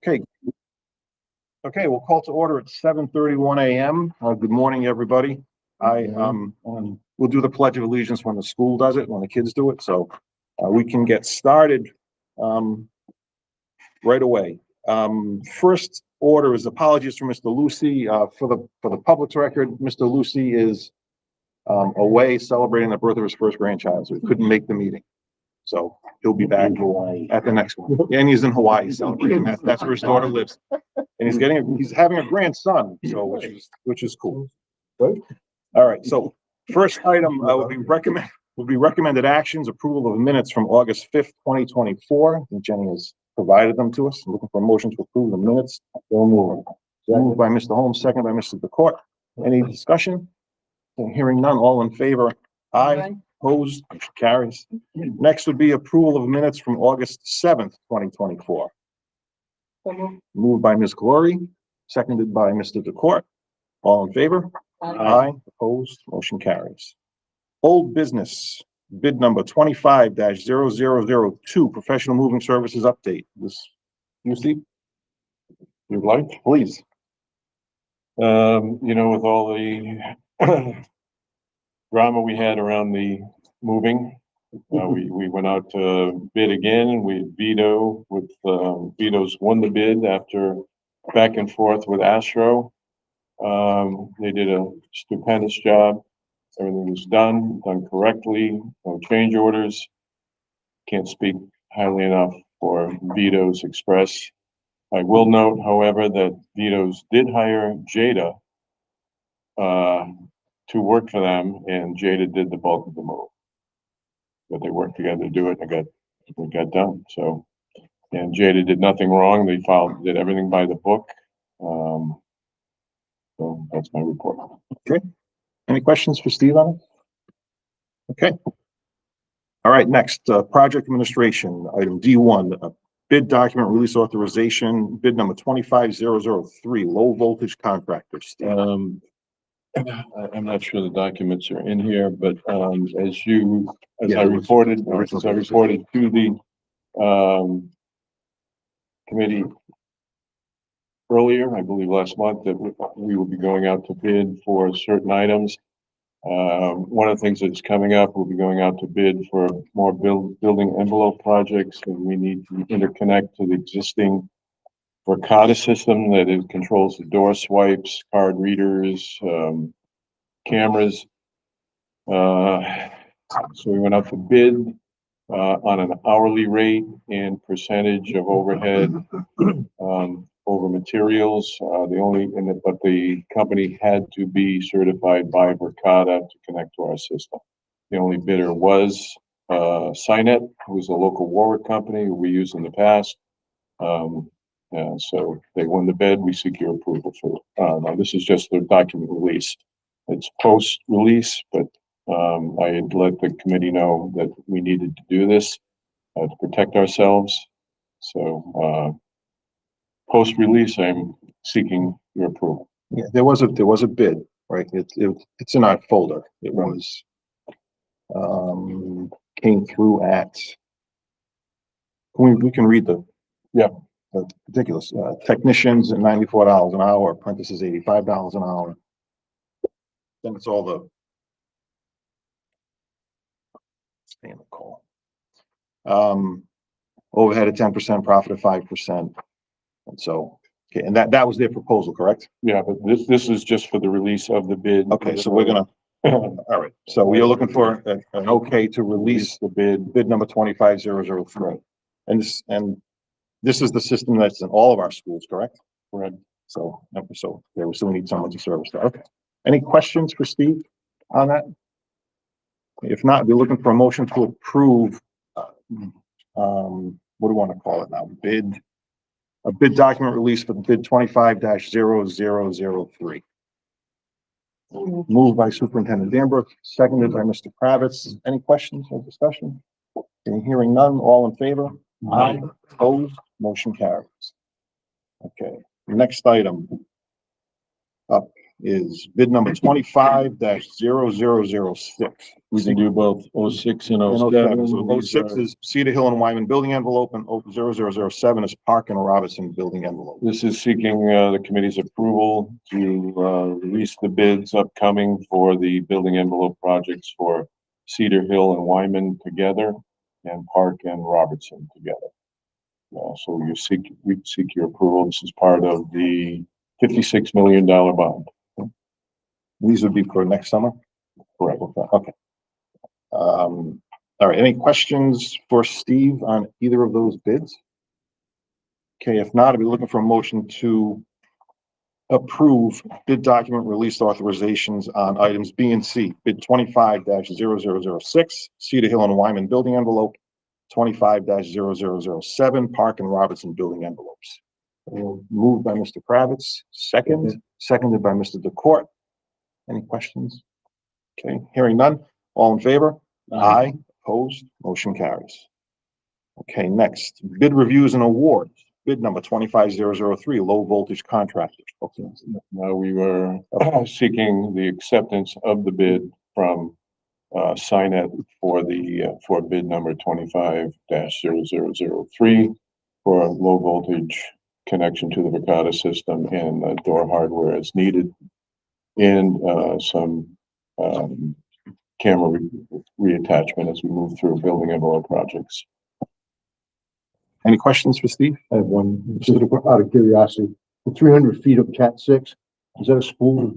Okay. Okay, we'll call to order at 7:31 a.m. Good morning, everybody. We'll do the Pledge of Allegiance when the school does it, when the kids do it, so we can get started right away. First order is apologies for Mr. Lucy. For the public's record, Mr. Lucy is away celebrating the birth of his first grandchild, so he couldn't make the meeting. So he'll be back at the next one. Yeah, and he's in Hawaii celebrating. That's where his daughter lives. And he's having a grandson, so which is cool. All right. So first item will be recommended actions, approval of minutes from August 5th, 2024. And Jenny has provided them to us. I'm looking for a motion to approve the minutes. Moved by Mr. Holmes, second by Mr. DeCourt. Any discussion? Hearing none, all in favor? Aye. Opposed? Carries. Next would be approval of minutes from August 7th, 2024. Moved by Ms. Glory, seconded by Mr. DeCourt. All in favor? Aye. Opposed? Motion carries. Old business, bid number 25-0002, professional moving services update. This, you see? You'd like, please. With all the drama we had around the moving, we went out to bid again. We Vito with Vito's won the bid after back and forth with Astro. They did a stupendous job. Everything was done correctly. No change orders. Can't speak highly enough for Vito's Express. I will note, however, that Vito's did hire Jada to work for them, and Jada did the bulk of the move. But they worked together to do it, and it got done. So, and Jada did nothing wrong. They did everything by the book. So that's my report. Okay. Any questions for Steve on it? Okay. All right. Next, project administration, item D1, bid document release authorization, bid number 25003, low voltage contractors. I'm not sure the documents are in here, but I reported to the committee earlier, I believe last month, that we will be going out to bid for certain items. One of the things that's coming up, we'll be going out to bid for more building envelope projects, and we need to interconnect to the existing Verkada system that controls the door swipes, card readers, cameras. So we went out to bid on an hourly rate and percentage of overhead over materials. But the company had to be certified by Verkada to connect to our system. The only bidder was Cynet, who is a local Warwick company who we used in the past. So they won the bid. We seek your approval for it. Now this is just the document release. It's post-release, but I had let the committee know that we needed to do this to protect ourselves. So post-release, I'm seeking your approval. Yeah, there was a bid, right? It's in our folder. It was came through at. We can read the particulars. Technicians at $94 an hour, apprentices $85 an hour. Then it's all the stay in the call. Overhead at 10%, profit at 5%, and so okay, and that was their proposal, correct? Yeah, but this is just for the release of the bid. Okay, so we're gonna. All right, so we are looking for an okay to release the bid number 25003, and this is the system that's in all of our schools, correct? Correct. So we still need someone to service that. Okay. Any questions for Steve on that? If not, we're looking for a motion to approve. What do we want to call it now? A bid document release for the bid 25-0003. Moved by Superintendent Danbrook, seconded by Mr. Kravitz. Any questions or discussion? Hearing none, all in favor? Aye. Opposed? Motion carries. Okay, next item up is bid number 25-0006, We can do both 06 and And 07. So 06 is Cedar Hill and Wyman building envelope, and 0007 is Park and Robinson building envelope. This is seeking the committee's approval to release the bids upcoming for the building envelope projects for Cedar Hill and Wyman together and Park and Robertson together. So we seek your approval. This is part of the $56 million bond. These would be for next summer? Correct. Okay. All right, any questions for Steve on either of those bids? Okay, if not, I'd be looking for a motion to approve bid document release authorizations on items B and C. Bid 25-0006, Cedar Hill and Wyman building envelope, 25-0007, Park and Robertson building envelopes. Moved by Mr. Kravitz, seconded by Mr. DeCourt. Any questions? Okay, hearing none. All in favor? Aye. Opposed? Motion carries. Okay, next, bid reviews and awards. Bid number 25003, low voltage contractors. Okay. Now we were seeking the acceptance of the bid from Cynet for bid number 25-0003 for low voltage connection to the Verkada system and door hardware as needed, and some camera reattachment as we move through building envelope projects. Any questions for Steve? I have one, just out of curiosity, the 300 feet of Cat 6, is that a spool? Is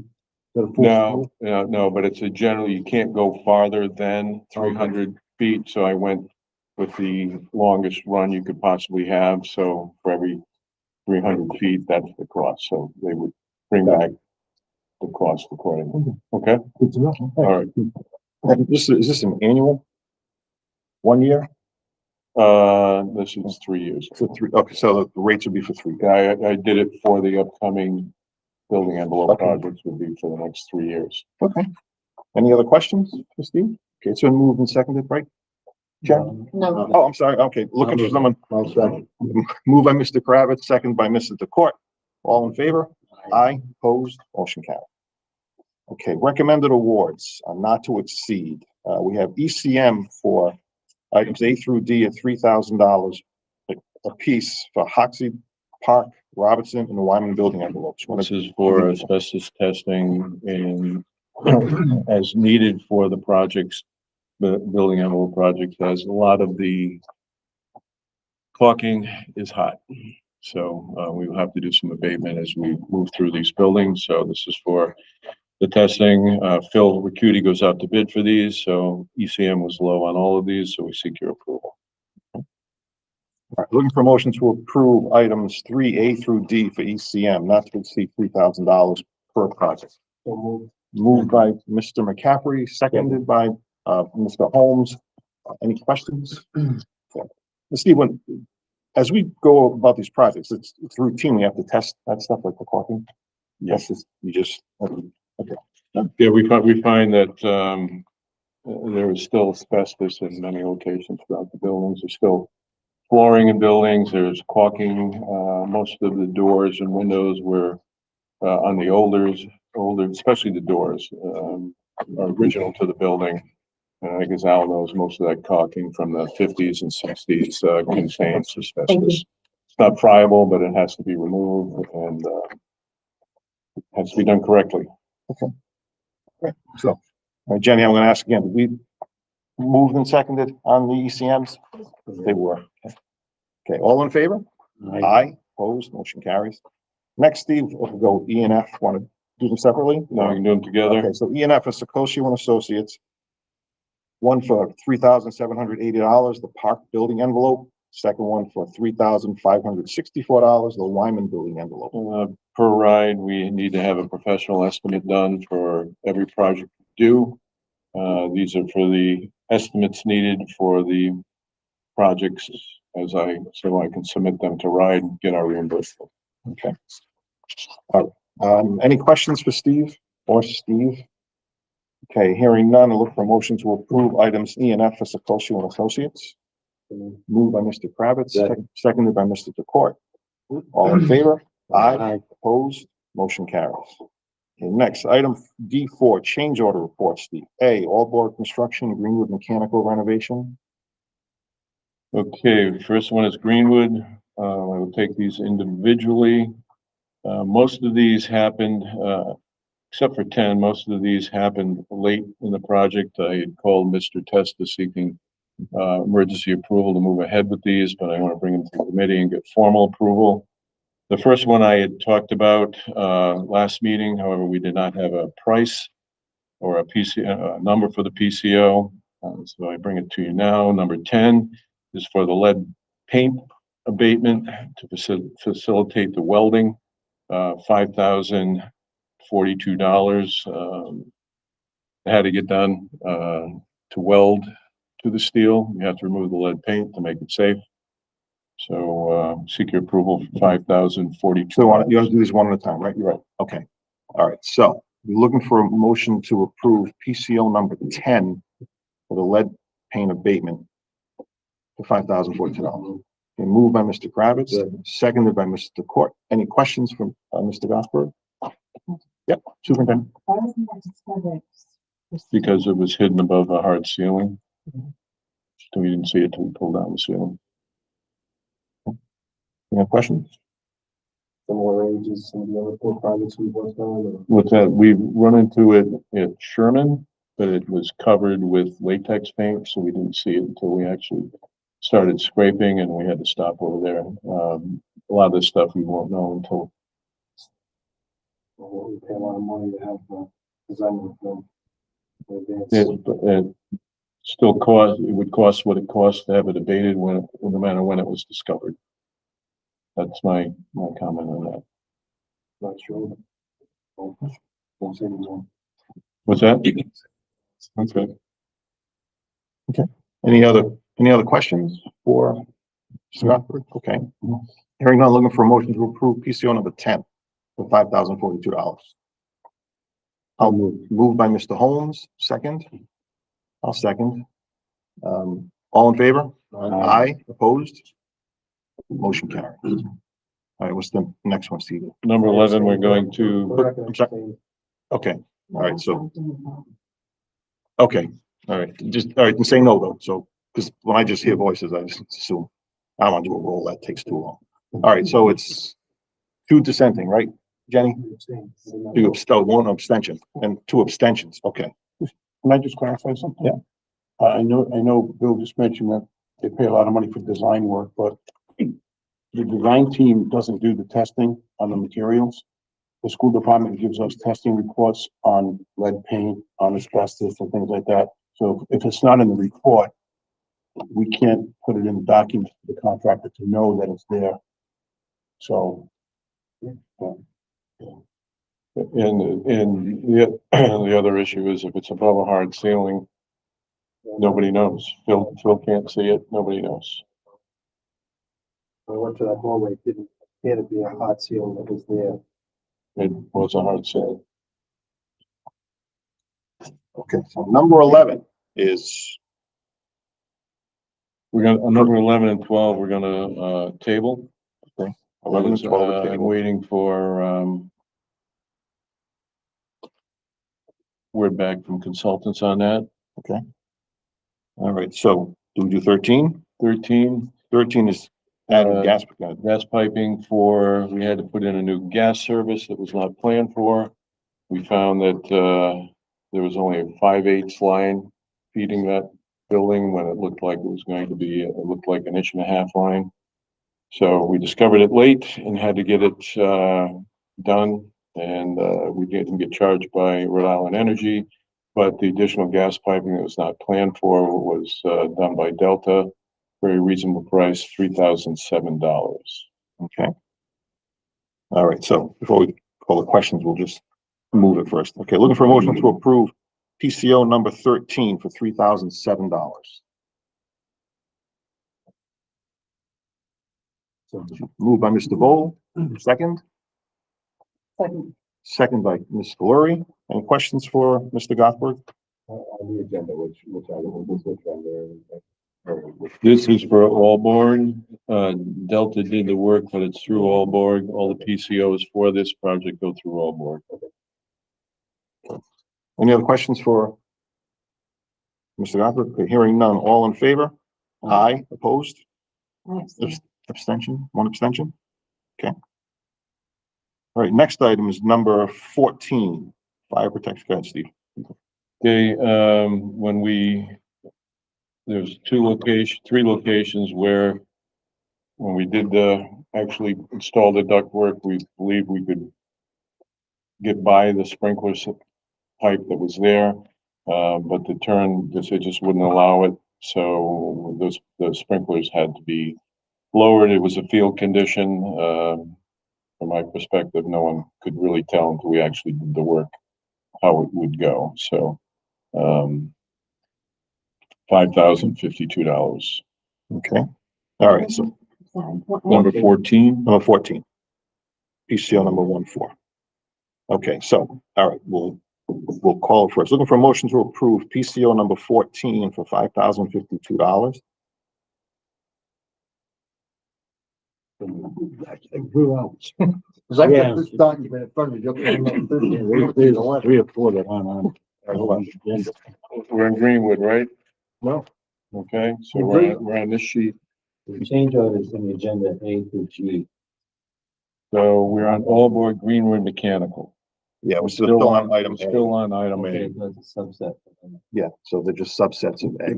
that a full No, spool? no, but it's a general, you can't go farther than 300 feet, so I went with the longest run you could possibly have, so for every 300 feet, that's the cost, so they would bring back the cost accordingly. Okay, Good to know. all right. And is this an annual? 1 year? This is 3 years. For three, okay, so the rates would be for 3 years. I did it for the upcoming building envelope Okay. projects would be for the next 3 years. Okay. Any other questions for Steve? Okay, it's been moved and seconded, right? Jen? No. Oh, I'm sorry. Okay, looking for someone. I'll second. Moved by Mr. Kravitz, seconded by Mr. DeCourt. All in favor? Aye. Opposed? Motion carried. Okay, recommended awards, not to exceed. We have ECM for items A through D at $3,000 a piece for Hoxie, Park, Robinson, and the Wyman building envelopes. This is for asbestos testing and as needed for the projects, the building envelope projects, as a lot of the caulking is hot. So we will have to do some abatement as we move through these buildings. So this is for the testing. Phil Ricciuti goes out to bid for these. So ECM was low on all of these, so we seek your approval. All right, looking for a motion to approve items 3A through D for ECM, not to exceed $3,000 per project. Moved by Mr. McCaffrey, seconded by Mr. Holmes. Any questions? Okay. Steve, as we go about these projects, it's routine. We have to test that stuff like the caulking. Yes, okay. Yeah, we find that there is still asbestos in many locations throughout the buildings. There's still flooring in buildings. There's caulking. Most of the doors and windows were on the older, especially the doors, are original to the building. I think as Al knows, most of that caulking from the 50s and 60s contains asbestos. It's not friable, but it has to be removed and it has to be done correctly. So, all right, Jenny, I'm gonna ask again, did we moved and seconded on the ECMs? They were. Okay, all in favor? Aye. Opposed? Motion carries. Next, Steve, we'll go E and F. Want to do them separately? Now we can do them together. Okay, so E and F is Secoshia and Associates. One for $3,780, the Park building envelope. Second one for $3,564, the Wyman building envelope. Per ride, we need to have a professional estimate done for every project due. These are for the estimates needed for the projects so I can submit them to RIDE and get our reimbursement. Okay. All right. Any questions for Steve or Steve? Okay, hearing none, I look for a motion to approve items E and F for Secoshia and Associates. Moved by Mr. Kravitz, seconded by Mr. DeCourt. All in favor? Aye. Opposed? Motion carries. Okay, next, item D4, change order report, Steve. A, Allboard Construction, Greenwood Mechanical renovation. Okay, first one is Greenwood. I will take these individually. Most of these happened, except for 10, most of these happened late in the project. I had called Mr. Testa seeking emergency approval to move ahead with these, but I want to bring them to the committee and get formal approval. The first one I had talked about last meeting, however, we did not have a price or a number for the PCO. So I bring it to you now. Number 10 is for the lead paint abatement to facilitate the welding, $5,042. It had to get done to weld to the steel. You have to remove the lead paint to make it safe. So seek your approval for $5,042. So you want to do these one at a time, right? You're right. Okay. All right. So we're looking for a motion to approve PCO number 10 for the lead paint abatement for $5,042. Okay, moved by Mr. Kravitz, seconded by Mr. Court. Any questions from Mr. Gosper? Yep, Superintendent. Because it was hidden above a hard ceiling. So we didn't see it till we pulled down the ceiling. Any questions? Similar ranges, some of the other 4 projects we've worked on. With that, we've run into it at Sherman, but it was covered with latex paint, so we didn't see it until we actually started scraping and we had to stop over there. A lot of this stuff we won't know until. We pay a lot of money to have design work done. It still cost, it would cost what it costs to have it abated when, no matter when it was discovered. That's my comment on that. Not sure. Won't say anymore. What's that? Okay. Any other questions for Mr. Gosper? Okay. Hearing none, looking for a motion to approve PCO number 10 for $5,042. I'll move by Mr. Holmes, second. I'll second. All in favor? Aye. Opposed? Motion carries. All right, what's the next one, Steve? Number 11, we're going to, I'm sorry. Okay, all right, so, okay, all right, just, all right, and say no though, so, because when I just hear voices, I just assume, I don't want to do a roll, that takes too long. All right, so it's 2 dissenting, right, Jenny? 2 1 abstention, and 2 abstentions, okay. Can I just clarify something? Yeah. I know Bill just mentioned that they pay a lot of money for design work, but the design team doesn't do the testing on the materials. The school department gives us testing reports on lead paint, on asbestos and things like that. So if it's not in the report, we can't put it in the document for the contractor to know that it's there. So. and the other issue is if it's above a hard ceiling, nobody knows. Phil can't see it, nobody knows. I went to that hallway, it didn't appear to be a hot seal that was there. It was a hard ceiling. Okay, so number 11 is, We're gonna, number 11 and 12, we're gonna, table. 11 and 12 are I'm tabled. waiting for, word back from consultants on that. All right, so do we do 13? 13, 13 is adding Uh, gas. gas piping for, we had to put in a new gas service that was not planned for. We found that, there was only a 5/8 line feeding that building when it looked like it was going to be, it looked like an 1.5 inch line. So we discovered it late and had to get it, done. And, we didn't get charged by Rhode Island Energy, but the additional gas piping that was not planned for was, done by Delta. Very reasonable price, $3,007. Okay. All right, so before we call the questions, we'll just move it first. Okay, looking for a motion to approve PCO number 13 for $3,007. So moved by Mr. Bowl, second, second by Ms. Fleury. Any questions for Mr. Gothberg? On the agenda, which This is for Allborg. Delta did the work, but it's through Allborg. All the PCOs for this project go through Allborg. Any other questions for Mr. Gotthard? Okay, hearing none, all in favor? Aye, opposed? Abstention, one abstention? Okay. All right, next item is number 14, fire protection. Go ahead, Steve. Okay, when there's three locations where when we did actually install the ductwork, we believe we could get by the sprinkler pipe that was there. But it just wouldn't allow it. So the sprinklers had to be lowered. It was a field condition. From my perspective, no one could really tell until we actually did the work how it would go. So, $5,052. Okay. All right, so Number 14. number 14. PCO number 14. Okay, so, all right, we'll call it first. Looking for a motion to approve PCO number 14 for $5,052. I grew out. Cause I Yeah. got this document in front of you. There's 3 or 4 that aren't on the agenda. We're in Greenwood, right? No. Okay, so Agreed. we're on this sheet. The change orders in the agenda A through G. So we're on Allboard Greenwood Mechanical. Yeah, we're still on item A. Still on item Okay, A. that's a subset. Yeah, so they're just subsets of A.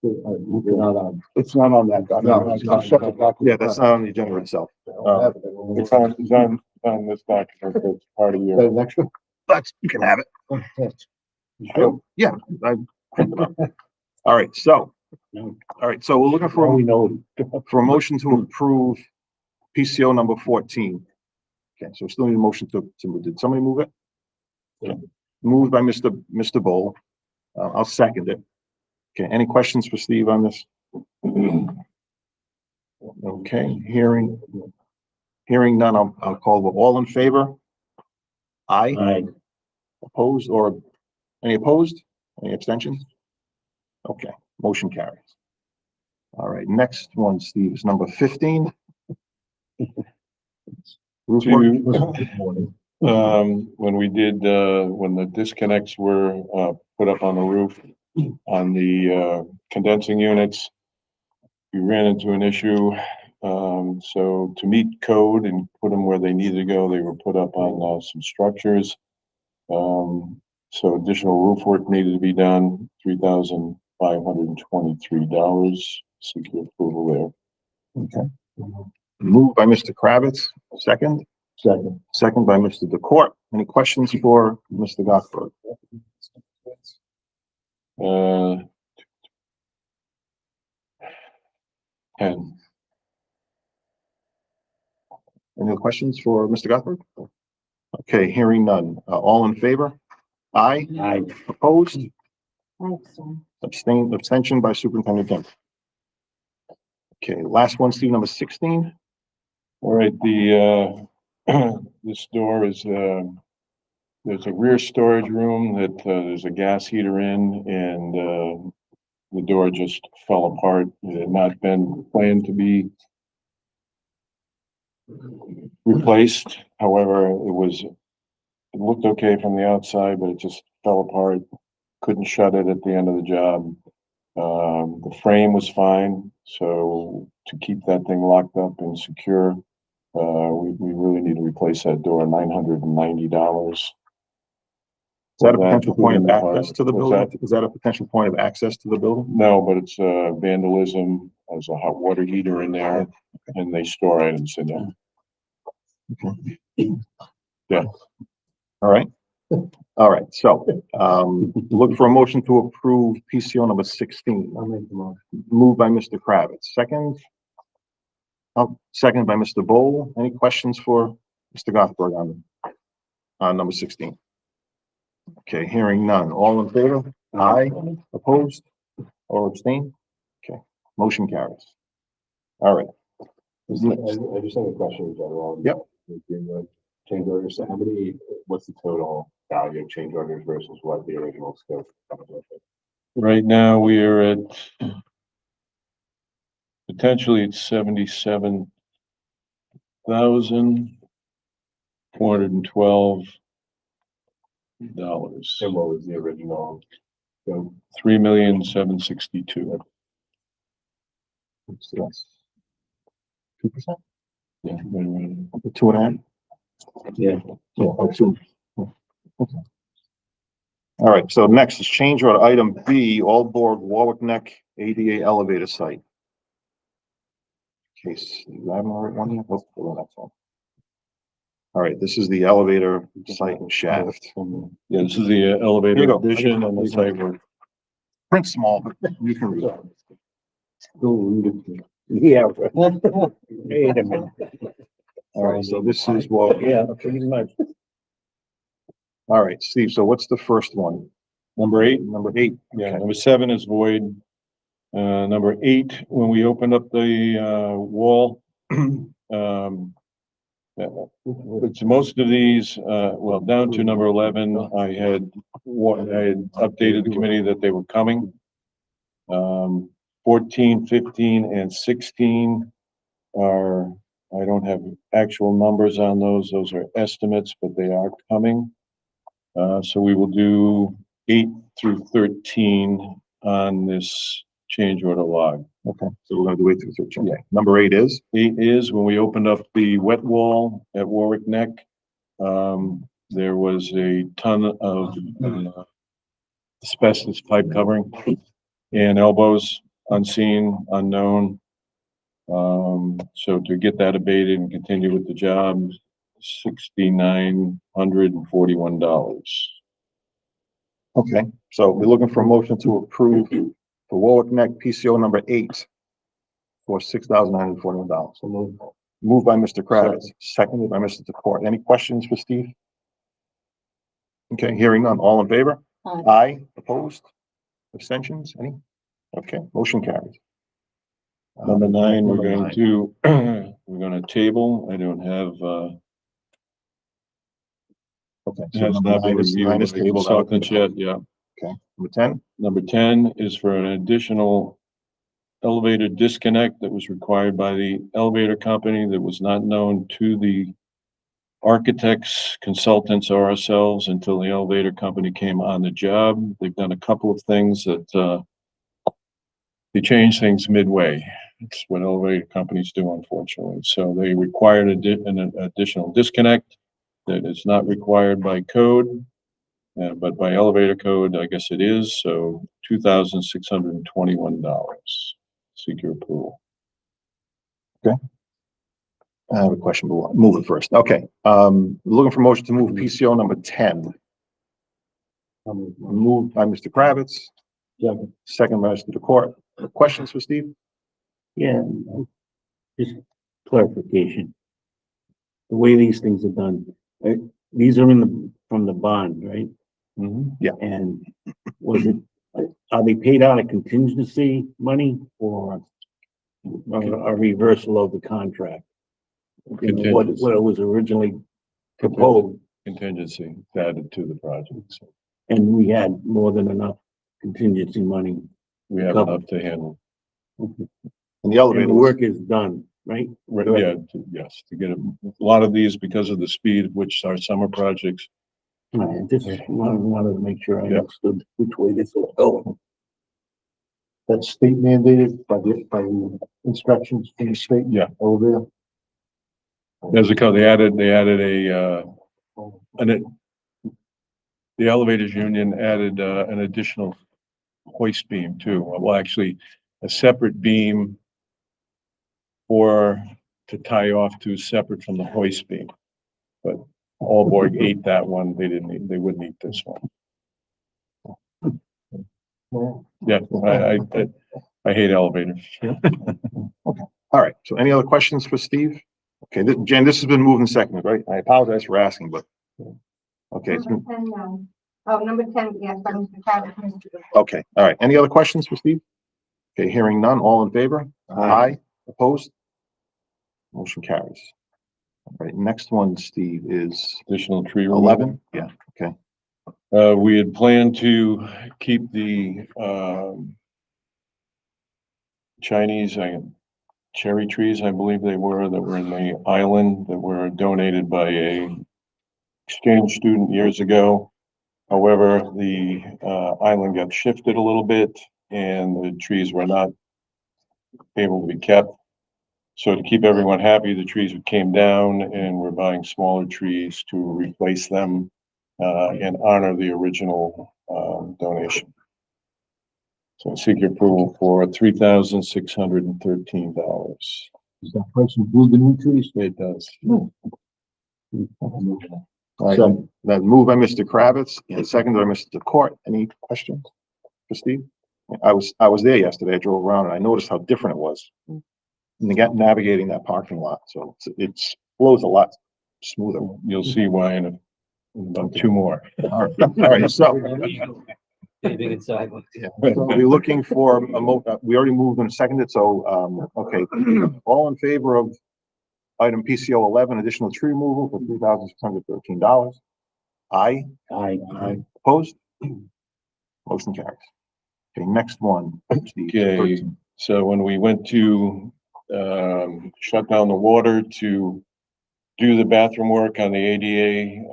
You're not on. It's not on that document. No, It's a separate document. Yeah, that's not on the agenda itself. It's on this document, it's part of Is that your. an extra? But you can have it. You sure? Yeah, I printed them out. All right, so, we're looking Oh, for, we know. for a motion to approve PCO number 14. Okay, so we still need a motion did somebody move it? Okay. Moved by Mr. Bowl. I'll second it. Okay, any questions for Steve on this? Okay, hearing none, I'll call the all in favor? Aye. Aye. Opposed or any opposed? Any abstentions? Okay, motion carries. All right, next one, Steve, is number 15. Roof work. When we did, when the disconnects were, put up on the roof, on the, condensing units, we ran into an issue. So to meet code and put them where they needed to go, they were put up on, some structures. So additional roof work needed to be done, $3,523. Seek your approval there. Okay. Moved by Mr. Kravitz, second. Second by Mr. DeCourt. Any questions for Mr. Gotthard? Uh, 10. Any other questions for Mr. Gotthard? Okay, hearing none. All in favor? Aye. Aye. Opposed? Abstention by Superintendent Kim. Okay, last one, Steve, number 16. All right, this door is, there's a rear storage room that, there's a gas heater in and, the door just fell apart. It had not been planned to be replaced. However, it looked okay from the outside, but it just fell apart. Couldn't shut it at the end of the job. The frame was fine, so to keep that thing locked up and secure, we really need to replace that door, $990. Is that a potential point of access to the What's building? Is that a potential point of access to the building? No, but it's vandalism. There's a hot water heater in there and they store items in there. Yeah. All right. All right, so, look for a motion to approve PCO number 16. I'll make the motion. Moved by Mr. Kravitz, second. Second by Mr. Bowl. Any questions for Mr. Gotthard on number 16? Okay, hearing none. All in favor? Aye. Opposed or abstained? Okay, motion carries. All right. I just have a question, General. Yep. Change orders, so what's the total value of change orders versus what the original scope? Right now, we are at potentially it's 77,412. $3,762,000. what was the original? So, $3,762,000. So that's 2%, Yeah. wait a minute. 2.5. yeah, Yeah, oh, 2. Okay. All right, so next is change order item B, all board Warwick Neck ADA elevator site. Case, do I have the right one here? Oh, hold on, that's one. All right, this is the elevator site and shaft. Yeah, this is the Here you elevator go. addition and the site work. Print small, but you can read. Yeah. Wait a minute. All right, so this is what, Yeah, pretty much. all right, Steve, so what's the first one? Number 8. Number 8. Yeah, Okay. number 7 is void. Number 8, when we opened up the wall, which most of these, well, down to number 11, I had updated the committee that they were coming. 14, 15, and 16 are, I don't have actual numbers on those. Those are estimates, but they are coming. So we will do 8 through 13 on this change order log. Okay, so we're gonna do 8 through 13. Okay. Number 8 is? 8 is when we opened up the wet wall at Warwick Neck. There was a ton of asbestos pipe covering and elbows, unseen, unknown. So to get that abated and continue with the job, $6,941. Okay, so we're looking for a motion to approve the Warwick Neck PCO number 8 for $6,941. So moved by Mr. Kravitz, seconded by Mr. DeCourt. Any questions for Steve? Okay, hearing none. All in favor? Aye. Aye, opposed? Abstentions? Any? Okay, motion carries. Number 9, we're Number going 9. to, we're gonna table. I don't have, Okay, it so has number not been 9 is reviewed by tabled. consultants yet, yeah. Okay, number 10. Number 10 is for an additional elevator disconnect that was required by the elevator company that was not known to the architects, consultants, or ourselves until the elevator company came on the job. They've done a couple of things that, they change things midway. It's what elevator companies do, unfortunately. So they required an additional disconnect that is not required by code. But by elevator code, I guess it is, so $2,621. Seek your approval. I have a question, but we'll move it first. Okay, looking for motion to move PCO number 10. Moved by Mr. Kravitz. Second by Mr. DeCourt. Questions for Steve? Yeah, just clarification. The way these things are done, these are from the bond, right? Yeah. And are they paid out of contingency money or a reversal of the contract? You know, what it was originally proposed, Contingency added to the project. So and we had more than enough contingency money. we have enough to handle. And the And elevator the work is done, right? Yeah, yes, to get a lot of these because of the speed at which our summer projects. I just wanted to make sure I Yeah. understood which way this was going. That's state mandated by the inspections from the state. Yeah. Over there. As a co, they added the elevators union added, an additional hoist beam too. Well, actually, a separate beam to tie off to separate from the hoist beam. But Aalborg ate that one. They wouldn't eat this one. Yeah, I hate elevators. All right, so any other questions for Steve? Okay, Jen, this has been moved and seconded, right? I apologize for asking, but. Okay, it's Number been- 10, no. Oh, number 10, yes, by Mr. Kravitz, Mr. DeCourt. okay, all right. Any other questions for Steve? Okay, hearing none, all in favor? Aye. Opposed? Motion carries. All right, next one, Steve, is Additional tree removal. 11. Yeah, okay. We had planned to keep the, Chinese, cherry trees, I believe they were, that were in the island that were donated by a exchange student years ago. However, the island got shifted a little bit and the trees were not able to be kept. So to keep everyone happy, the trees came down and we're buying smaller trees to replace them and honor the original donation. So I seek your approval for $3,613. Is that price include the new trees? It does. All right, that moved by Mr. Kravitz and seconded by Mr. Court. Any questions for Steve? I was there yesterday. I drove around and I noticed how different it was. Navigating that parking lot, so it flows a lot smoother. You'll see why in about two more. All right, so Paving and sidewalks. we're looking for we already moved and seconded, so, okay. All in favor of item PCO 11, additional tree removal for $3,613? Aye. Aye. Opposed? Motion carries. Okay, next one. Steve, Okay, 13. so when we went to shut down the water to do the bathroom work on the ADA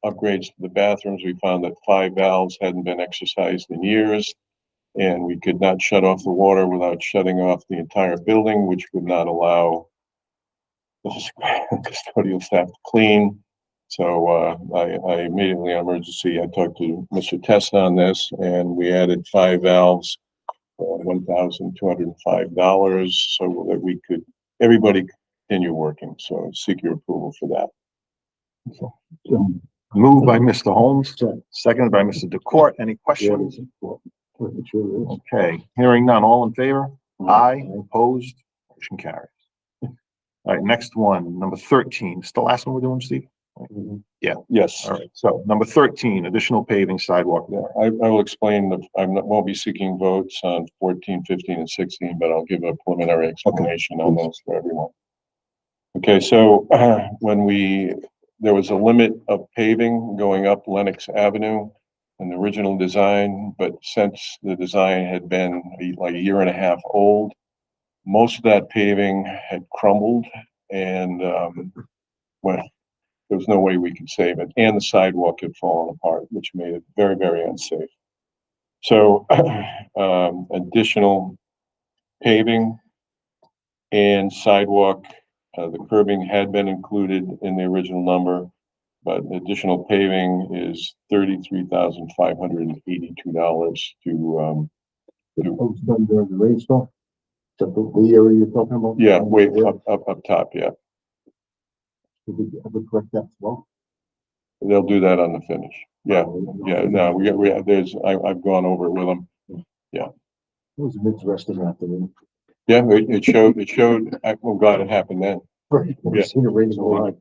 upgrades to the bathrooms, we found that 5 valves hadn't been exercised in years. And we could not shut off the water without shutting off the entire building, which would not allow the custodial staff to clean. So I immediately on emergency, I talked to Mr. Testa on this and we added 5 valves. $1,205 so that we could, everybody continue working. So seek your approval for that. Moved by Mr. Holmes, seconded by Mr. DeCourt. Any questions? Okay, hearing none. All in favor? Aye. Opposed? Motion carries. All right, next one, number 13. It's the last one we're doing, Steve? Yes, All right, so number 13, additional paving sidewalk there. I will explain that won't be seeking votes on 14, 15, and 16, but I'll give a preliminary explanation on those for everyone. Okay, so when there was a limit of paving going up Lenox Avenue in the original design, but since the design had been like a year and a half old, most of that paving had crumbled and well, there was no way we could save it, and the sidewalk had fallen apart, which made it very, very unsafe. So additional paving and sidewalk, the curbing had been included in the original number, but additional paving is $33,582 to Done during the rainstorm? The area you're talking about? yeah, wait, up top, yeah. Did we ever correct that as well? They'll do that on the finish. Yeah, no, I've gone over it with them. It was an interesting afternoon. Yeah, it showed, I'm glad it happened then. We've seen it rain a lot.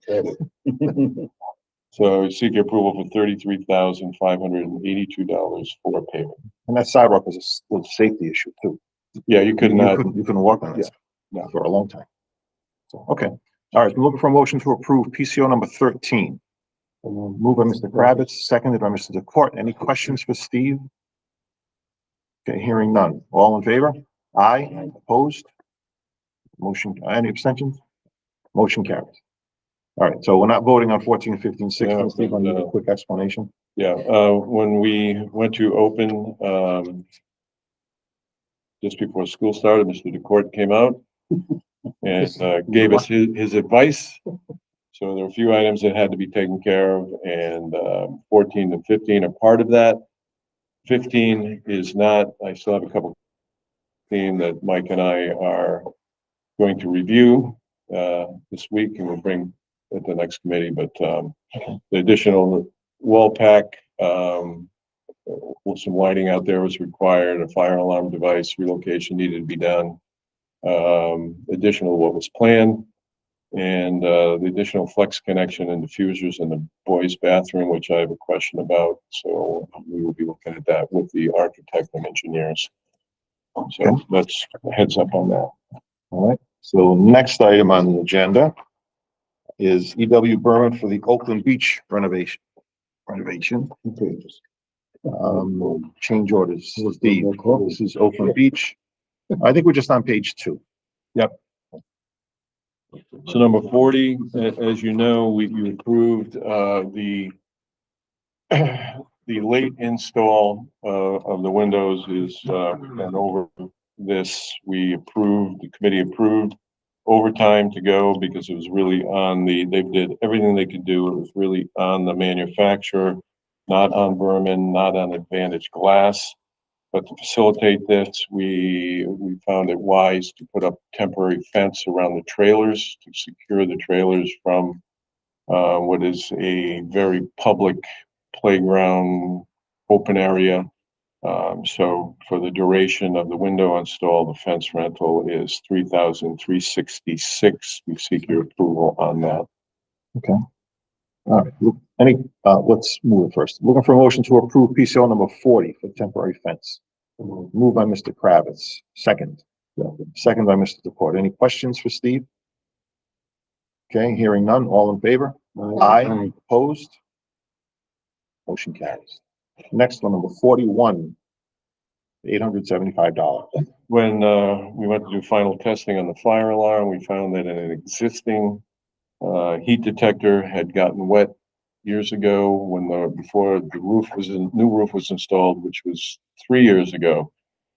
So seek your approval for $33,582 for payment. And that sidewalk was a safety issue too. Yeah, you could not, You couldn't walk on it for a long time. So, okay. All right, we're looking for a motion to approve PCO number 13. Moved by Mr. Kravitz, seconded by Mr. DeCourt. Any questions for Steve? Okay, hearing none. All in favor? Aye. Opposed? Motion, any abstentions? Motion carries. All right, so we're not voting on 14, 15, 16. Yeah, Steve, I'll need a quick explanation. yeah, when we went to open, just before school started, Mr. DeCourt came out and gave us his advice. So there were a few items that had to be taken care of, and 14 and 15 are part of that. 15 is not, I still have a couple that Mike and I are going to review this week, and we'll bring at the next committee, but the additional wall pack, with some lighting out there was required, a fire alarm device relocation needed to be done. Additional what was planned, and the additional flex connection and diffusers in the boys' bathroom, which I have a question about. So we will be looking at that with the architect and engineers. So that's a heads up on that. All right, so next item on the agenda is EW Berman for the Oakland Beach renovation. Change orders. Steve, this is Oakland Beach. I think we're just on page 2. So number 40, as you know, you approved the the late install, of the windows is, and over this, the committee approved overtime to go because it was really on they did everything they could do. It was really on the manufacturer, not on Berman, not on Advantage Glass. But to facilitate this, we found it wise to put up temporary fence around the trailers to secure the trailers from what is a very public playground, open area. So for the duration of the window install, the fence rental is $3,366. We seek your approval on that. All right, let's move it first. Looking for a motion to approve PCO number 40 for temporary fence. Moved by Mr. Kravitz, second by Mr. Deport. Any questions for Steve? Okay, hearing none, all in favor? Aye. Opposed? Motion carries. Next one, number 41, $875. When we went to do final testing on the fire alarm, we found that an existing heat detector had gotten wet years ago before the new roof was installed, which was 3 years ago.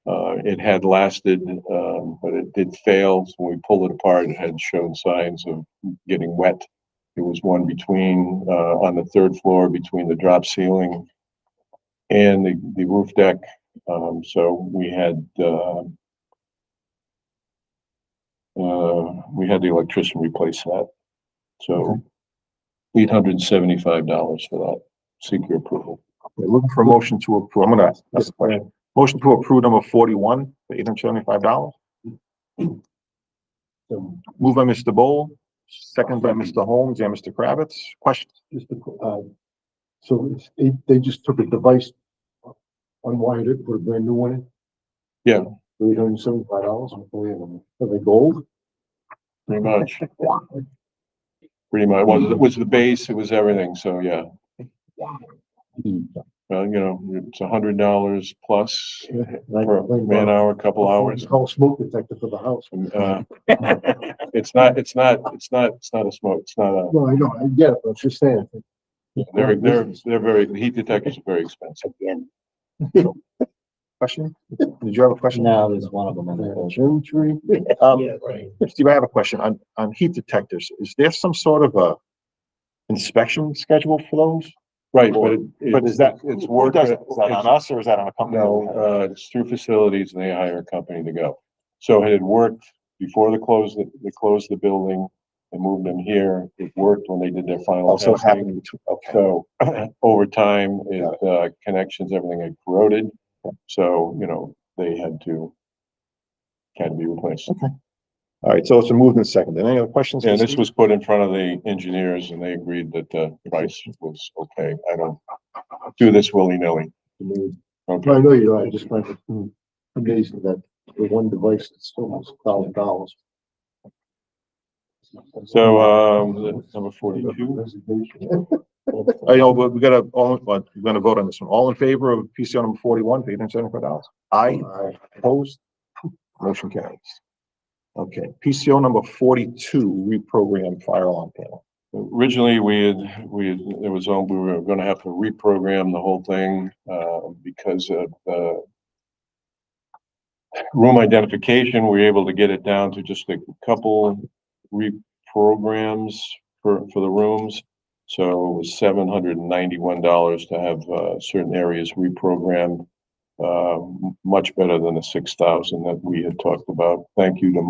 It had lasted, but it did fail. So when we pulled it apart, it had shown signs of getting wet. It was one between, on the third floor between the drop ceiling and the roof deck. So we had the electrician replace that. So $875 for that. Seek your approval. We're looking for a motion to approve. I'm gonna ask the question. Motion to approve number 41 for $875. Moved by Mr. Bowl, second by Mr. Holmes and Mr. Kravitz. Questions? Just so they just took a device, unwired it, put a brand new one in? Yeah. $875, unbelievable. Are they gold? Pretty much. Pretty much. Well, it was the base, it was everything. So, yeah. Well, it's $100 plus per man hour, couple hours. It's called smoke detector for the house. It's not a smoke. It's not a, No, I know, I get it, but I'm just saying. they're very, the heat detectors are very expensive. Question? Did you have a question? No, there's one of them in there. Steve, I have a question on heat detectors. Is there some sort of a inspection schedule for those? Right, But is that, it's who work. does it? Is that on us or is that on a company? No, it's through facilities and they hire a company to go. So it had worked before they closed the building and moved them here. It worked when they did their final Also testing. happening. Okay. So over time, connections, everything had corroded. So, they had to be replaced. All right, so it's a moved and seconded. Any other questions? And this was put in front of the engineers and they agreed that the price was okay. I don't do this willy-nilly. Okay. I know you're right, I just find it amazing that the one device is almost $1,000. So, number 42. I know, but we're gonna vote on this one. All in favor of PCO number 41 for $875? Aye. Opposed? Motion carries. Okay, PCO number 42, reprogram fire alarm panel. Originally, we were gonna have to reprogram the whole thing, because of, room identification. We were able to get it down to just a couple reprograms for the rooms. So it was $791 to have, certain areas reprogrammed. Much better than the 6,000 that we had talked about. Thank you to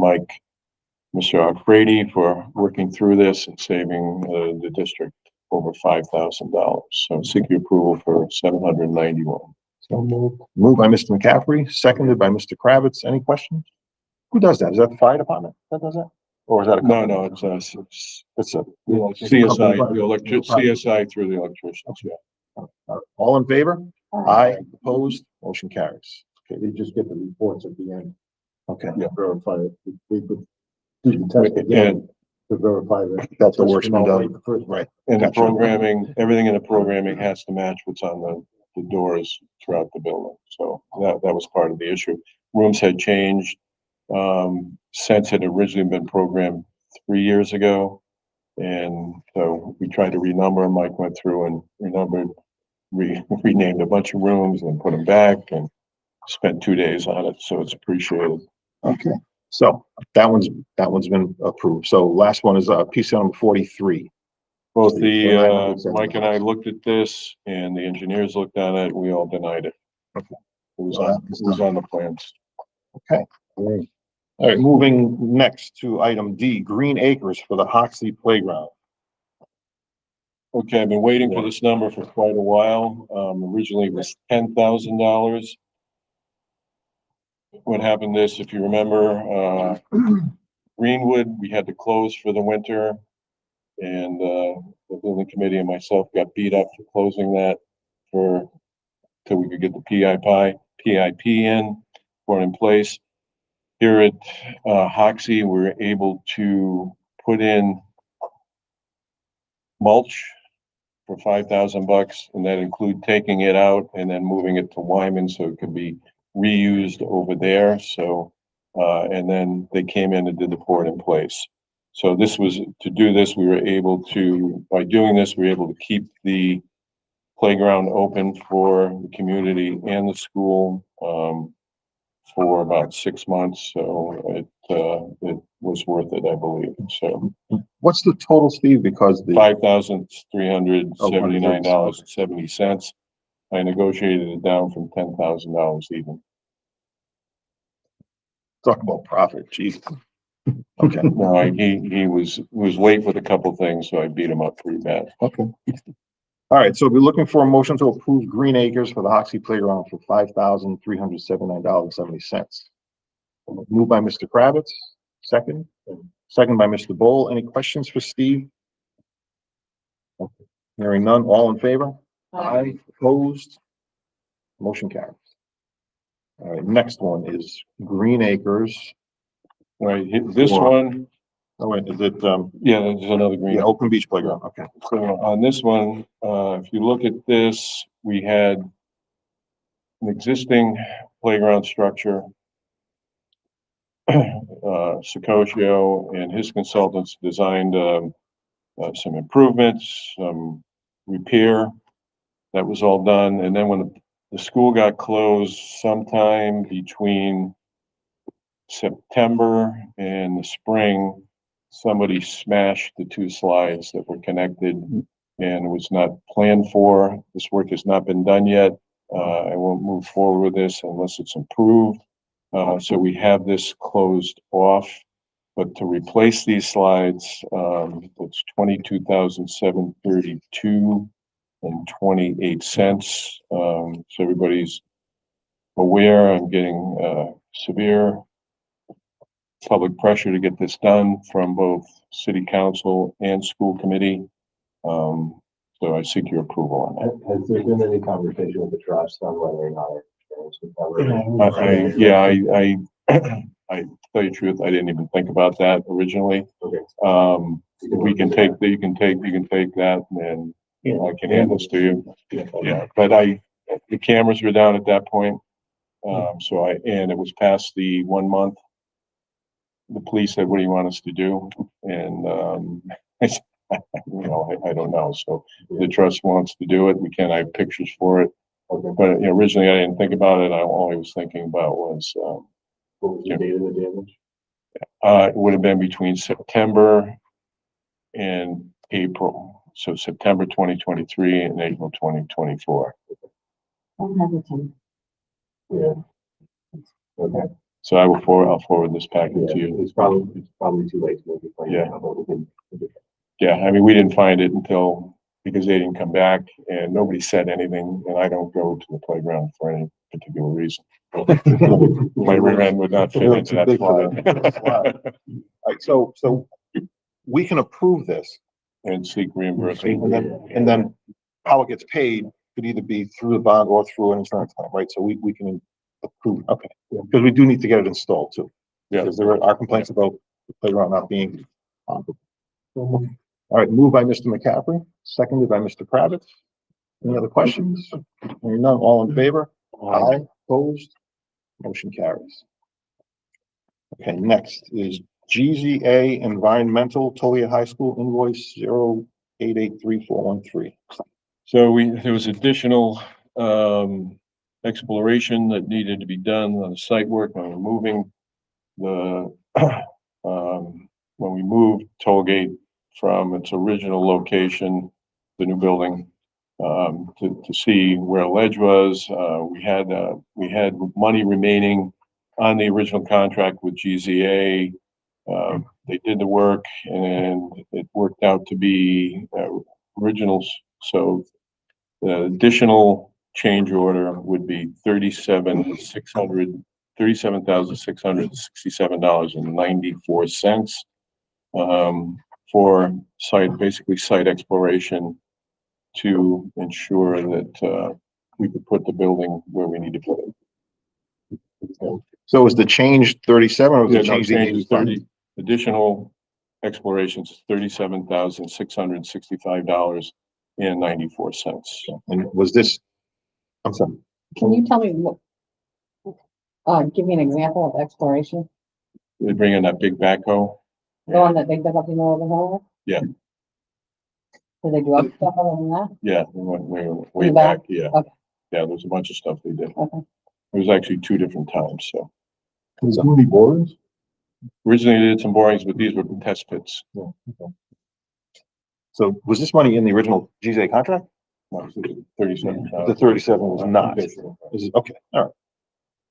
Mr. Arcady for working through this and saving the district over $5,000. So seek your approval for 791. So moved by Mr. McCaffrey, seconded by Mr. Kravitz. Any questions? Who does that? Is that the fire department that does that? Or is that a? No, it's It's a. CSI, CSI through the electricians, yeah. All in favor? Aye. Opposed? Motion carries. Okay, they just get the reports at the end. Okay. Yeah. Verify it. They could do the test again And, to verify that. That's the work's been done. The first Right. and the Gotcha. programming, everything in the programming has to match what's on the doors throughout the building. So that was part of the issue. Rooms had changed. Since it had originally been programmed 3 years ago. And so we tried to renumber. Mike went through and renumbered renamed a bunch of rooms and put them back and spent 2 days on it, so it's appreciated. Okay, so that one's been approved. So last one is, PCL number 43. Both Mike and I looked at this and the engineers looked at it, we all denied it. Okay. It was on the plans. All right, moving next to item D, Green Acres for the Hoxsey Playground. Okay, I've been waiting for this number for quite a while. Originally it was $10,000. What happened is, if you remember, Greenwood, we had to close for the winter. And, the building committee and myself got beat up for closing that till we could get the PIP in place. Here at, Hoxsey, we were able to put in mulch for $5,000, and that include taking it out and then moving it to Wyman so it could be reused over there. So, and then they came in and did the pour in place. So this was, to do this, we were able to, by doing this, we were able to keep the playground open for the community and the school, for about 6 months. So it was worth it, I believe. So What's the total, Steve? Because the, $5,379.70. I negotiated it down from $10,000 even. talk about profit, Jesus. Okay, No, he was late with a couple things, so I beat him up pretty bad. okay. All right, so we're looking for a motion to approve Green Acres for the Hoxsey Playground for $5,379.70. Moved by Mr. Kravitz, second by Mr. Bowl. Any questions for Steve? Okay. Hearing none, all in favor? Aye. Opposed? Motion carries. All right, next one is Green Acres. Right, this one, Oh, wait, is it, yeah, there's another green. yeah, Open Beach Playground, okay. So on this one, if you look at this, we had an existing playground structure. Secotio and his consultants designed, some improvements, some repair. That was all done. And then when the school got closed sometime between September and the spring, somebody smashed the 2 slides that were connected and it was not planned for. This work has not been done yet. I won't move forward with this unless it's improved. So we have this closed off, but to replace these slides, it's $22,732.28. So everybody's aware I'm getting, severe public pressure to get this done from both city council and school committee. So I seek your approval on that. Has there been any conversation with the trust on whether or not our insurance would cover it? I tell you the truth, I didn't even think about that originally. Okay. We can take, you can take that and then I can hand this to you. Yeah, but the cameras were down at that point. So and it was past the 1 month. The police said, what do you want us to do? And, I said, I don't know. So the trust wants to do it. I have pictures for it. Okay. But originally I didn't think about it. All I was thinking about was, What was the date of the damage? it would have been between September and April. So September 2023 and April 2024. Yeah. Okay. So I'll forward this packet to you. It's probably too late to make a plan. Yeah. But we can. Yeah, I mean, we didn't find it because they didn't come back and nobody said anything and I don't go to the playground for any particular reason. My rear end would not fit into that slide. All right, so we can approve this And seek reimbursement. and then how it gets paid could either be through the bond or through an insurance claim, right? So we can approve, okay, because we do need to get it installed too. Yeah. Because there are complaints about the playground not being. All right, moved by Mr. McCaffrey, seconded by Mr. Kravitz. Any other questions? Hearing none, all in favor? Aye. Opposed? Motion carries. Okay, next is GZA Environmental, Tolia High School invoice 0883413. So there was additional, exploration that needed to be done on the site work on removing the, when we moved Tollgate from its original location, the new building, to see where ledge was. We had money remaining on the original contract with GZA. They did the work and it worked out to be, originals. So the additional change order would be $37,667.94, for basically site exploration to ensure that, we could put the building where we need to put it. So was the change 37 or was Yeah, the no, change the change is 85? 30, additional explorations, $37,665.94. And was this, I'm sorry, Can you tell me what, give me an example of exploration? They bring in that big backhoe. The one that they dug up in the middle of the hill? Yeah. Did they do other stuff other than that? Yeah, we went way In the back? back, yeah. Okay. Yeah, there's a bunch of stuff they did. Okay. It was actually 2 different times, so. was it any borings? Originally they did some borings, but these were test pits. So was this money in the original GZA contract? No, 37,000. The 37 was not. This is, okay, all right.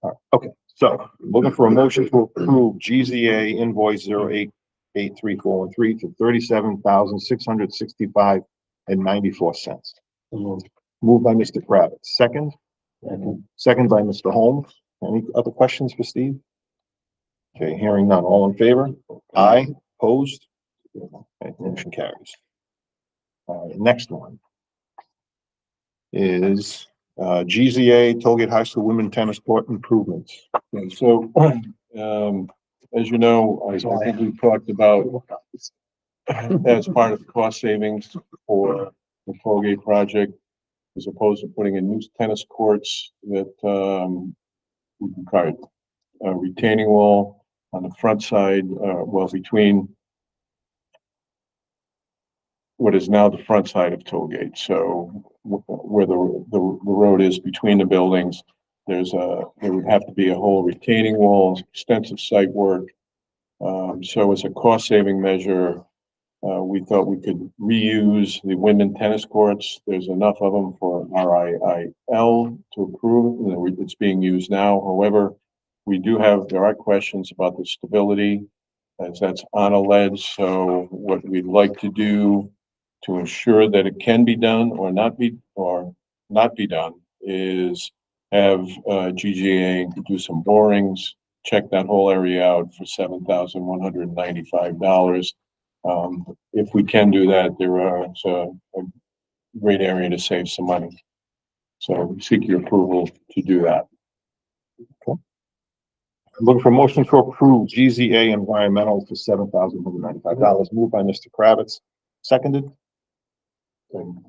All right, okay, so looking for a motion to approve GZA invoice 0883413 to $37,665.94. Moved by Mr. Kravitz, second by Mr. Holmes. Any other questions for Steve? Okay, hearing none. All in favor? Aye, opposed? Okay, motion carries. Next one is GZA Tollgate High School Women Tennis Court improvements. Okay, so, as you know, I think we talked about as part of the cost savings for the Colgate project, as opposed to putting in new tennis courts that, we required a retaining wall on the front side, well, between what is now the front side of Tollgate. So where the road is between the buildings, there would have to be a whole retaining wall, extensive site work. So as a cost saving measure, we thought we could reuse the women tennis courts. There's enough of them for RIIL to approve. It's being used now. However, there are questions about the stability as that's on a ledge. So what we'd like to do to ensure that it can be done or not be done is have GGA do some borings, check that whole area out for $7,195. If we can do that, it's a great area to save some money. So we seek your approval to do that. Looking for a motion to approve GZA Environmental for $7,195. Moved by Mr. Kravitz, seconded.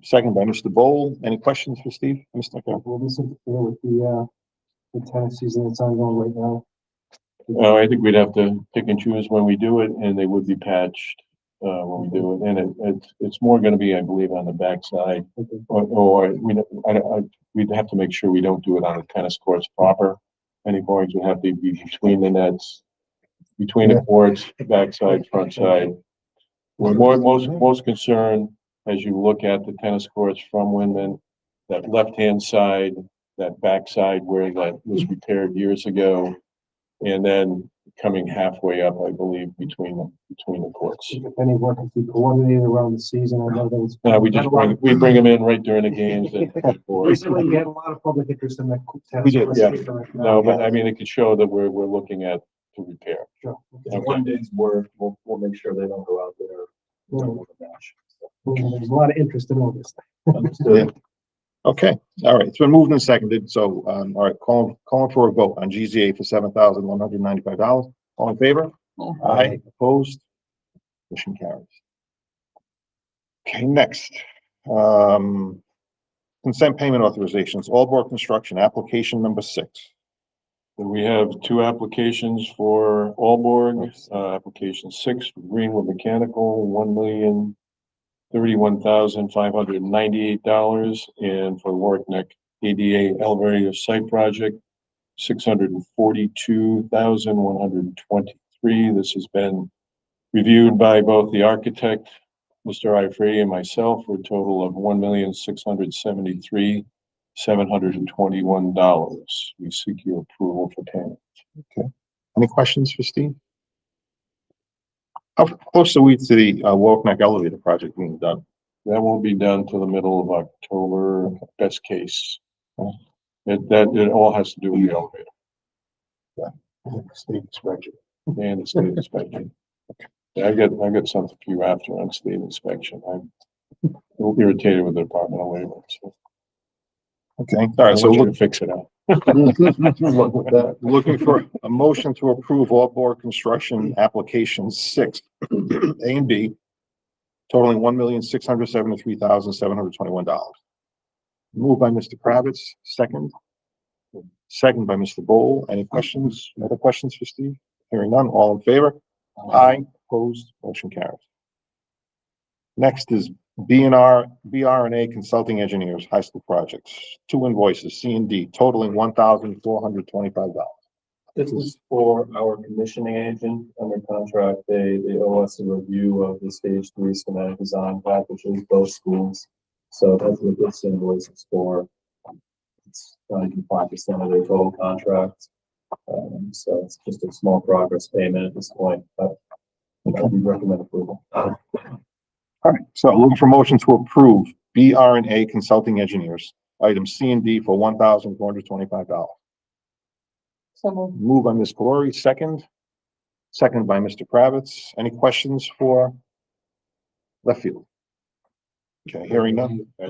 Second by Mr. Bowl. Any questions for Steve? Mr. McCarroll? Will this interfere with the tennis season that's ongoing right now? I think we'd have to pick and choose when we do it, and they would be patched when we do it. And it's more going to be, I believe, on the backside, or we'd have to make sure we don't do it on the tennis courts proper. Any borings would have to be between the nets, between the courts, backside, front side. We're most concerned as you look at the tennis courts from Windman, that left-hand side, that backside where that was repaired years ago, and then coming halfway up, I believe, between the courts. If any work can be coordinated around the season, I know that it's. We bring them in right during the games. Recently, we had a lot of public interest in that. We did, yeah. No, but I mean, it could show that we're looking at to repair. Sure. Okay. One day's work, we'll make sure they don't go out there. There's a lot of interest in all this. Yeah. Okay, all right. It's been moved and seconded. So, all right, calling for a vote on GZA for $7,195. All in favor? Aye. Opposed? Motion carries. Okay, next. Consent payment authorizations, Allborg Construction, application number 6. We have 2 applications for Allborg, application 6, for Greenwood Mechanical, $31,598, and for Warwick ADA elevator site project, $642,123. This has been reviewed by both the architect, Mr. Iafredi, and myself for a total of $1,673,721. We seek your approval for payment. Any questions for Steve? How close are we to the Warwick elevator project being done? That won't be done till the middle of October, best case. It all has to do with the elevator State inspection. and the state inspection. Yeah, I got something for you after on state inspection. I'm irritated with the Department of Labor, so Okay, all I right, so want you to fix it out. looking for a motion to approve all board construction applications 6, A and B, totaling $1,673,721. Moved by Mr. Kravitz, second. Second by Mr. Bowl. Any questions? Other questions for Steve? Hearing none, all in favor? Aye. Opposed, motion carries. Next is BR&A Consulting Engineers High School Projects. 2 invoices, C and D, totaling $1,425. This is for our commissioning agent under contract. They owe us a review of the stage 3 schematic design packages, both schools. So that's what this invoice is for. It's 95% of their total contract. So it's just a small progress payment at this point, but we recommend approval. All right, so looking for motion to approve BR&A Consulting Engineers, items C and D for $1,425. So moved. Moved by Ms. Glory, second. Second by Mr. Kravitz. Any questions for left field? Okay, hearing none. Are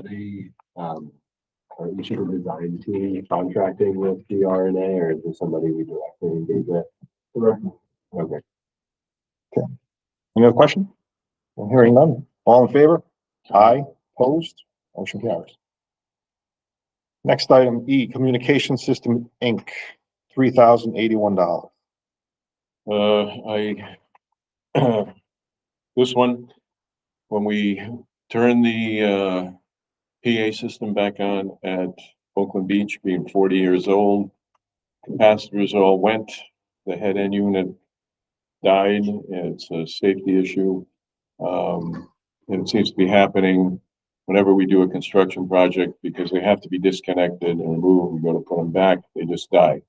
each of the design team contracting with BR&A, or is there somebody we directly engage with? Okay. Any other question? I'm hearing none. All in favor? Aye. Opposed? Motion carries. Next item, E, Communication System, Inc., $3,081. This one, when we turn the PA system back on at Oakland Beach, being 40 years old, capacitors all went, the head end unit died. It's a safety issue. And it seems to be happening whenever we do a construction project, because they have to be disconnected and removed. We go to put them back, they just die.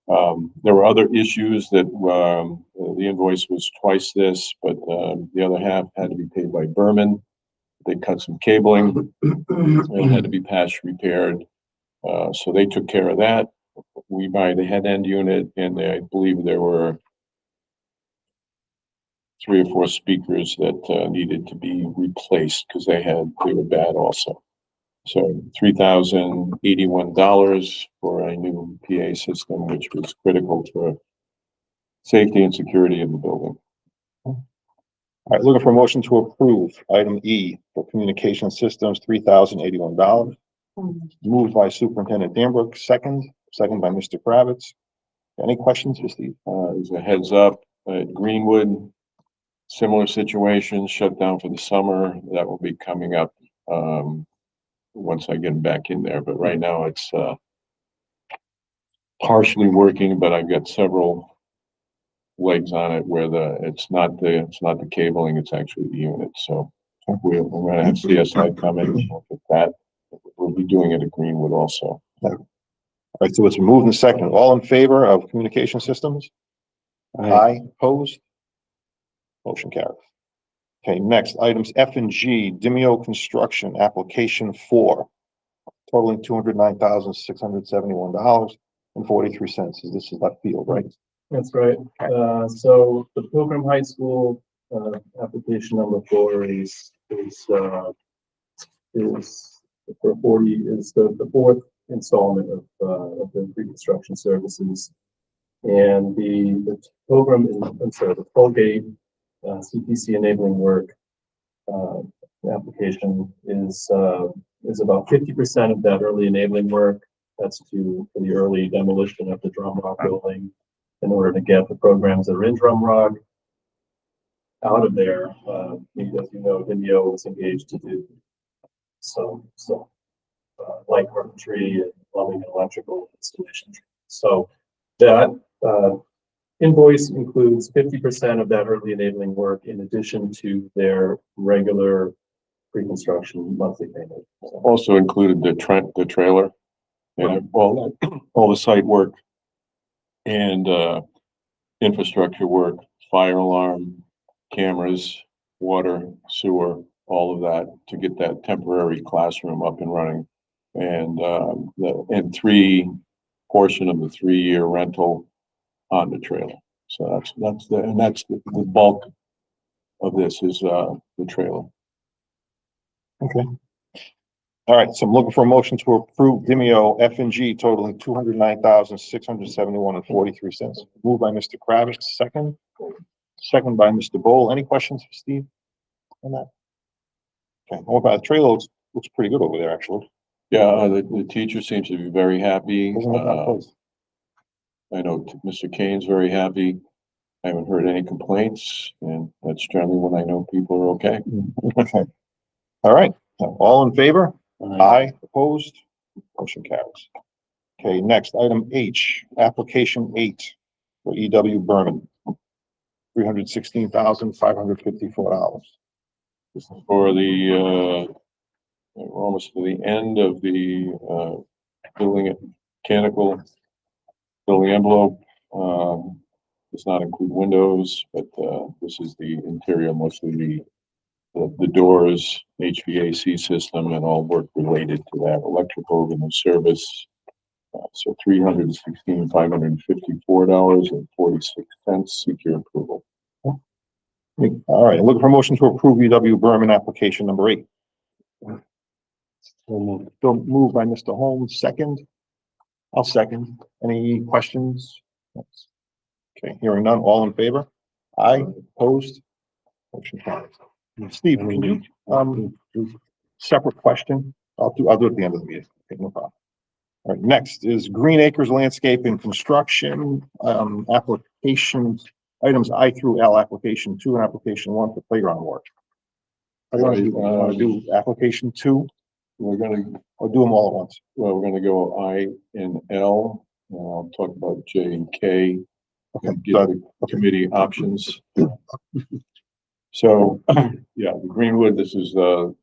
There were other issues that the invoice was twice this, but the other half had to be paid by Berman. They cut some cabling and it had to be patch repaired. So they took care of that. We buy the head end unit, and I believe there were 3 or 4 speakers that needed to be replaced because they were bad also. So $3,081 for a new PA system, which was critical for safety and security of the building. All right, looking for a motion to approve item E for Communication Systems, $3,081. Moved by Superintendent Danbrook, second by Mr. Kravitz. Any questions for Steve? As a heads up, at Greenwood, similar situation, shut down for the summer. That will be coming up once I get back in there. But right now it's partially working, but I've at several legs on it where it's not the cabling, it's actually the unit. So we're going to have CSI come in and look at that. We'll be doing it at Greenwood also. All right, so it's moved and second. All in favor of Communication Systems? Aye. Opposed? Motion carries. Okay, next, items F and G, Dimeo Construction, application 4, totaling $209,671.43. This is left field, right? That's right. So the Pilgrim High School application number 4 is for 40 is the 4th installment of the pre-construction services, and the Pilgrim the Tollgate CPC enabling work application is about 50% of that early enabling work. That's for the early demolition of the Drum Rock building in order to get the programs that are in Drum Rock out of there, because, you know, Vimeo was engaged to do some light carpentry and plumbing and electrical installation. So that, invoice includes 50% of that early enabling work in addition to their regular pre-construction monthly payment. So, Also included the trailer and all the site work and, infrastructure work, fire alarm, cameras, water, sewer, all of that to get that temporary classroom up and running. And, portion of the 3-year rental on the trailer. So that's the bulk of this is, the trailer. Okay. All right, so I'm looking for a motion to approve Vimeo F and G totaling $209,671.43. Moved by Mr. Kravitz, second by Mr. Bowl. Any questions for Steve on that? Okay, what about the trailer? Looks pretty good over there, actually. Yeah, the teacher seems to be very happy. Doesn't look that close. I know Mr. Kane's very happy. I haven't heard any complaints, and that's generally when I know people are okay. Okay. All right, all in favor? Aye, opposed, motion carries. Okay, next, item H, application 8 for EW Berman. $316,554. This is for the, we're almost to the end of the, building mechanical building envelope. Does not include windows, but, this is the interior, mostly the doors, HVAC system, and all work related to that, electrical and service. So $316,554.46. Seek your approval. All right, looking for a motion to approve EW Berman application number 8. So moved by Mr. Holmes, second. I'll second. Any questions? Okay, hearing none, all in favor? Aye, opposed? Motion carries. Steve, can you, separate question? I'll do it at the end of the meeting. Okay, no problem. All right, next is Green Acres Landscape and Construction, applications, items I through L, application 2 and application 1 for playground work. I want to do application 2 We're gonna, or do them all at once? well, we're gonna go I and L, and I'll talk about J and K. Okay, And give the committee options. So, yeah, the Greenwood, this is the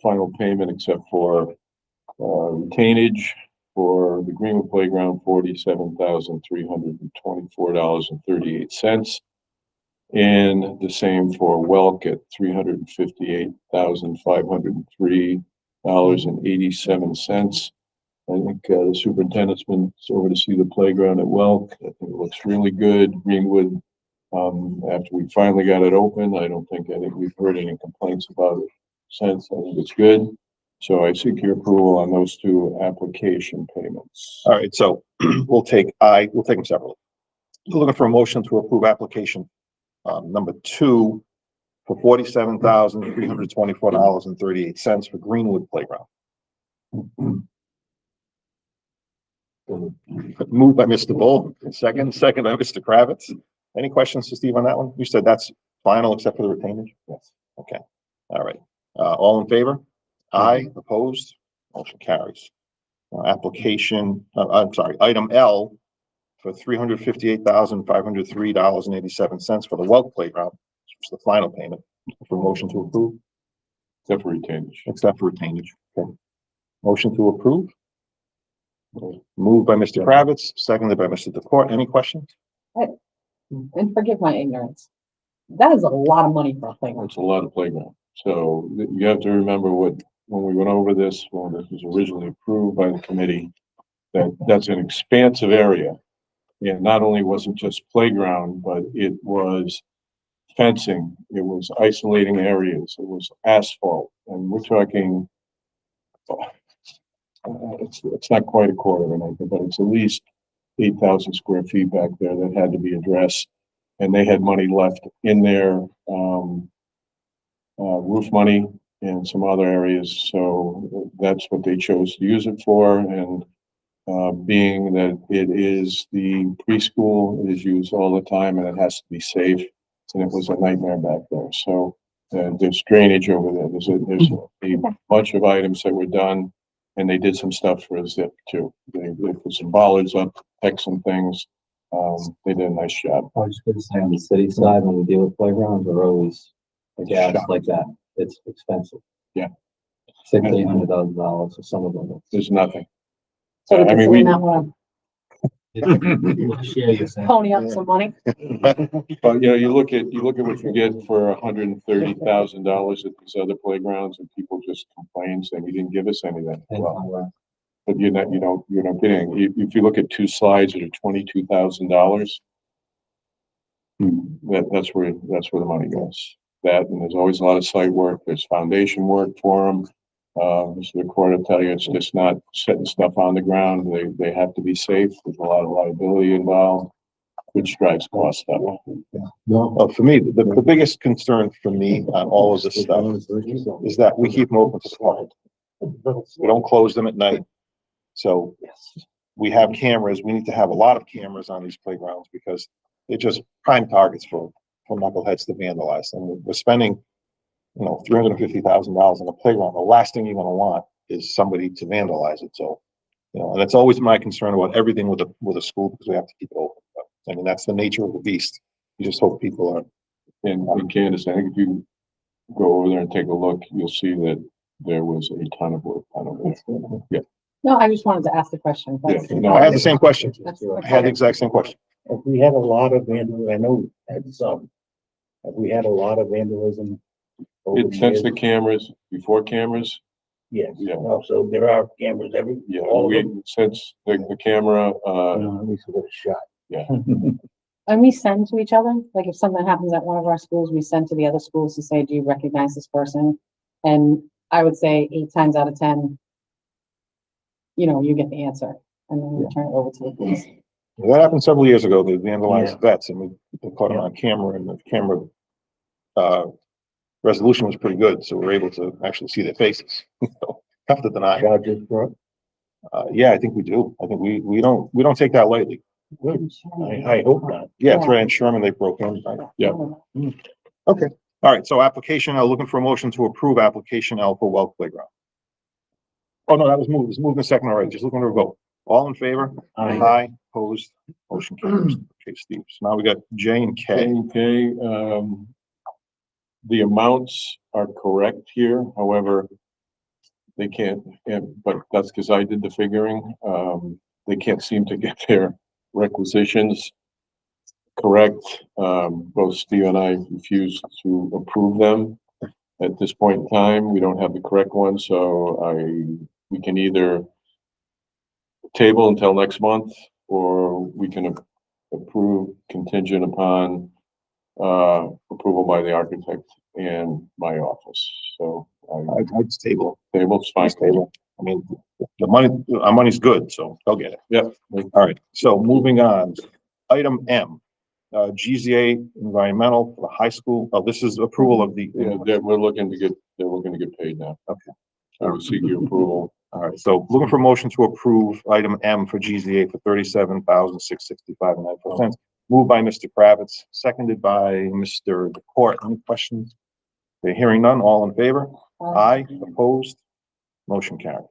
final payment except for retainage for the Greenwood Playground, $47,324.38. And the same for Welk at $358,503.87. I think the superintendent's been over to see the playground at Welk. I think it looks really good. Greenwood, after we finally got it open, I think we've heard any complaints about it since. I think it's good. So I seek your approval on those 2 application payments. All right, so we'll take them separately. We're looking for a motion to approve application number 2 for $47,324.38 for Greenwood Playground. Moved by Mr. Bull, second by Mr. Kravitz. Any questions to Steve on that one? You said that's final except for the retainage? Yes. Okay, all right. All in favor? Aye, opposed? Motion carries. Item L for $358,503.87 for the Welk Playground, which was the final payment. For motion to approve, Except for retainage. except for retainage. Okay. Motion to approve. Moved by Mr. Kravitz, seconded by Mr. Deport. Any questions? And forgive my ignorance. That is a lot of money for a playground. It's a lot of playground. So you have to remember when we went over this, when this was originally approved by the committee, that's an expansive area. And not only was it just playground, but it was fencing, it was isolating areas, it was asphalt, and we're talking, it's not quite a quarter of an acre, but it's at least 8,000 square feet back there that had to be addressed. And they had money left in their roof money and some other areas. So that's what they chose to use it for. And being that it is the preschool, it is used all the time and it has to be safe. and it was a nightmare back there. So there's drainage over there. There's a bunch of items that were done, and they did some stuff for a zip too. They put some bollards up, protect some things. They did a nice job. I was gonna say on the city side, when we deal with playgrounds, we're always a gas like that. It's expensive. Yeah. $600,000-$800,000 for some of them. There's nothing. So I does mean, anyone not wanna Share your sense. pony up some money? But you look at what you get for $130,000 at these other playgrounds, and people just complain saying, you didn't give us anything. Well, but you're not getting, if you look at two slides that are $22,000, that's where the money goes. That, and there's always a lot of site work, there's foundation work for them. Mr. Recorder will tell you, it's just not setting stuff on the ground. They have to be safe. There's a lot of liability involved, which drives costs up. Well, for me, the biggest concern for me on all of this stuff is that we keep them open to the public. We don't close them at night. So we have cameras. We need to have a lot of cameras on these playgrounds because they're just prime targets for knuckleheads to vandalize. And we're spending, $350,000 on a playground. The last thing you're gonna want is somebody to vandalize it. So, and that's always my concern about everything with a school, because we have to keep it open. But, I mean, that's the nature of the beast. You just hope people are. And Candace, I think if you go over there and take a look, you'll see that there was a ton of work done over there. Yeah. No, I just wanted to ask the question. That's- Yeah, no, I had the same question. that's- I had the exact same question. If we had a lot of vandalism, I know we had some. Have we had a lot of vandalism? over the Since years? the cameras, before cameras, Yes, Yeah. so there are cameras yeah, all of them. since the camera, At least we got a shot. yeah. And we send to each other, like if something happens at one of our schools, we send to the other schools to say, do you recognize this person? And I would say 8 times out of 10, you get the answer, and then we turn it over to the police. That happened several years ago. They vandalized Yeah. vets, and we caught them on camera, and the camera resolution was pretty good, so we were able to actually see their faces. Tough to deny. Charges for it. Yeah, I think we do. I think we don't take that lightly. Good. I hope not. Yeah, it's right in Sherman, they broke in. Right? Yeah. Okay, all right, so application, looking for a motion to approve application L for Wealth Playground. Oh, no, that was moved. It's moved in second already. Just looking to vote. All in favor? Aye. Opposed, motion carries. Okay, Steve, so now we got J and K. Okay, the amounts are correct here, however, they can't, but that's because I did the figuring. They can't seem to get their requisitions correct. Both Steve and I refused to approve them. At this point in time, we don't have the correct one, so we can either table until next month, or we can approve contingent upon approval by the architect and my office. So I'd table. table's fine. Table. I mean, the money, our money's good, so they'll get it. Yep. All right, so moving on. Item M, GZA Environmental for the high school. Oh, this is approval of the. Yeah, they're looking to get paid now. Okay. I would seek your approval. All right, so looking for a motion to approve item M for GZA for $37,665.94. Moved by Mr. Kravitz, seconded by Mr. DeCourt. Any questions? Okay, hearing none, all in favor? Aye, opposed? Motion carries.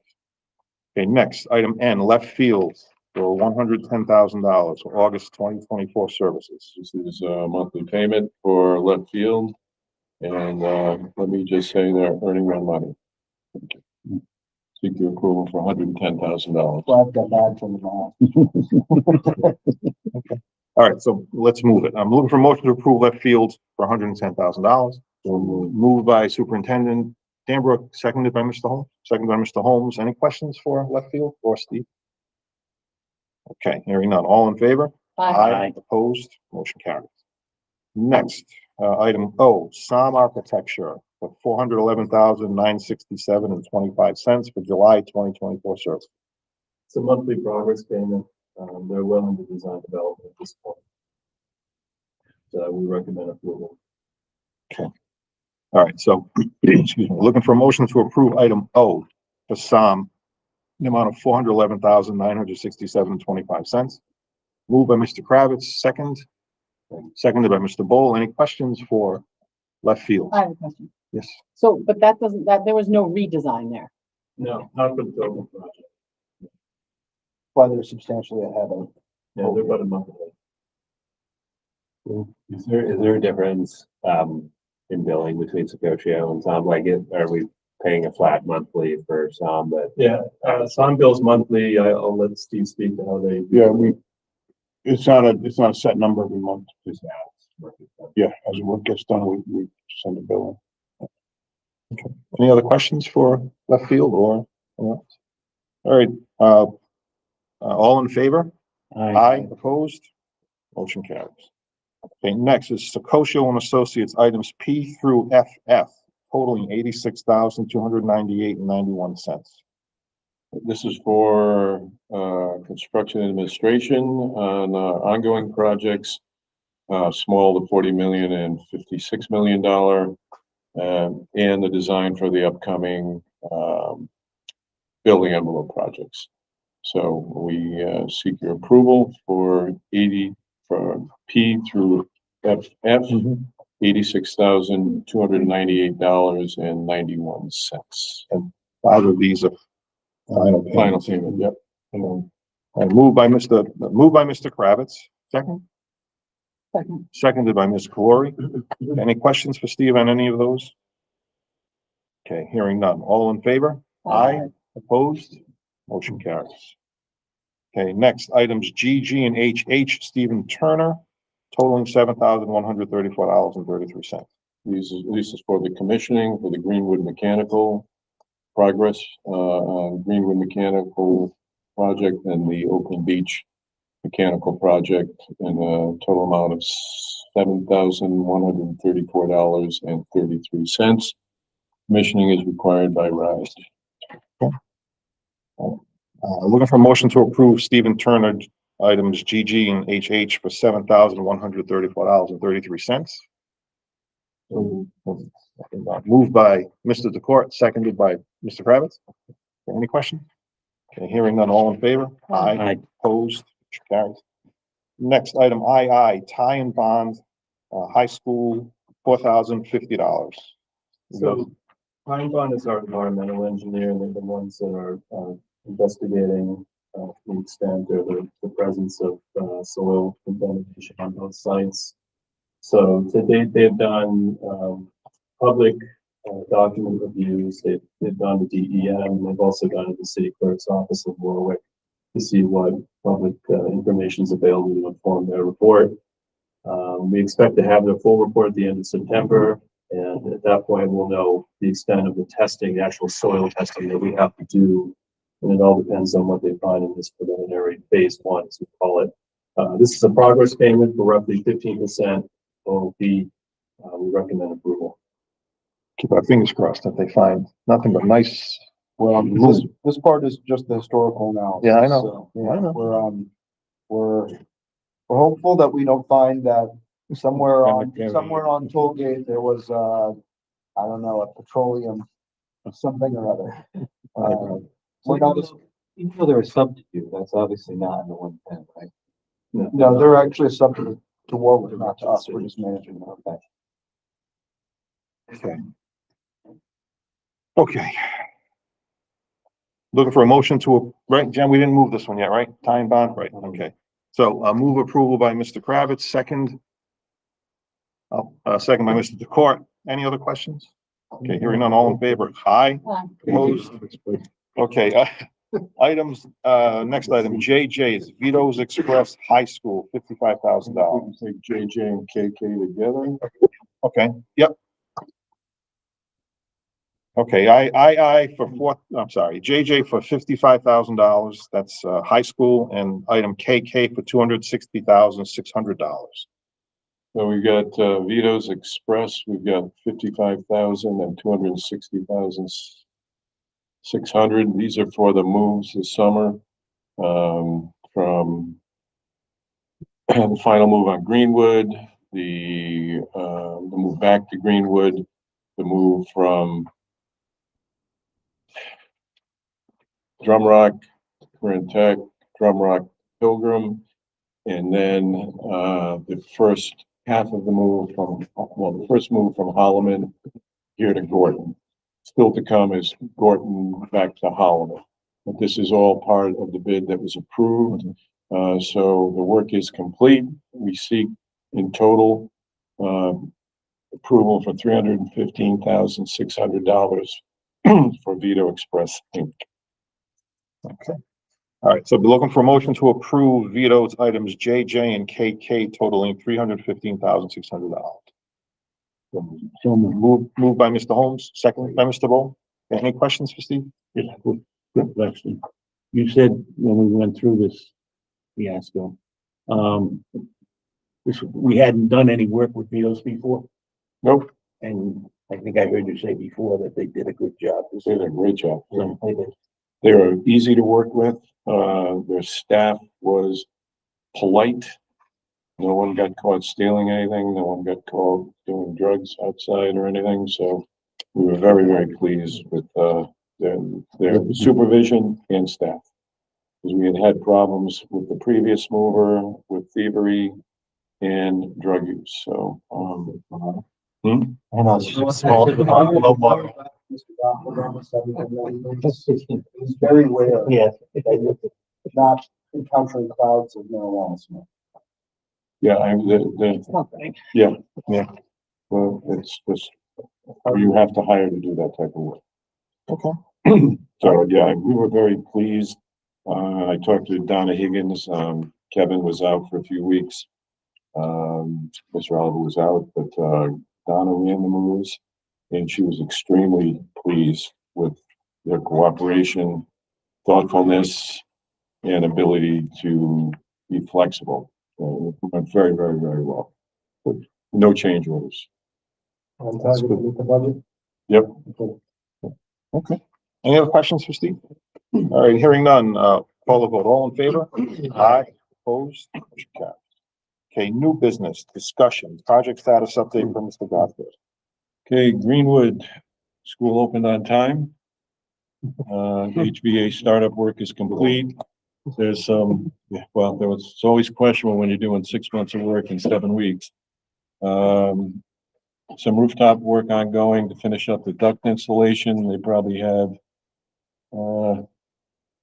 Okay, next, item N, left field for $110,000 for August 2024 services. This is a monthly payment for left field. And, let me just say they're earning their money. Seek your approval for $110,000. I've got that from the All right, so let's move it. I'm looking for a motion to approve left field for $110,000. Moved by Superintendent Danbrook, seconded by Mr. Holmes. Seconded by Mr. Holmes. Any questions for left field or Steve? Okay, hearing none. All in favor? Aye. Opposed? Motion carries. Next, item O, SOM Architecture for $411,967.25 for July 2024 service. It's a monthly progress payment. They're well into design development at this point. So we recommend approval. All right, so, excuse me, looking for a motion to approve item O for SOM, the amount of $411,967.25. Moved by Mr. Kravitz, second seconded by Mr. Bowl. Any questions for left field? I have a question. Yes. So, but that doesn't, there was no redesign there. No, not for the building project. Why they're substantially ahead of. Yeah, they're about a month ahead. Is there a difference, in billing between Secoshio and Tom? Like, are we paying a flat monthly for some, but Yeah, some bills monthly. I'll let Steve speak to how they. Yeah, it's not a set number every month. just ads? Yeah, as the work gets done, we send a bill. Any other questions for left field or? All right, all in favor? Aye, opposed? Motion carries. Okay, next is Secoshio and Associates, items P through FF, totaling $86,298.91. This is for, construction administration on, ongoing projects, small to $40 million and $56 million, and the design for the upcoming, building envelope projects. So we, seek your approval for P through FF, $86,298.91. Five of these are final Final payments. payment, yep. Moved by Mr. Kravitz, second, Second. seconded by Ms. Corey. Any questions for Steve on any of those? Okay, hearing none. All in favor? Aye. Opposed? Motion carries. Okay, next, items G, G, and H, H, Stephen Turner, totaling $7,134.33. This is for the commissioning for the Greenwood Mechanical progress, on Greenwood Mechanical project and the Oakland Beach Mechanical project in a total amount of $7,134.33. Commissioning is required by RISE. Looking for a motion to approve Stephen Turner items GG and HH for $7,134.33. Moved by Mr. DeCourt, seconded by Mr. Kravitz. Any question? Okay, hearing none, all in favor? Aye. Opposed? Motion carries. Next item, II, tie and bond, high school, $4,050. So Pine Bond is our environmental engineer, and they're the ones that are investigating the extent or the presence of soil contamination on both sites. So to date, they've done public document reviews. They've done the DEM. They've also gone to the city clerk's office in Warwick to see what public information is available to inform their report. We expect to have their full report at the end of September. And at that point, we'll know the extent of the testing, the actual soil testing that we have to do. And it all depends on what they find in this preliminary phase one, as we call it. This is a progress payment for roughly 15% OP. We recommend approval. Keep our fingers crossed that they find nothing but nice. Well, this part is just the historical analysis. Yeah, I know. So, Yeah, I know. we're hopeful that we don't find that somewhere on Tollgate, there was, I don't know, a petroleum, something or other. Well, even though they're a substitute, that's obviously not in the 110, right? No, they're actually a subject to Warwick, not to us. We're just managing them. Okay. Okay. Looking for a motion to, right, Jen, we didn't move this one yet, right? Time bond, right, okay. So, move approval by Mr. Kravitz, second. Second by Mr. DeCourt. Any other questions? Okay, hearing none, all in favor? Aye. Opposed? Okay, items, next item, JJ's Vito's Express High School, $55,000. Say JJ and KK together. Okay, yep. Okay, I for JJ for $55,000. That's high school, and item KK for $260,600. So we got, Vito's Express, we've got 55,000 and 260,600. These are for the moves this summer, from the final move on Greenwood, the move back to Greenwood, the move from Drum Rock, Grand Tech, Drum Rock, Pilgrim, And then, the first half of the move the first move from Holloman here to Gorton. Still to come is Gorton back to Holloman. But this is all part of the bid that was approved. So the work is complete. We seek in total, approval for $315,600 for Vito Express Inc. All right, so we're looking for a motion to approve Vito's items J, J, and K, K totaling $315,600. So Moved by Mr. Holmes, second by Mr. Bo. Any questions for Steve? quick question. You said when we went through this fiasco, we hadn't done any work with Vito's before, Nope, and I think I heard you say before that they did a good job. they did a great job. So, They are easy to work with. Their staff was polite. No one got caught stealing anything. No one got caught doing drugs outside or anything. So we were very, very pleased with, their supervision and staff. Because we had problems with the previous mover, with thievery and drug use. So, And us, small, low water. It's very rare. yeah, Not encountering clouds of marijuana smoke. yeah, okay. well, it's just, you have to hire to do that type of work. Okay. So, yeah, we were very pleased. I talked to Donna Higgins. Kevin was out for a few weeks. Mr. Oliver was out, but, Donna ran the moves and she was extremely pleased with their cooperation, thoughtfulness, and ability to be flexible. So it went very, very, very well. But no change orders. On target to meet the budget? Yep. Okay. Any other questions for Steve? All right, hearing none, call the vote. All in favor? Aye. Opposed? Motion carries. Okay, new business, discussion, project status update from Mr. Godfrey. Okay, Greenwood, school opened on time. HVA startup work is complete. There's some, well, it's always questionable when you're doing 6 months of work in 7 weeks. Some rooftop work ongoing to finish up the duct installation. They probably have,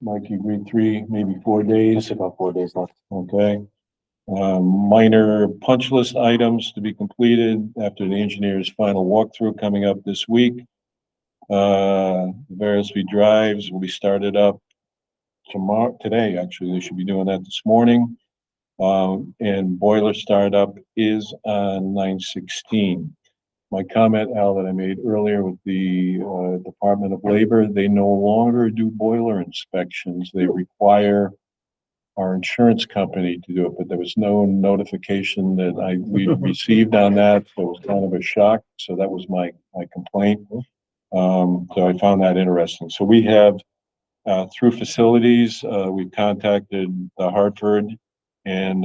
Mike, you agreed 3, maybe 4 days. About 4 days left. Okay. Minor punch list items to be completed after the engineer's final walkthrough coming up this week. Verisby drives will be started up today, actually. They should be doing that this morning. And boiler startup is on 9/16. My comment, Al, that I made earlier with the Department of Labor, they no longer do boiler inspections. They require our insurance company to do it, but there was no notification that we received on that. So it was kind of a shock. So that was my complaint. So I found that interesting. So we have, through facilities, we've contacted Hartford, and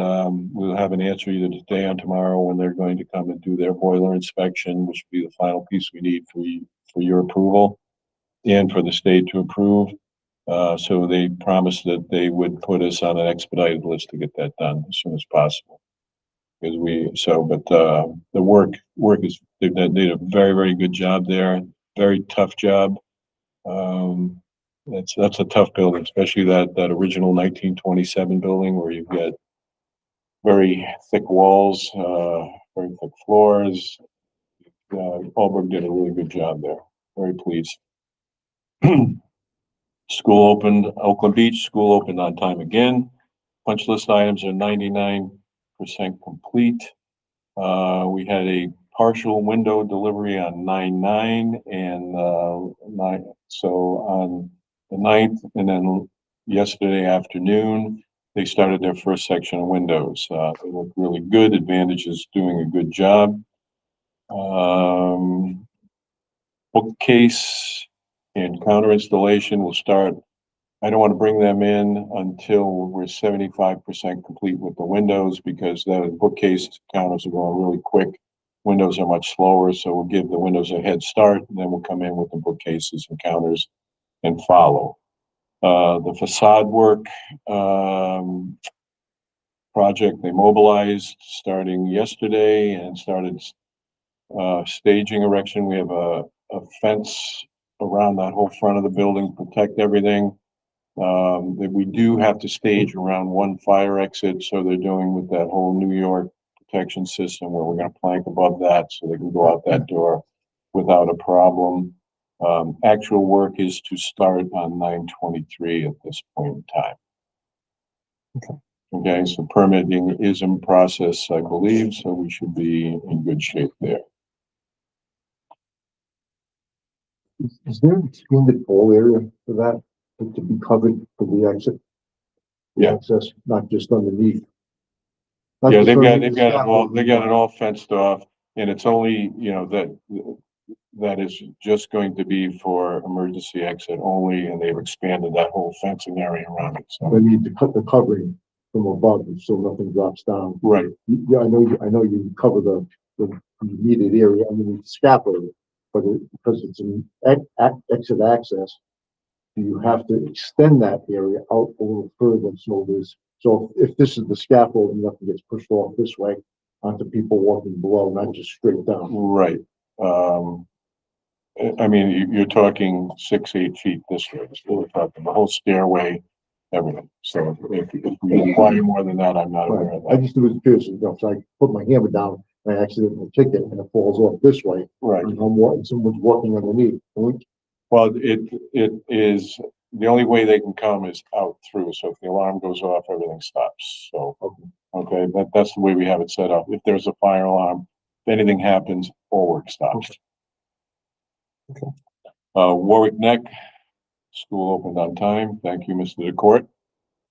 we'll have an answer either today or tomorrow when they're going to come and do their boiler inspection, which will be the final piece we need for your approval and for the state to approve. So they promised that they would put us on an expedited list to get that done as soon as possible. Because the work is, they did a very, very good job there. Very tough job. That's a tough building, especially that original 1927 building where you've got very thick walls, very thick floors. Fallbrook did a really good job there. Very pleased. School opened, Oakland Beach, school opened on time again. Punch list items are 99% complete. We had a partial window delivery on 9/9 and 9. So on the 9th, and then yesterday afternoon, they started their first section of windows. They look really good. Advantage is doing a good job. Bookcase and counter installation will start. I don't want to bring them in until we're 75% complete with the windows, because the bookcase counters are going really quick. Windows are much slower, so we'll give the windows a head start, and then we'll come in with the bookcases and counters and follow. The facade work, project. They mobilized starting yesterday and started staging erection. We have a fence around that whole front of the building, protect everything. That we do have to stage around one fire exit, so they're doing with that whole New York protection system where we're gonna plank above that so they can go out that door without a problem. Actual work is to start on 9/23 at this point in time. Okay, so permitting is in process, I believe, so we should be in good shape there. Is there an extended pole area for that, to be covered for the exit? The Yeah. Access, not just underneath. Not Yeah, just they underneath the got it all, scaffold, they got it all fenced off, and it's only, you know, that is just going to be for emergency exit only, and they've expanded that whole fencing area around it, They so. need to cut the covering from above so nothing drops down. Right, Yeah, I know you cover the needed area underneath the scaffold, but because it's an exit access, you have to extend that area out a little further, so if this is the scaffold, nothing gets pushed off this way onto people walking below, not just straight down. right. I mean, you're talking 6, 8 feet this way, so we're talking the whole stairway, everything, so if we require more than that, I'm not aware of I that. just was curious, so I put my hammer down, and I accidentally kick it, and it falls off this way, Right. and someone's walking underneath. Well, it is, the only way they can come is out through, so if the alarm goes off, everything stops, so. Okay, that's the way we have it set up. If there's a fire alarm, if anything happens, all work stops. Warwick Neck, school opened on time. Thank you, Mr. DeCourt,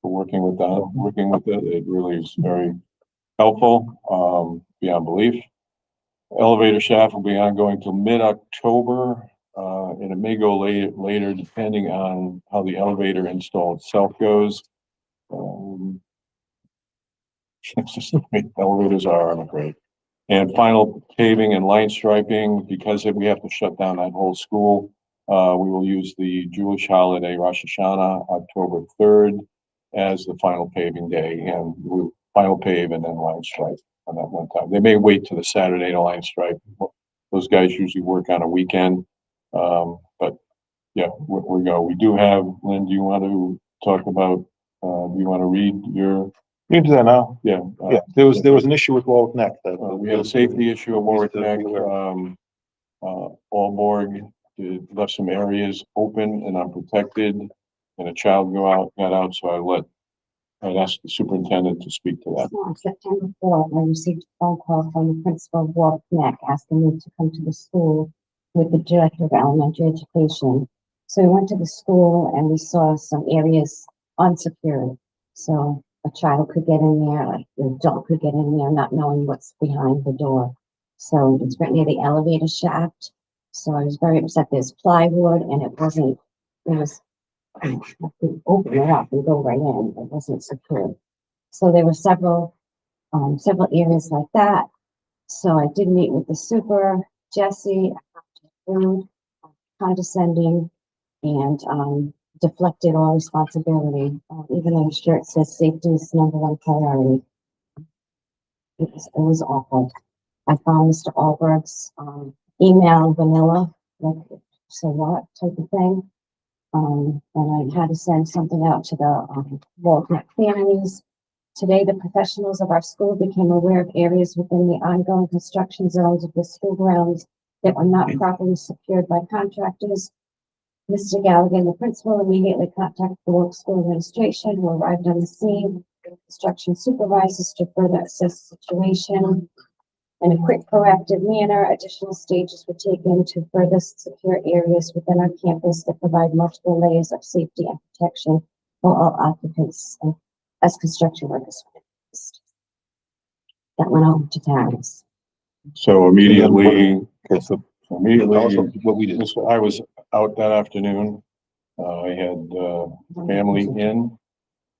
for working with it. It really is very helpful, beyond belief. Elevator shaft will be ongoing till mid-October, and it may go later depending on how the elevator install itself goes. It's just the way elevators are, I'm afraid. And final paving and line striping, because we have to shut down that whole school. We will use the Jewish holiday Rosh Hashanah, October 3rd, as the final paving day, and we'll final pave and then line stripe on that one time. They may wait till the Saturday to line stripe. Those guys usually work on a weekend. But yeah, we go. We do have, Lynn, do you want to talk about, do you want to read your? You can do that now. Yeah. Yeah, there was an issue with Warwick Neck that. We had a safety issue at Warwick Neck. Allborg left some areas open and unprotected, and a child got out, so I'd asked the superintendent to speak to that. On September 4th, I received a phone call from the principal of Warwick Neck asking me to come to the school with the director of elementary education. So we went to the school and we saw some areas unsecured. So a child could get in there, an adult could get in there, not knowing what's behind the door. So it's right near the elevator shaft. So I was very upset. There's plywood and it was, I could open it up and go right in. It wasn't secure. So there were several areas like that. So I did meet with the super, Jesse, rude, condescending, and deflected all responsibility. Even though the shirt says safety is #1 priority. It was awful. I found Mr. Allberg's email vanilla, like, so what type of thing. And I had to send something out to the Warwick Neck families. Today, the professionals of our school became aware of areas within the ongoing construction zones of the school grounds that were not properly secured by contractors. Mr. Gallagher, the principal, immediately contacted the Warwick School Administration, who arrived on the scene, construction supervisors to further assess the situation. In a quick, proactive manner, additional stages were taken to further secure areas within our campus that provide multiple layers of safety and protection for all occupants as construction workers. That went over to Paris. So immediately, immediately, Also, what we did. I was out that afternoon. I had family in,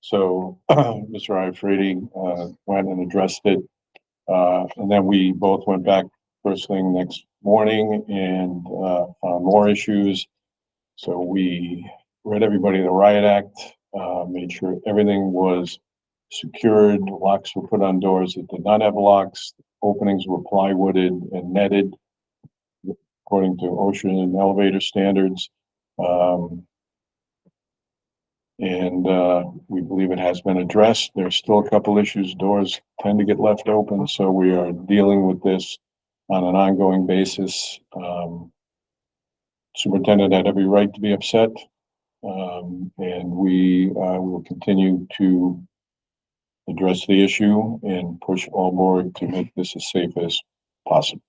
so Mr. Iafredi went and addressed it. And then we both went back first thing next morning and found more issues. So we read everybody the riot act, made sure everything was secured, locks were put on doors that did not have locks, openings were plywooded and netted according to ocean and elevator standards. We believe it has been addressed. There's still a couple issues. Doors tend to get left open, so we are dealing with this on an ongoing basis. Superintendent had every right to be upset. And we will continue to address the issue and push all board to make this as safe as possible.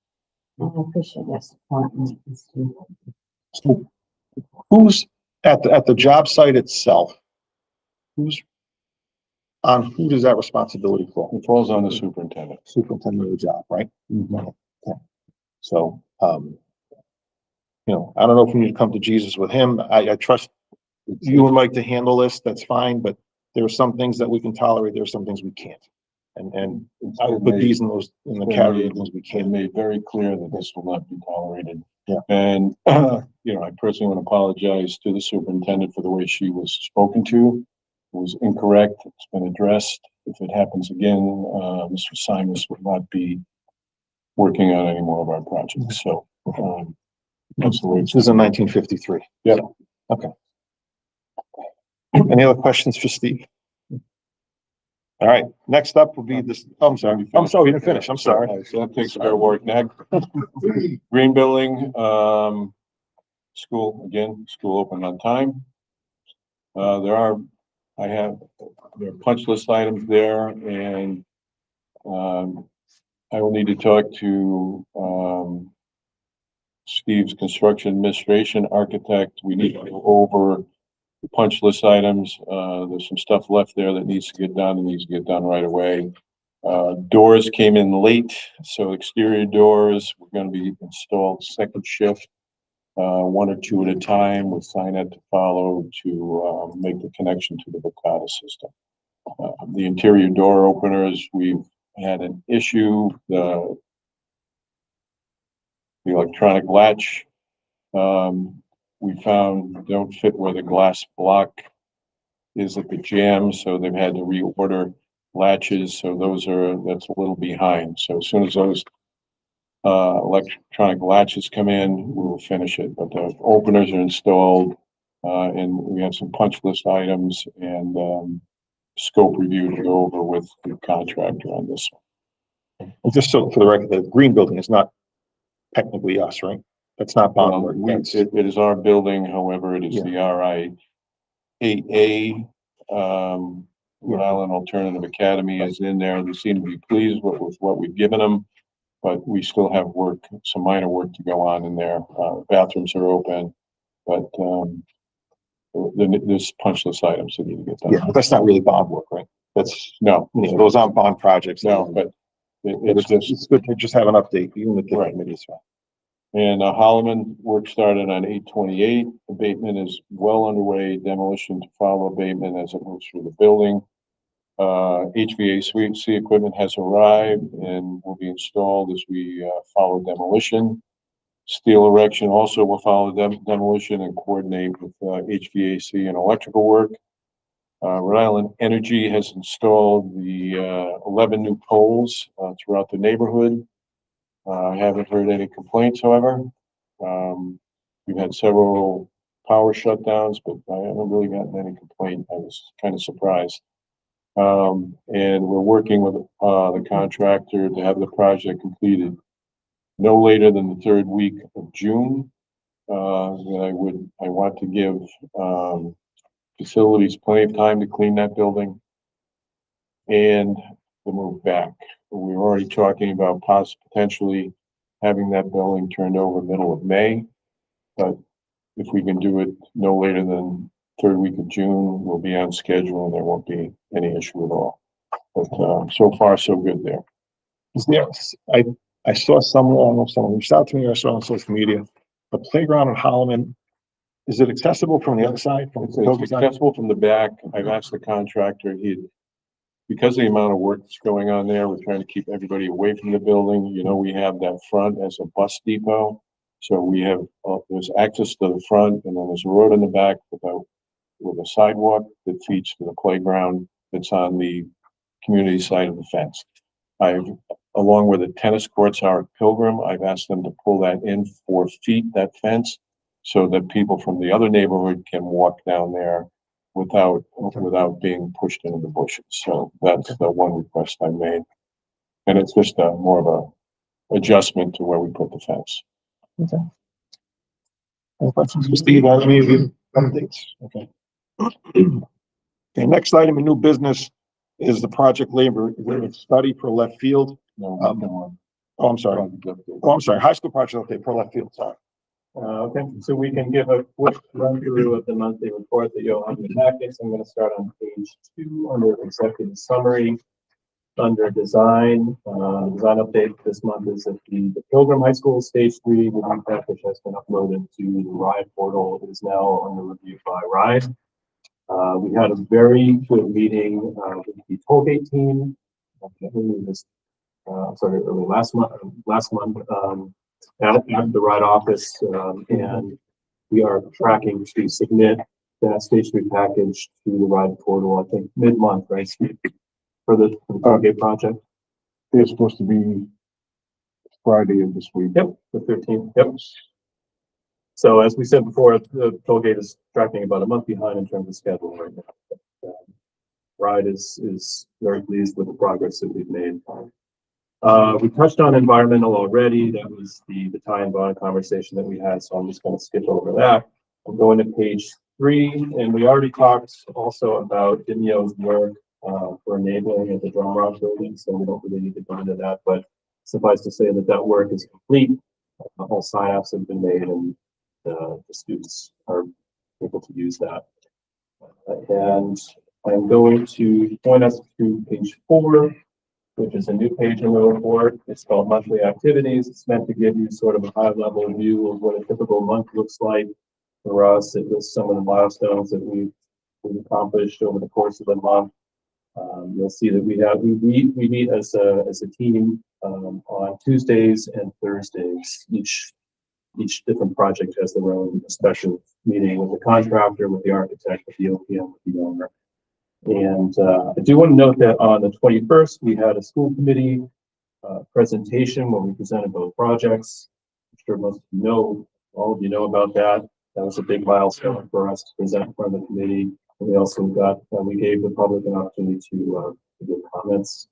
I appreciate your support. Mr. So who's at the job site itself? Who does that responsibility fall? It falls on the superintendent. Superintendent of the job, right? Okay. So, I don't know if we need to come to Jesus with him. I trust you and Mike to handle this. That's fine, but there are some things that we can tolerate. There are some things we can't. And I will put these in the category of things we It can. made very clear that this will not be tolerated. Yeah. And, I personally want to apologize to the superintendent for the way she was spoken to. It was incorrect. It's been addressed. If it happens again, Mr. Simons will not be working on any more of our projects. So, that's the way This is in 1953. Yeah. Okay. Any other questions for Steve? All right, next up will be this, oh, I'm sorry, you didn't finish, I'm sorry. So that takes care of work next. Green building, school open on time. There are punch list items there, and I will need to talk to Steve's construction administration architect. We need to go over the punch list items. There's some stuff left there that needs to get done and needs to get done right away. Doors came in late, so exterior doors were going to be installed second shift, one or two at a time with Sinet to follow to make the connection to the Vicata system. The interior door openers, we've had an issue. The electronic latch, we found don't fit where the glass block is at the jam, so they've had to reorder latches. So that's a little behind. So as soon as those electronic latches come in, we will finish it. But the openers are installed, and we have some punch list items and scope review to go over with the contractor on this one. And just so for the record, the green building is not technically us, right? That's not bond work. That's- It is our building, however, it is Yeah. the RI8A, Rhode Island Alternative Academy is in there. They seem to be pleased with what we've given them, but we still have some minor work to go on in there. Bathrooms are open, but there's punch list items that need to get done. Yeah, but that's not really bond work, right? That's, No, those aren't bond projects. no, but it's just. It's good to just have an update, even with the Right. committees. And Holloman work started on 8/28. Abatement is well underway. Demolition to follow abatement as it moves through the building. HVAC equipment has arrived and will be installed as we follow demolition. Steel erection also will follow demolition and coordinate with HVAC and electrical work. Rhode Island Energy has installed the 11 new poles throughout the neighborhood. I haven't heard any complaints, however. We've had several power shutdowns, but I haven't really gotten any complaint. I was kind of surprised. And we're working with the contractor to have the project completed no later than the third week of June. I want to give facilities plenty of time to clean that building and to move back. We're already talking about potentially having that building turned over middle of May. But if we can do it no later than third week of June, we'll be on schedule and there won't be any issue at all. But so far, so good there. Is there, I saw someone, I don't know if someone reached out to me or I saw on social media, the playground in Holloman, is it accessible from the other side? From It's the building side? accessible from the back. I've asked the contractor, because of the amount of work that's going on there, we're trying to keep everybody away from the building. We have that front as a bus depot. So we have, there's access to the front and then there's a road in the back with a sidewalk that feeds to the playground that's on the community side of the fence. Along where the tennis courts are at Pilgrim, I've asked them to pull that in 4 feet, that fence, so that people from the other neighborhood can walk down there without being pushed into the bushes. So that's the one request I made. And it's just more of a adjustment to where we put the fence. Any questions for Steve on any of the updates? Okay. Okay, next item in new business is the project labor study for left field. No, Oh, I'm sorry. Oh, I'm sorry. High school project update for left field, sorry. Okay, so we can give a quick run through of the monthly report that you'll have in the packets. I'm gonna start on page 2 under executive summary. Under design, design update this month is that the Pilgrim High School Stage 3 review package has been uploaded to the RIDE portal. It is now under review by RIDE. We had a very good meeting with the Tollgate team. Early last month, at the RIDE office, and we are tracking to submit that Stage 3 package to the RIDE portal, I think mid-month, right, Steve? For the Tollgate project. It's supposed to be Friday of this week. Yep, the 13th, yep. So as we said before, the Tollgate is tracking about a month behind in terms of schedule right now. RIDE is very pleased with the progress that we've made. We touched on environmental already. That was the tie and bond conversation that we had, so I'm just going to skip over that. I'm going to page 3, and we already talked also about Dimyo's work for enabling at the Drum Rock building, so we don't really need to go into that, but suffice to say that that work is complete. All sign-offs have been made, and the students are able to use that. And I'm going to point us to page 4, which is a new page in the report. It's called Monthly Activities. It's meant to give you sort of a high-level view of what a typical month looks like for us. It lists some of the milestones that we've accomplished over the course of the month. You'll see that we meet as a team on Tuesdays and Thursdays. Each different project has their own special meeting with the contractor, with the architect, with the OPM, with the owner. And I do want to note that on the 21st, we had a school committee presentation where we presented both projects. I'm sure most of you know, all of you know about that. That was a big milestone for us to present in front of the committee. And we also we gave the public an opportunity to give comments.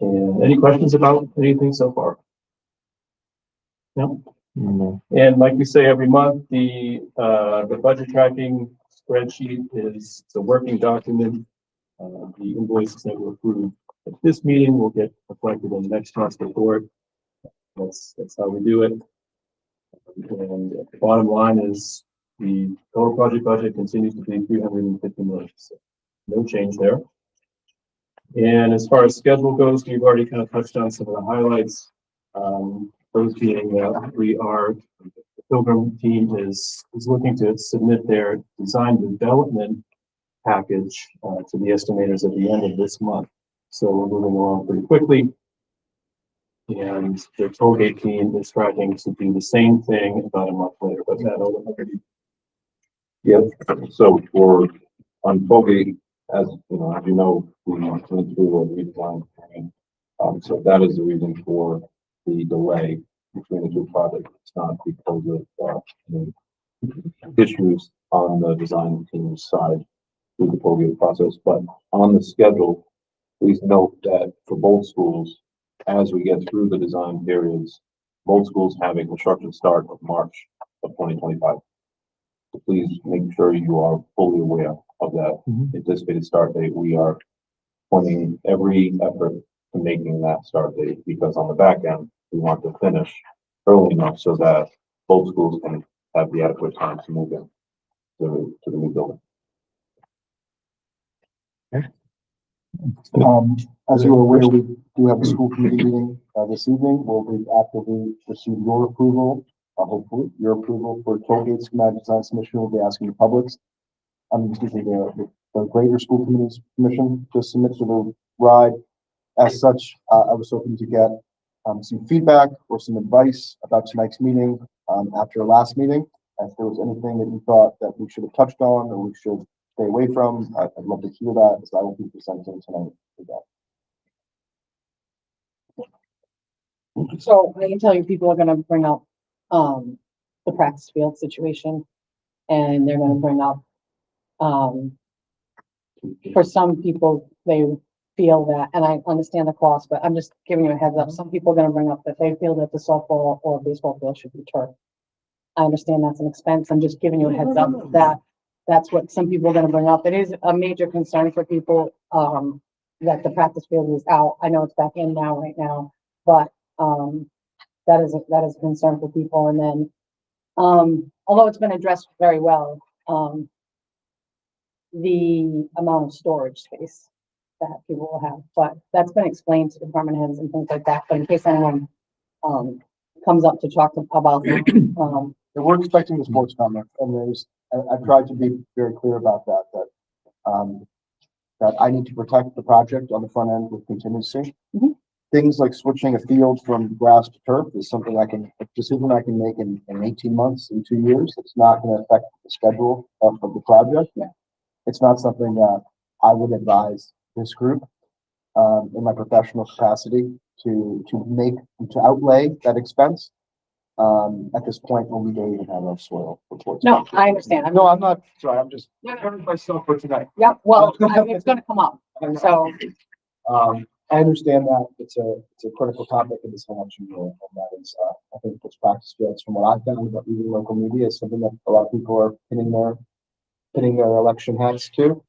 And any questions about anything so far? No? And like we say every month, the budget tracking spreadsheet is a working document. The invoices that were approved at this meeting will get reflected in the next month's report. That's how we do it. And the bottom line is the total project budget continues to be $350 million. So no change there. And as far as schedule goes, we've already kind of touched on some of the highlights. Those being the Pilgrim team is looking to submit their design development package to the estimators at the end of this month. So we're moving along pretty quickly. And the Tollgate team is tracking to do the same thing about a month later, but that already. Yep, so on Tollgate, as you know, we went through a redesign plan. So that is the reason for the delay between the two projects. It's not because of any issues on the design team's side through the Tollgate process, but on the schedule, please note that for both schools, as we get through the design periods, both schools have a construction start of March of 2025. So please make sure you are fully aware of that anticipated start date. We are pointing every effort to making that start date because on the back end, we want to finish early enough so that both schools can have the adequate time to move in to the new building. As you're aware, we do have a school committee meeting this evening. We'll be actively pursue your approval, hopefully your approval for Tollgate schematic design submission. We'll be asking the public's, the greater school committee's permission to submit to the RIDE. As such, I was hoping to get some feedback or some advice about tonight's meeting after last meeting. If there was anything that you thought that we should have touched on or we should stay away from, I'd love to hear that, as I will be presenting tonight with that. So I can tell you, people are gonna bring up, the practice field situation. And they're gonna bring up, for some people, they feel that, and I understand the cost, but I'm just giving you a heads up. Some people are gonna bring up that they feel that the softball or baseball field should be turf. I understand that's an expense. I'm just giving you a heads up that that's what some people are gonna bring up. It is a major concern for people, that the practice field is out. I know it's back in now, right now, but, that is a concern for people. And then, although it's been addressed very well, the amount of storage space that people will have, but that's been explained to department heads and things like that, but in case anyone, comes up to talk about, And we're expecting the sports comment, and I've tried to be very clear about that I need to protect the project on the front end with contingency. Mhm. Things like switching a field from grass to turf is something a decision I can make in 18 months, in 2 years. It's not gonna affect the schedule of the project. It's not something that I would advise this group, in my professional capacity to outlay that expense. At this point, when we don't even have our soil reports. no, I understand. No, I'm not, sorry, I'm just No, no. preparing myself for tonight. Yeah, well, it's gonna come up, so, I understand that it's a critical topic in this election year, and that is, I think this practice fields, from what I've found, but even local media, is something that a lot of people are pinning their election hats to.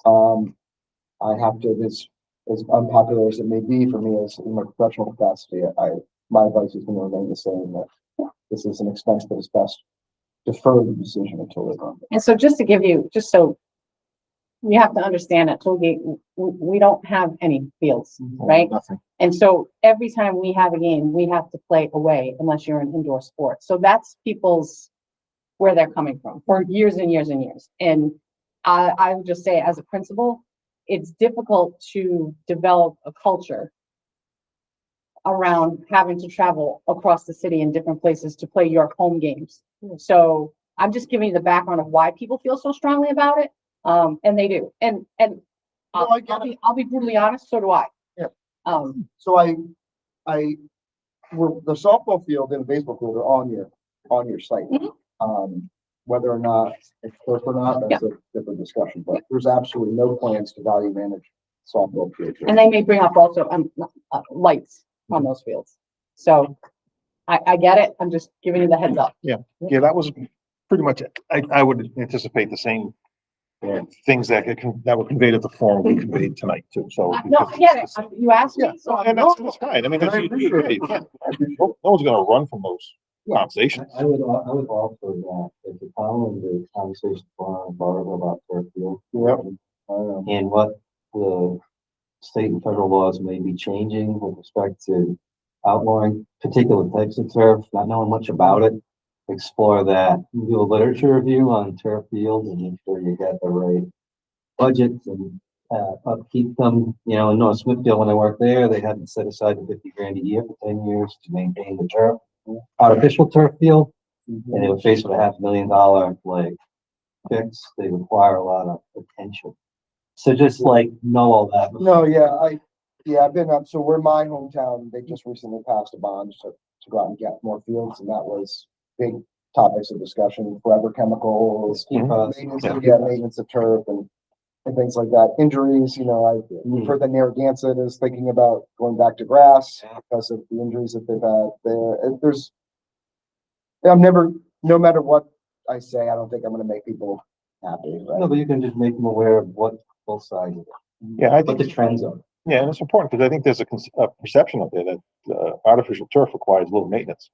I have to, as unpopular as it may be for me as in my professional capacity, my advice is going to remain the same, that this is an expense that is best defer the decision until later on. and so just to give you, just so you have to understand at Tollgate, we don't have any fields, right? Nothing. And so every time we have a game, we have to play away unless you're an indoor sport. So that's where they're coming from for years and years and years. And I would just say, as a principal, it's difficult to develop a culture around having to travel across the city in different places to play your home games. So I'm just giving you the background of why people feel so strongly about it. And they do. And No, I get I'll be brutally honest, so do I. Yeah. So The softball field and the baseball field are on your site. Mhm. Whether or not it's turf or not, that's a different discussion, but there's absolutely no plans to value manage softball fields. and they may bring up also, lights on those fields. So I get it. I'm just giving you the heads up. Yeah, that was pretty much it. I would anticipate the same things that were conveyed at the forum will be conveyed tonight too, so. No, I get it. You asked me, so And that's fine. I mean, no one's gonna run from those conversations. I would offer that if you're following the conversation from Barbara about Fairfield. Yep. And what the state and federal laws may be changing with respect to outlawing particular types of turf, not knowing much about it. Explore that, do a literature review on turf fields and make sure you get the right budgets and upkeep them. You know, in North Smithfield, when I worked there, they hadn't set aside the 50 grand a year for 10 years to maintain the turf, artificial turf field. And they were faced with $500,000 like fix. They require a lot of attention. So just like know all that. No, I've been up, so we're my hometown, they just recently passed a bond to go out and get more fields, and that was big topics of discussion, forever chemicals, maintenance of turf and things like that. Injuries, we've heard that Narragansett is thinking about going back to grass because of the injuries that they've had there. No matter what I say, I don't think I'm gonna make people happy, right? No, but you can just make them aware of what both sides of it. Yeah, I What the think, trends are. yeah, and it's important because I think there's a perception out there that artificial turf requires little maintenance.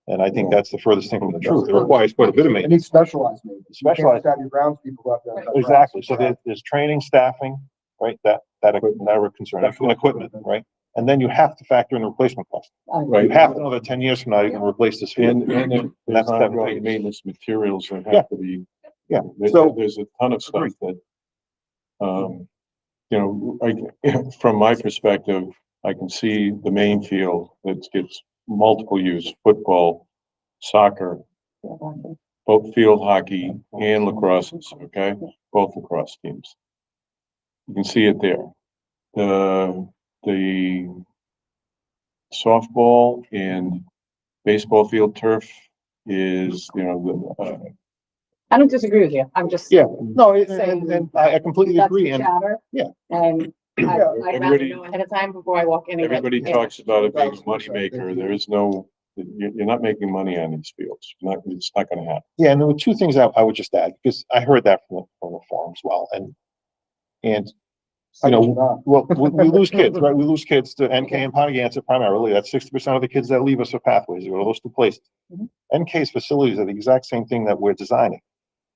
And I think that's the furthest thing from the truth. It requires quite a bit of It maintenance. needs specialized maintenance. You can't Specialized. just have your grounds people go out there and cut Exactly. grass. So there's training, staffing, right? That are concerned, and equipment, right? And then you have to factor in the replacement cost. You have to know that 10 years from now, you're gonna replace this field. And there's That's ongoing maintenance materials that Yeah. have to be. Yeah. So there's a ton of stuff that, from my perspective, I can see the main field that gets multiple use, football, soccer, both field hockey and lacrosse, okay? Both lacrosse teams. You can see it there. The softball and baseball field turf is, you know, I don't disagree with you. I'm just. Yeah, no, Saying and I completely That's agree, the and chatter. yeah. And I'd rather Everybody- know ahead of time before I walk in. and get- everybody talks about it being a moneymaker. There is no, you're not making money on these fields. It's not gonna happen. Yeah, and there were two things I would just add, because I heard that from the forum as well, and you know, well, we lose kids, right? We lose kids to NK and Pontiac primarily. That's 60% of the kids that leave us for Pathways, they go to those two places. NK's facilities are the exact same thing that we're designing.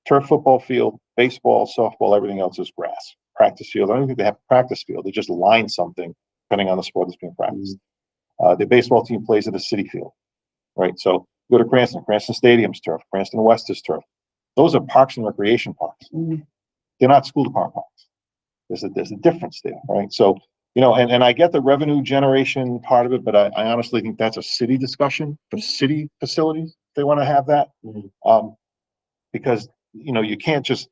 Turf football field, baseball, softball, everything else is grass. Practice field, I don't think they have a practice field. They just line something depending on the sport that's being practiced. The baseball team plays at a city field, right? So go to Cranston Stadium's turf, Cranston West is turf. Those are parks and recreation parks. They're not school department parks. There's a difference there, right? So, you know, and I get the revenue generation part of it, but I honestly think that's a city discussion for city facilities. They want to have that. Because, you know, you can't just,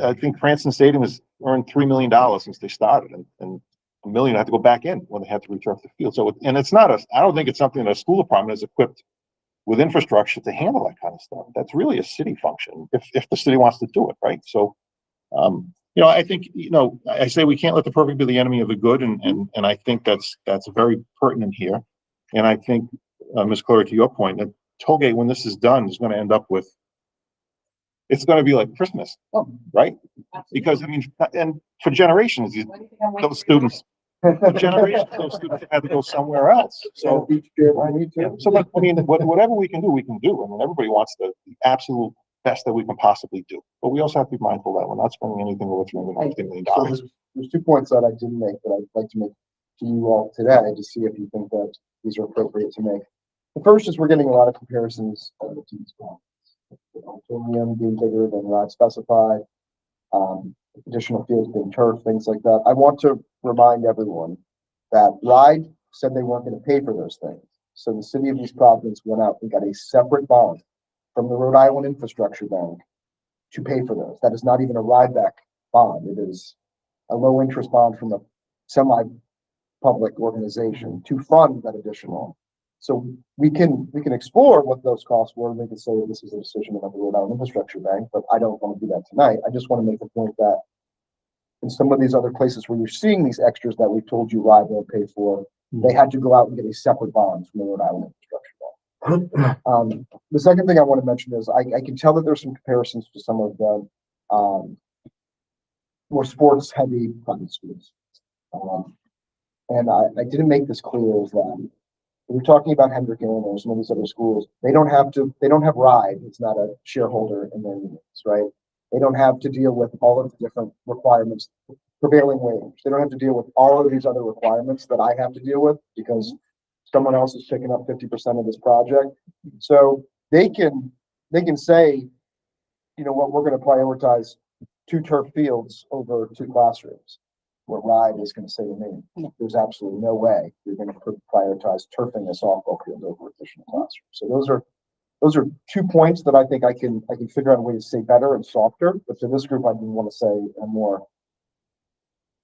I think Cranston Stadium has earned $3 million since they started, and $1 million had to go back in when they had to returf the field. So, and it's not I don't think it's something that a school department is equipped with infrastructure to handle that kind of stuff. That's really a city function, if the city wants to do it, right? So, you know, I think, you know, I say we can't let the perfect be the enemy of the good, and I think that's very pertinent here. And I think, Ms. Clary, to your point, that Tollgate, when this is done, is going to end up with, it's going to be like Christmas, right? Because I mean, and for generations, those students had to go somewhere else. So, yeah, so but, I mean, whatever we can do, we can do. I mean, everybody wants the absolute best that we can possibly do, but we also have to be mindful that we're not spending anything over $350 million. So there's 2 points that I didn't make that I'd like to make to you all today to see if you think that these are appropriate to make. The first is we're getting a lot of comparisons to these problems. Auditorium being bigger than RIDE specified, additional fields being turf, things like that. I want to remind everyone that RIDE said they weren't going to pay for those things. So the city of East Providence went out and got a separate bond from the Rhode Island Infrastructure Bank to pay for those. That is not even a RIDE-back bond. It is a low interest bond from a semi-public organization to fund that additional. So we can explore what those costs were. We can say this is a decision of the Rhode Island Infrastructure Bank, but I don't want to do that tonight. I just want to make the point that in some of these other places where you're seeing these extras that we've told you RIDE won't pay for, they had to go out and get a separate bond from the Rhode Island Infrastructure Bank. The second thing I want to mention is I can tell that there's some comparisons to some of the more sports-heavy private schools. And I didn't make this clear is that we're talking about Hendricken or some of these other schools. They don't have RIDE. It's not a shareholder in their units, right? They don't have to deal with all of the different requirements, prevailing wage. They don't have to deal with all of these other requirements that I have to deal with because someone else is picking up 50% of this project. So they can say, you know what, we're going to prioritize 2 turf fields over 2 classrooms. What RIDE is going to say to me, there's absolutely no way you're going to prioritize turfing a softball field over additional classrooms. So those are 2 points that I think I can figure out a way to say better and softer. But to this group, I didn't want to say a more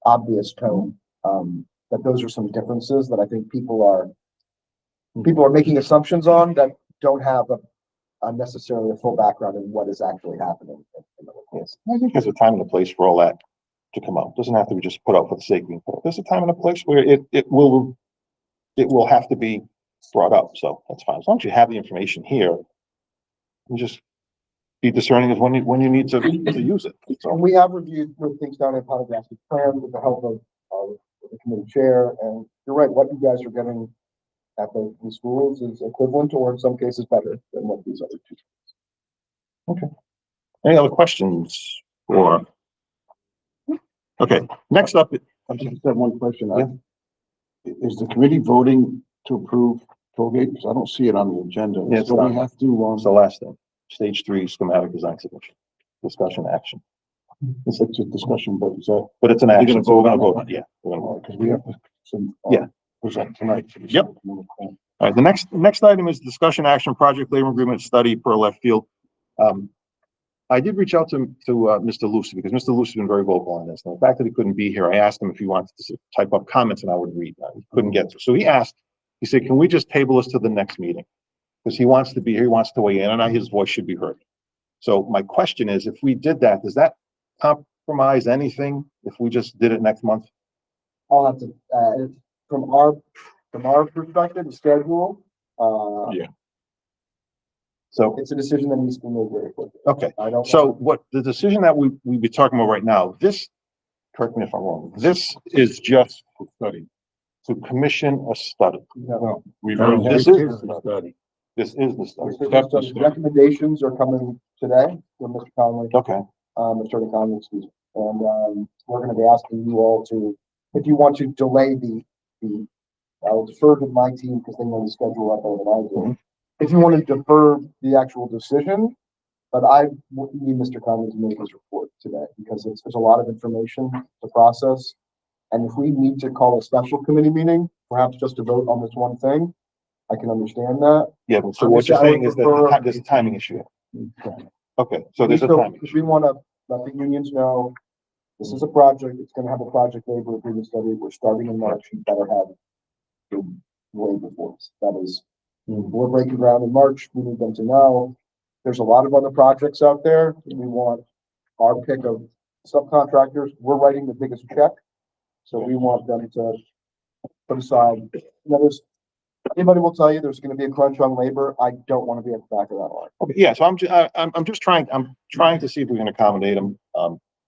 obvious tone. That those are some differences that I think people are making assumptions on that don't have a necessarily a full background in what is actually happening. Yes, I think there's a time and a place for all that to come out. It doesn't have to be just put out for the sake of being put out. There's a time and a place where it will have to be brought up. So that's fine. As long as you have the information here, you just be discerning of when you need to use it. So we have reviewed things down in Pontiac plan with the help of the committee chair, and you're right, what you guys are getting at the schools is equivalent or in some cases better than what these other 2. okay. Any other questions or? Okay, next up, I just have one question. Yeah. Is the committee voting to approve Tollgate? Because I don't see it on the agenda. Yeah, it's So not. we have to, it's the last thing. Stage 3 schematic design submission, discussion action. it's a discussion, but is that, But it's an You're action, gonna so we're vote gonna on vote on, yeah. We're gonna vote. because we have to, some, Yeah. present tonight. Yep. All right, the next item is discussion action project labor agreement study per left field. I did reach out to Mr. Lucy because Mr. Lucy's been very vocal on this. And the fact that he couldn't be here, I asked him if he wanted to type up comments and I would read. He couldn't get to. So he asked, he said, can we just table this to the next meeting? Because he wants to be here, he wants to weigh in, and his voice should be heard. So my question is, if we did that, does that compromise anything if we just did it next month? I'll have to, from our perspective, the schedule, Yeah. So, it's a decision that needs to be made very quickly. okay. I don't. So what the decision that we be talking about right now, this, correct me if I'm wrong, this is just a study. to commission a study. No. We've No, already- this This is is the study. This is the study. Accept the study. Recommendations are coming today from Mr. Conley, Okay, Mr. Conley, excuse me. And, we're gonna be asking you all to, if you want to delay I'll defer to my team because they know the schedule up better than I do. If you want to defer the actual decision, but I need Mr. Conley to make his report today because there's a lot of information to process. And if we need to call a special committee meeting, perhaps just to vote on this one thing, I can understand that. yeah, but so what you're saying is that there's a timing issue. Okay, so there's a timing. Because we want to let the unions know, this is a project, it's gonna have a project labor agreement study, we're starting in March, you better have the labor force. That is, we're breaking ground in March, we need them to know. There's a lot of other projects out there, we want our pick of subcontractors, we're writing the biggest check. So we want them to put aside, anybody will tell you there's gonna be a crunch on labor, I don't wanna be at the back of that line. Okay, yeah, so I'm just trying to see if we can accommodate them.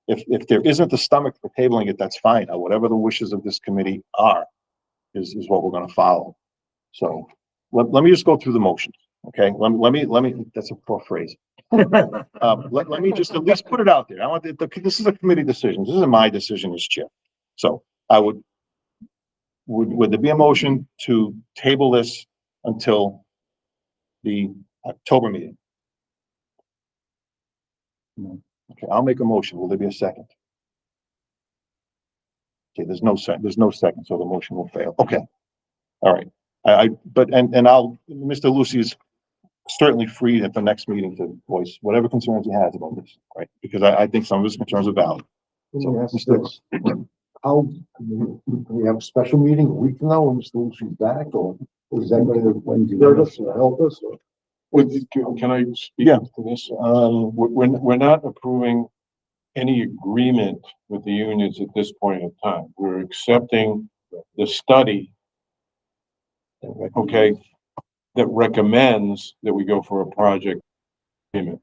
If there isn't the stomach for tabling it, that's fine. Whatever the wishes of this committee are, is what we're gonna follow. So let me just go through the motions, okay? Let me, that's a poor phrase. Let me just at least put it out there. I want this is a committee decision. This isn't my decision as chair. So I would there be a motion to table this until the October meeting? Okay, I'll make a motion. Will there be a second? Okay, there's no second, so the motion will fail. Okay. All right. Mr. Lucy is certainly free at the next meeting to voice whatever concerns he has about this, right? Because I think some of his concerns are valid. So, Mr. How, we have a special meeting a week from now when Mr. Lucy's back, or is that going to hurt us or help us? Or? Can I speak Yeah. to this? We're not approving any agreement with the unions at this point in time. We're accepting the study, okay, that recommends that we go for a project agreement.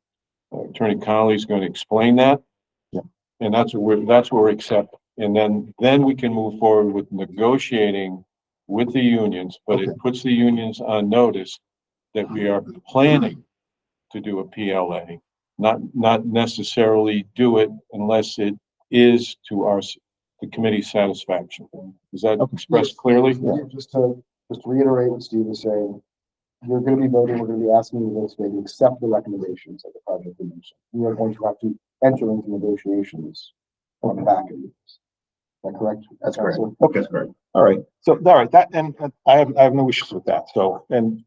Attorney Connolly's going to explain that. Yeah. And that's what we're accepting. And then we can move forward with negotiating with the unions, but it puts the unions on notice that we are planning to do a PLA, not necessarily do it unless it is to the committee's satisfaction. Is that expressed clearly? Yeah, just to reiterate what Steve is saying, you're gonna be voting, we're gonna be asking you to accept the recommendations of the project convention. We are going to have to enter into negotiations on the back end. Is that correct? That's correct. Okay. All right. So, all right, that, and I have no issues with that. So, and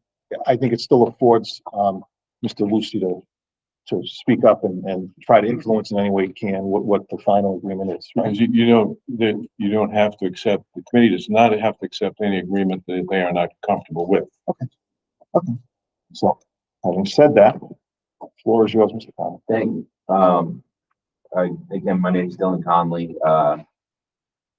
I think it still affords, Mr. Lucy to speak up and try to influence in any way he can what the final agreement is, right? Because you know that you don't have to accept, the committee does not have to accept any agreement that they are not comfortable with. Okay. So, having said that, floor is yours, Mr. Conley. Thank you. Again, my name is Dylan Conley.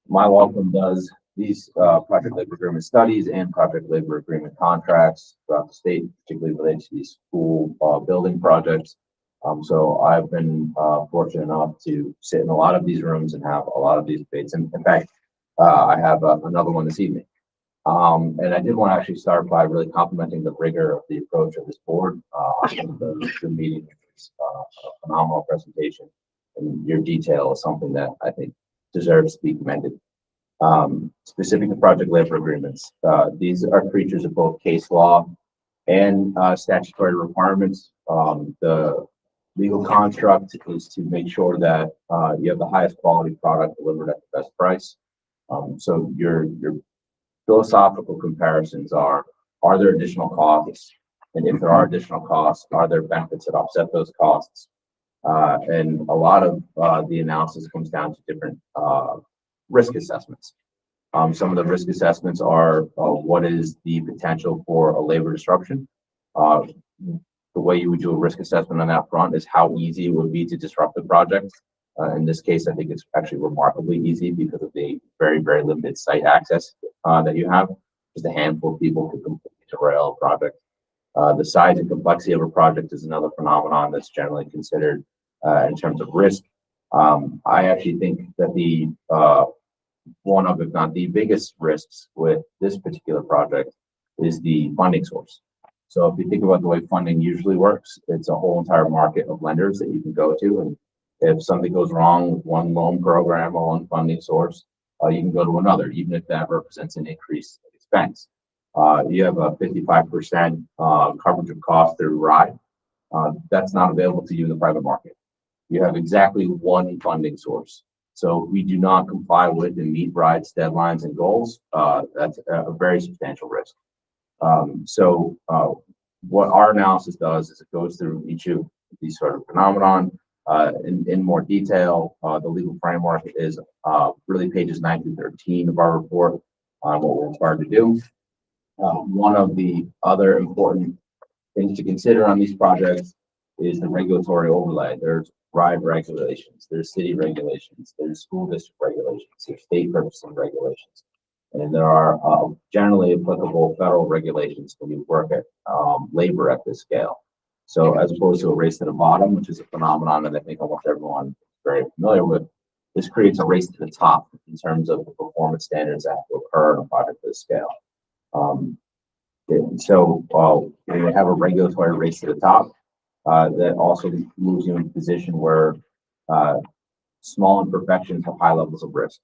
My law firm does these project labor agreement studies and project labor agreement contracts throughout the state, particularly related to these school building projects. So I've been fortunate enough to sit in a lot of these rooms and have a lot of these debates. And in fact, I have another one this evening. And I did want to actually start by really complimenting the rigor of the approach of this board. I think the meeting was a phenomenal presentation, and your detail is something that I think deserves to be commended. Specific to project labor agreements, these are creatures of both case law and statutory requirements. The legal construct is to make sure that you have the highest quality product delivered at the best price. So your philosophical comparisons are there additional costs? And if there are additional costs, are there benefits that offset those costs? And a lot of, the analysis comes down to different, risk assessments. Some of the risk assessments are, what is the potential for a labor disruption? The way you would do a risk assessment on that front is how easy it would be to disrupt the project. In this case, I think it's actually remarkably easy because of the very, very limited site access, that you have. Just a handful of people could completely derail a project. The size and complexity of a project is another phenomenon that's generally considered, in terms of risk. I actually think that the, one of, if not the biggest risks with this particular project is the funding source. So if you think about the way funding usually works, it's a whole entire market of lenders that you can go to. And if something goes wrong with one loan program or one funding source, you can go to another, even if that represents an increased expense. You have a 55% coverage of cost through RIDE. That's not available to you in the private market. You have exactly one funding source. So if we do not comply with and meet RIDE's deadlines and goals, that's a very substantial risk. What our analysis does is it goes through each of these sort of phenomenon in more detail. The legal framework is really pages 9 through 13 of our report on what we're required to do. One of the other important things to consider on these projects is the regulatory overlay. There's RIDE regulations, there's city regulations, there's school district regulations, there's state purchasing regulations. And there are generally applicable federal regulations when you work at labor at this scale. So as opposed to a race to the bottom, which is a phenomenon that I think almost everyone is very familiar with, this creates a race to the top in terms of the performance standards that have to occur on a project of this scale. When you have a regulatory race to the top, that also moves you in a position where small imperfections have high levels of risk.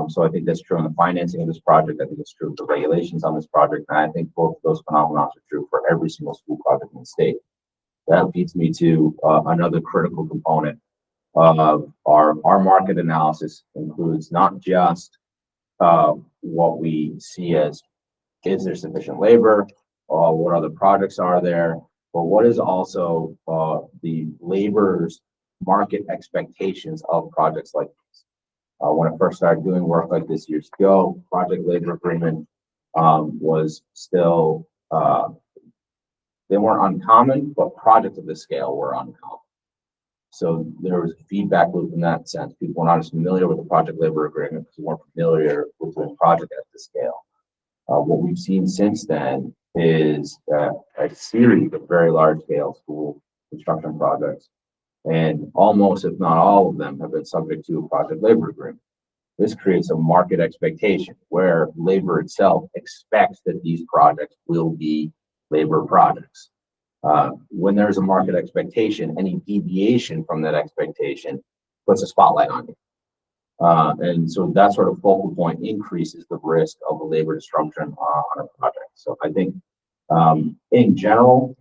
So I think that's true in the financing of this project. I think it's true of the regulations on this project. And I think both of those phenomena are true for every single school project in the state. That leads me to another critical component of our market analysis. Includes not just what we see as is there sufficient labor, what other projects are there, but what is also the labor's market expectations of projects like this. When I first started doing work like this years ago, project labor agreement was still, they weren't uncommon, but projects of this scale were uncommon. So there was a feedback loop in that sense. People were not as familiar with the project labor agreement because they weren't familiar with the project at this scale. What we've seen since then is a series of very large scale school construction projects. And almost, if not all of them, have been subject to a project labor agreement. This creates a market expectation where labor itself expects that these projects will be labor projects. When there's a market expectation, any deviation from that expectation puts a spotlight on you. And so that sort of focal point increases the risk of a labor disruption on a project. So I think in general,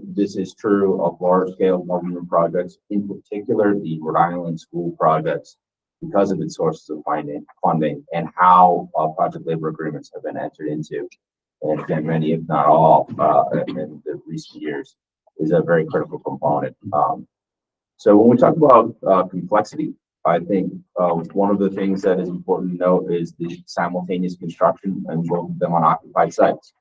this is true of large scale government projects, in particular the Rhode Island school projects, because of its sources of funding and how project labor agreements have been entered into. And again, many, if not all, in the recent years is a very critical component. So when we talk about complexity, I think one of the things that is important to note is the simultaneous construction and both of them on occupied sites.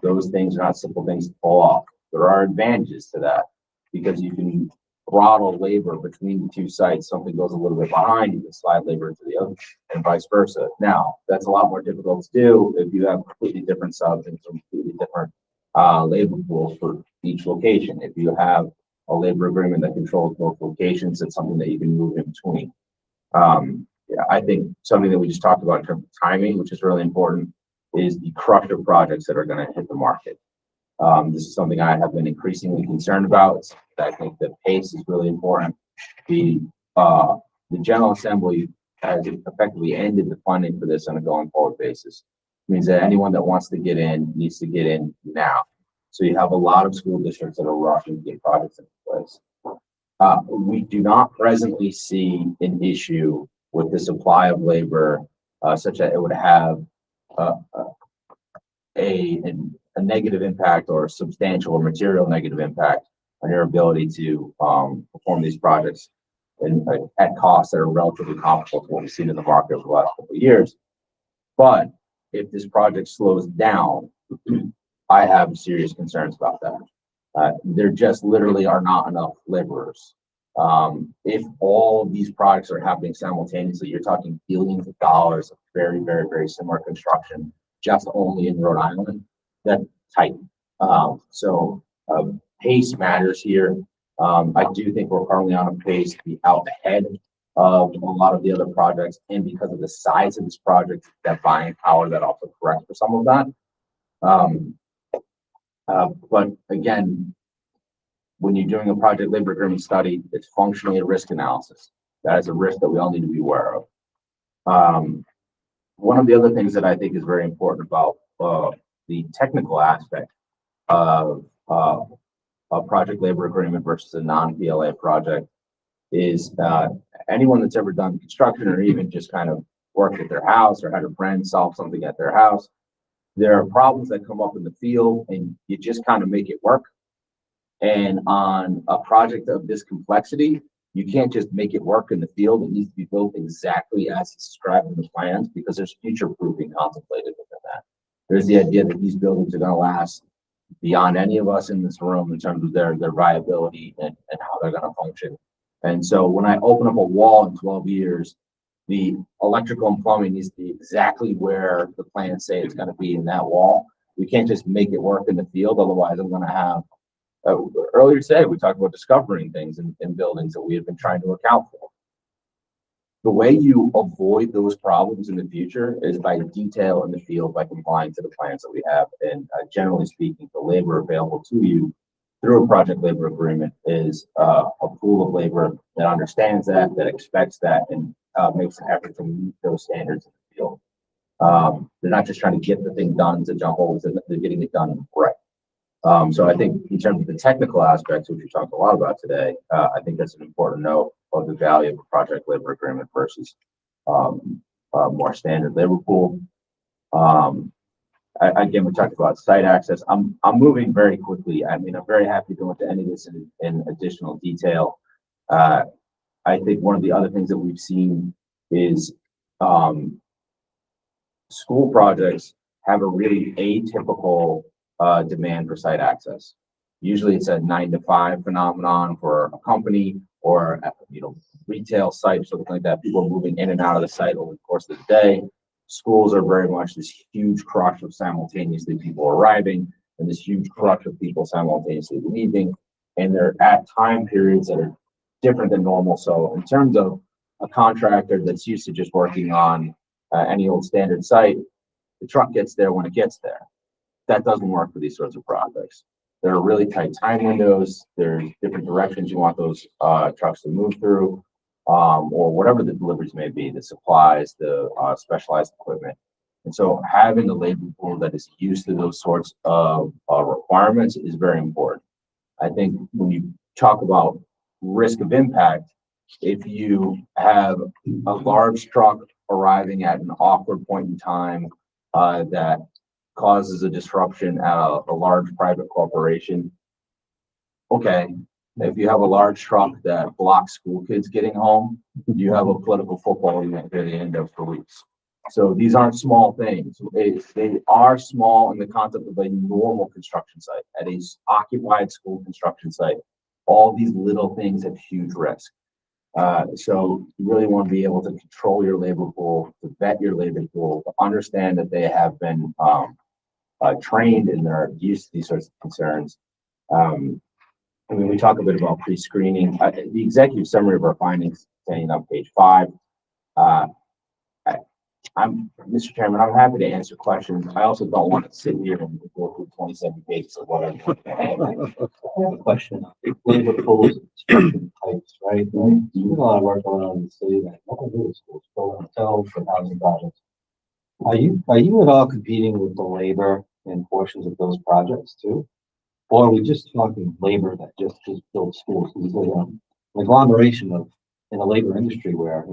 Those things are not simple things to pull off. There are advantages to that because you can throttle labor between the two sites. Something goes a little bit behind, you can slide labor into the other and vice versa. Now, that's a lot more difficult to do if you have completely different subs and completely different labor pools for each location. If you have a labor agreement that controls both locations, it's something that you can move in between. I think something that we just talked about in terms of timing, which is really important, is the crush of projects that are going to hit the market. This is something I have been increasingly concerned about. I think the pace is really important. The General Assembly has effectively ended the funding for this on a going forward basis. It means that anyone that wants to get in needs to get in now. So you have a lot of school districts that are rushing to get projects into place. We do not presently see an issue with the supply of labor such that it would have a negative impact or a substantial or material negative impact on your ability to, perform these projects and at costs that are relatively comparable to what we've seen in the market over the last couple of years. But if this project slows down, I have serious concerns about that. There just literally are not enough laborers. If all of these projects are happening simultaneously, you're talking billions of dollars of very, very, very similar construction, just only in Rhode Island. That's tight. Pace matters here. I do think we're currently on a pace to be out ahead of a lot of the other projects, and because of the size of this project, that buying power that also corrects for some of that. But again, when you're doing a project labor agreement study, it's functionally a risk analysis. That is a risk that we all need to be aware of. One of the other things that I think is very important about the technical aspect of a project labor agreement versus a non-PLA project is anyone that's ever done construction or even just kind of worked at their house or had a friend solve something at their house. There are problems that come up in the field and you just kind of make it work. And on a project of this complexity, you can't just make it work in the field. It needs to be built exactly as it's described in the plans because there's future proofing contemplated within that. There's the idea that these buildings are going to last beyond any of us in this room in terms of their viability and how they're going to function. And so when I open up a wall in 12 years, the electrical and plumbing needs to be exactly where the plans say it's going to be in that wall. We can't just make it work in the field. Otherwise, I'm going to have, earlier today, we talked about discovering things in buildings that we have been trying to account for. The way you avoid those problems in the future is by detail in the field, by complying to the plans that we have. And generally speaking, the labor available to you through a project labor agreement is a pool of labor that understands that expects that, and makes an effort to meet those standards in the field. They're not just trying to get the thing done to jump holes, they're getting it done right. So I think in terms of the technical aspects, which we talked a lot about today, I think that's an important note of the value of a project labor agreement versus a more standard labor pool. Again, we talked about site access. I'm moving very quickly. I mean, I'm very happy to go into any of this in additional detail. I think one of the other things that we've seen is school projects have a really atypical demand for site access. Usually it's a 9 to 5 phenomenon for a company or retail site or something like that. People are moving in and out of the site over the course of the day. Schools are very much this huge crush of simultaneously people arriving and this huge crush of people simultaneously leaving. And they're at time periods that are different than normal. So in terms of a contractor that's used to just working on any old standard site, the truck gets there when it gets there. That doesn't work for these sorts of projects. There are really tight time windows. There's different directions you want those trucks to move through, or whatever the deliveries may be, the supplies, the specialized equipment. And so having a labor pool that is used to those sorts of requirements is very important. I think when you talk about risk of impact, if you have a large truck arriving at an awkward point in time that causes a disruption at a large private corporation, okay. If you have a large truck that blocks school kids getting home, you have a political football event at the end of for weeks. So these aren't small things. They are small in the concept of a normal construction site. At a occupied school construction site, all these little things have huge risk. So you really want to be able to control your labor pool, to vet your labor pool, to understand that they have been trained and they're used to these sorts of concerns. I mean, we talk a bit about pre-screening. The executive summary of our findings saying on page 5. Mr. Chairman, I'm happy to answer questions. I also don't want to sit here and go through 27 pages of whatever. I have a question. Labor pools, construction types, right? There's a lot of work going on in the city that nothing to do with schools, building hotels and housing projects. Are you at all competing with the labor in portions of those projects too? Or are we just talking labor that just builds schools? There's an agglomeration in the labor industry where,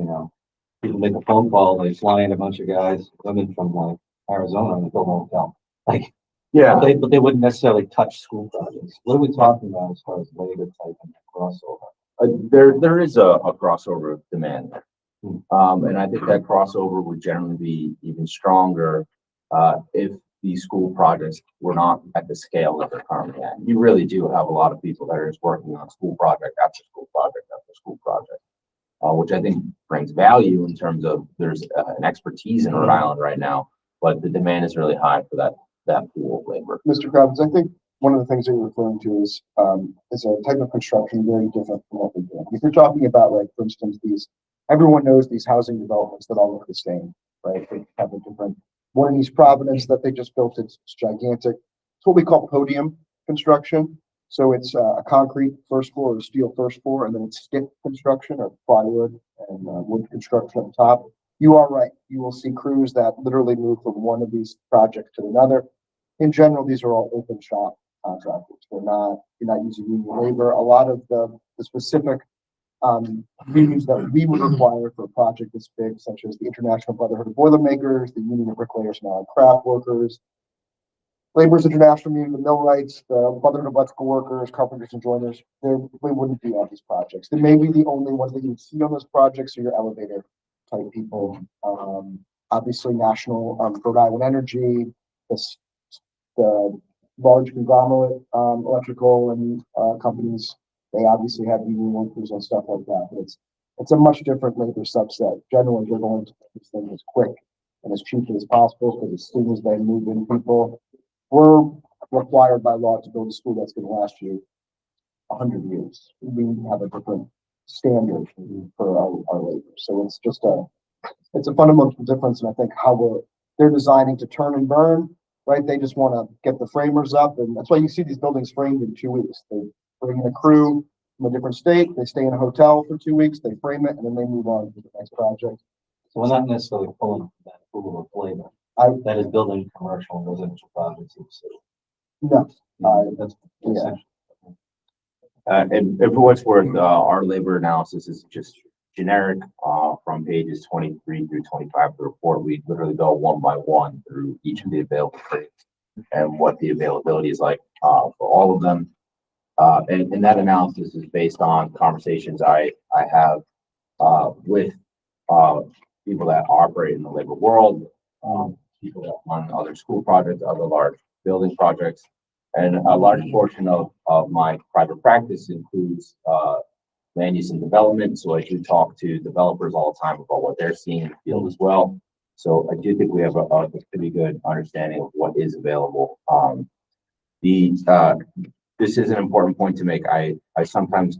people make a phone call, they fly in a bunch of guys, women from like Arizona and build a hotel. Like, Yeah, But they wouldn't necessarily touch school projects. What are we talking about as far as labor type and crossover? there is a crossover of demand there. And I think that crossover would generally be even stronger, if these school projects were not at the scale that they're currently at. You really do have a lot of people that are just working on school project after school project after school project, which I think brings value in terms of there's an expertise in Rhode Island right now, but the demand is really high for that pool of labor. Mr. Kravitz, I think one of the things that you're referring to is a type of construction very different from what we do. If you're talking about, like, for instance, everyone knows these housing developments that all look the same, right? They have a different, one in East Providence that they just built, it's gigantic. It's what we call podium construction. So it's a concrete first floor or steel first floor, and then it's stick construction or plywood and wood construction at the top. You are right. You will see crews that literally move from one of these projects to another. In general, these are all open shop contractors. You're not using union labor. A lot of the specific unions that we would require for a project this big, such as the International Brotherhood of Boilermakers, the Union of Bricklayers and Allied Craft Workers, Laborers International Union, the Millwrights, the Brotherhood of Electrical Workers, Carpenters and Joiners, they wouldn't be on these projects. They may be the only ones that you would see on those projects are your elevator type people. Obviously, National Rhode Island Energy, the large conglomerate electrical and companies, they obviously have union workers and stuff like that. But it's a much different labor subset. Generally, they're going to make these things as quick and as cheaply as possible, because as soon as they move in people, we're required by law to build a school that's going to last you 100 years. We have a different standard for our labor. So it's a fundamental difference. And I think how they're designing to turn and burn, right? They just want to get the framers up. And that's why you see these buildings framed in 2 weeks. They bring in a crew from a different state. They stay in a hotel for 2 weeks. They frame it, and then they move on to the next project. So we're not necessarily pulling that pool of labor. That is building commercial and residential projects in the city. No, That's yeah. essential. And for what's worth, our labor analysis is just generic, from pages 23 through 25 of the report. We literally go one by one through each of the available trades and what the availability is like, for all of them. And that analysis is based on conversations I have, with, people that operate in the labor world, people that run other school projects, other large building projects. And a large portion of my private practice includes, land use and development. So I do talk to developers all the time about what they're seeing in the field as well. So I do think we have a pretty good understanding of what is available. This is an important point to make. I sometimes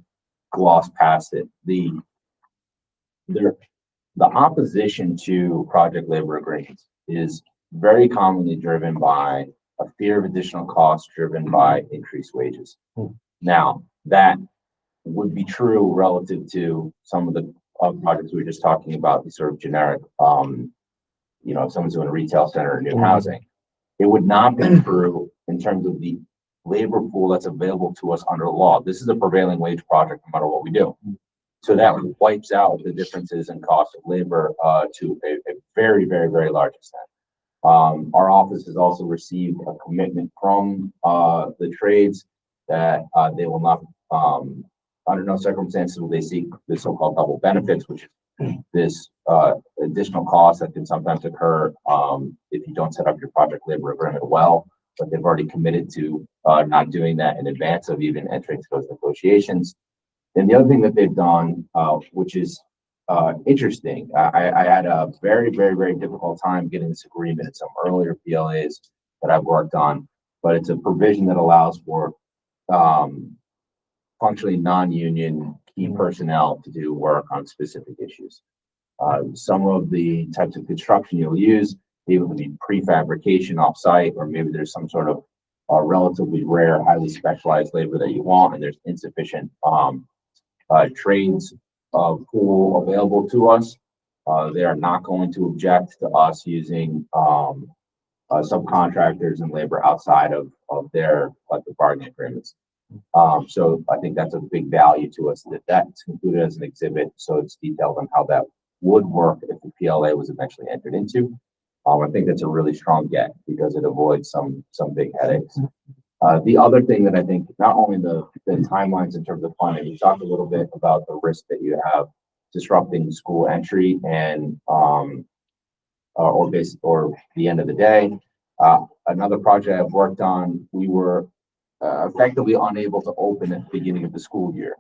gloss past it. The opposition to project labor agreements is very commonly driven by a fear of additional costs driven by increased wages. Now, that would be true relative to some of the projects we were just talking about, the sort of generic, if someone's doing a retail center or new housing. It would not be true in terms of the labor pool that's available to us under the law. This is a prevailing wage project no matter what we do. So that wipes out the differences in cost of labor to a very, very, very large extent. Our office has also received a commitment from the trades that they will not, under no circumstances will they seek the so-called double benefits, which is this additional cost that can sometimes occur if you don't set up your project labor agreement well. But they've already committed to not doing that in advance of even entering into those negotiations. And the other thing that they've done, which is interesting, I had a very, very, very difficult time getting this agreement in some earlier PLAs that I've worked on, but it's a provision that allows for functionally non-union key personnel to do work on specific issues. Some of the types of construction you'll use, able to be prefabrication offsite, or maybe there's some sort of relatively rare, highly specialized labor that you want, and there's insufficient trades pool available to us. They are not going to object to us using subcontractors and labor outside of their collective bargaining agreements. So I think that's a big value to us that's included as an exhibit. So it's detailed on how that would work if the PLA was eventually entered into. I think that's a really strong get because it avoids some big headaches. The other thing that I think, not only the timelines in terms of funding, we talked a little bit about the risk that you have disrupting school entry and, or the end of the day. Another project I've worked on, we were effectively unable to open at the beginning of the school year.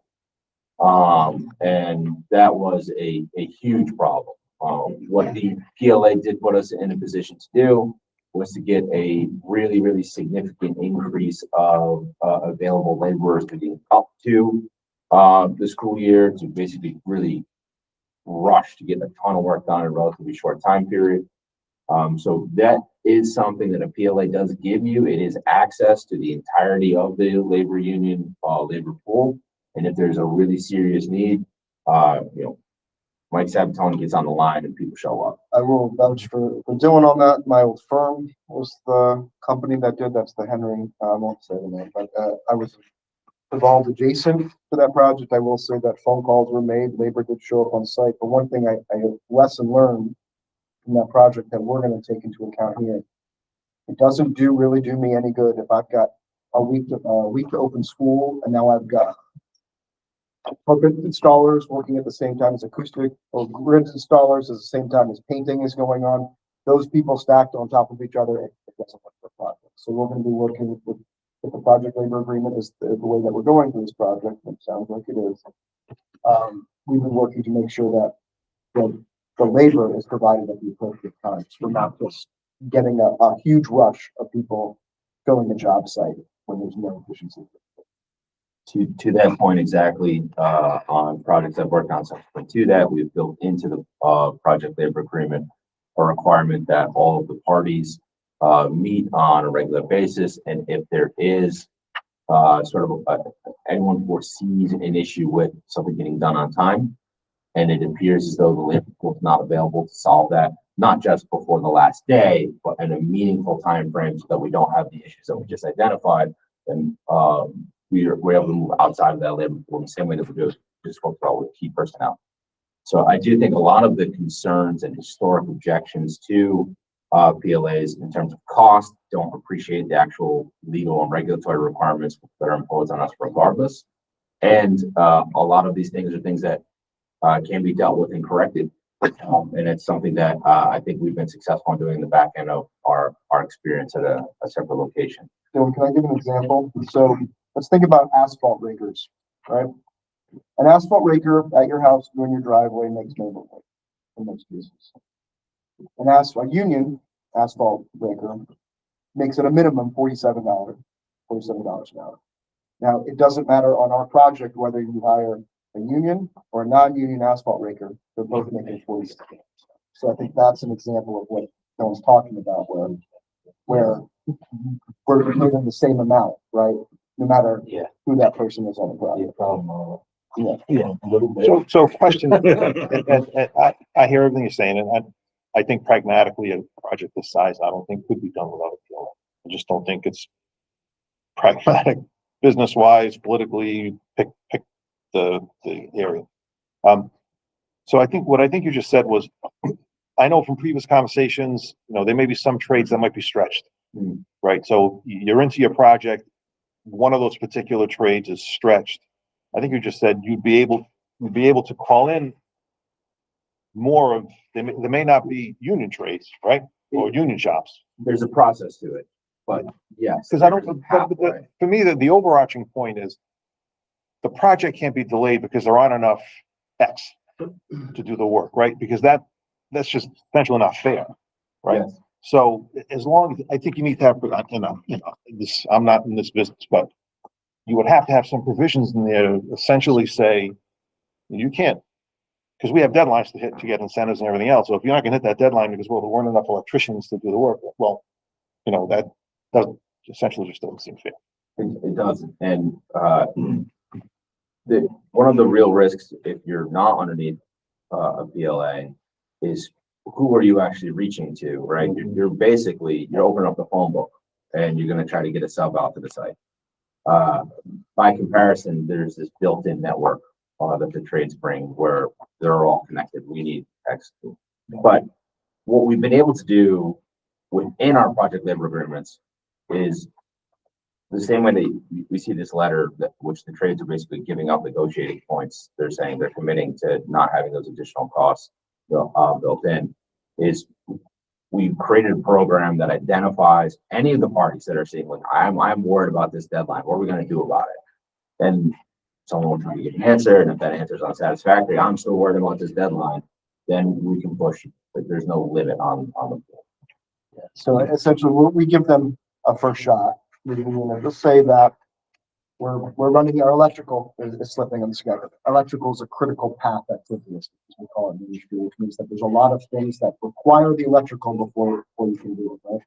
And that was a huge problem. What the PLA did put us in a position to do was to get a really, really significant increase of available laborers leading up to the school year to basically really rush to get a ton of work done in a relatively short time period. So that is something that a PLA does give you. It is access to the entirety of the labor union, labor pool. And if there's a really serious need, Mike Sabatoni gets on the line and people show up. I will vouch for Dylan on that. My old firm was the company that did, that's the Henry, I won't say the name, but I was involved adjacent to that project. I will say that phone calls were made, labor did show up on site, but one thing I lesson learned from that project that we're gonna take into account here, it doesn't really do me any good if I've got a week to open school and now I've got carpet installers working at the same time as acoustic or grid installers at the same time as painting is going on. Those people stacked on top of each other, it doesn't work for a project. So we're going to be working with the project labor agreement is the way that we're going through this project. It sounds like it is. We've been working to make sure that the labor is provided at the appropriate times. We're not just getting a huge rush of people filling the job site when there's no efficiency. To that point exactly, on projects I've worked on subsequent to that, we've built into the project labor agreement a requirement that all of the parties meet on a regular basis, and if there is anyone foresees an issue with something getting done on time, and it appears as though the labor pool is not available to solve that, not just before the last day, but in a meaningful time frame so that we don't have the issues that we just identified, then we're able to move outside of that labor pool in the same way that we do just spoke about with key personnel. So I do think a lot of the concerns and historic objections to PLAs in terms of cost don't appreciate the actual legal and regulatory requirements that are imposed on us regardless. And a lot of these things are things that can be dealt with and corrected. And it's something that I think we've been successful in doing in the back end of our experience at a separate location. Dylan, can I give an example? So let's think about asphalt rakers, right? An asphalt raker at your house doing your driveway makes no money in most cases. A union asphalt raker makes it a minimum $47 an hour. Now, it doesn't matter on our project whether you hire a union or a non-union asphalt raker, they're both making $47. So I think that's an example of what Dylan's talking about, where we're paying the same amount, right? No matter who that person is on the project. So question, and I hear everything you're saying, and I think pragmatically a project this size, I don't think could be done without a PLA. I just don't think it's pragmatic, business wise, politically, pick the area. So I think what you just said was, I know from previous conversations, there may be some trades that might be stretched, right? So you're into your project, one of those particular trades is stretched. I think you just said you'd be able to call in more of, there may not be union trades, right? Or union shops. There's a process to it, but yes. Because for me, the overarching point is the project can't be delayed because there aren't enough X to do the work, right? Because that's just essentially not fair, right? Yes. So as long as, I think you need to have, I'm not in this business, but you would have to have some provisions in there to essentially say, you can't, because we have deadlines to hit to get incentives and everything else. So if you're not gonna hit that deadline because, well, there weren't enough electricians to do the work, well, that doesn't, essentially just doesn't seem fair. It doesn't. And one of the real risks if you're not underneath a PLA is who are you actually reaching to, right? You're basically, you're opening up the phone book and you're going to try to get a sub out to the site. By comparison, there's this built-in network that the trades bring where they're all connected. We need X. But what what we've been able to do within our project labor agreements is the same way that we see this letter that which the trades are basically giving up negotiating points. They're saying they're committing to not having those additional costs built in. Is we've created a program that identifies any of the parties that are saying, like, I'm worried about this deadline. What are we going to do about it? And someone will try to get an answer, and if that answer is unsatisfactory, I'm still worried about this deadline. Then we can push. Like, there's no limit on the. So essentially, we give them a first shot. Let's say that we're running, our electrical is slipping on the schedule. Electrical is a critical path activity, as we call it in the industry, which means that there's a lot of things that require the electrical before you can do it, right?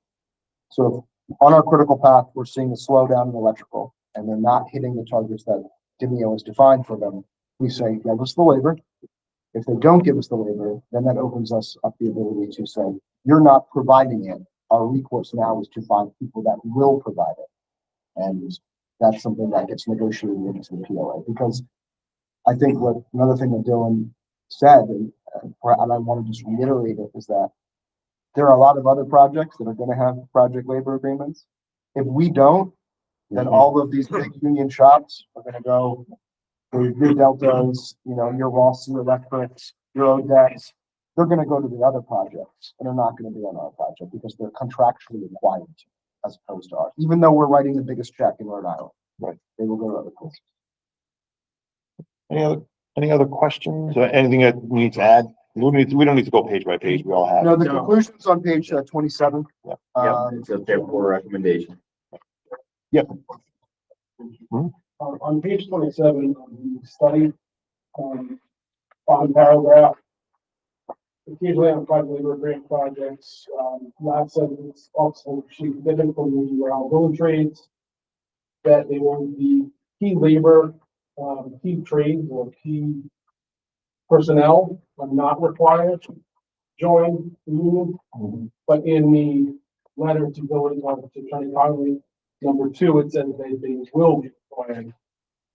So on our critical path, we're seeing a slowdown in electrical, and they're not hitting the targets that Demio has defined for them. We say, give us the labor. If they don't give us the labor, then that opens us up the ability to say, you're not providing it. Our recourse now is to find people that will provide it. And that's something that gets negotiated into the PLA, because I think another thing that Dylan said, and I want to just reiterate it, is that there are a lot of other projects that are going to have project labor agreements. If we don't, then all of these big union shops are going to go, your Deltas, your Ross, your Electrics, your Odex, they're going to go to the other projects, and they're not going to be on our project because they're contractually required to, as opposed to ours. Even though we're writing the biggest check in Rhode Island, Right. They will go to other places. Any other questions or anything that we need to add? We don't need to go page by page. We all have. No, the No. conclusion's on page 27. Yep. It's a fair for recommendation. On page 27, the study, bottom paragraph, occasionally on private labor grant projects, last sentence also, she given from the building trades that they want the key labor, key trades or key personnel are not required to join the union. But in the letter to building to Attorney Conley, number 2, it says that they will be required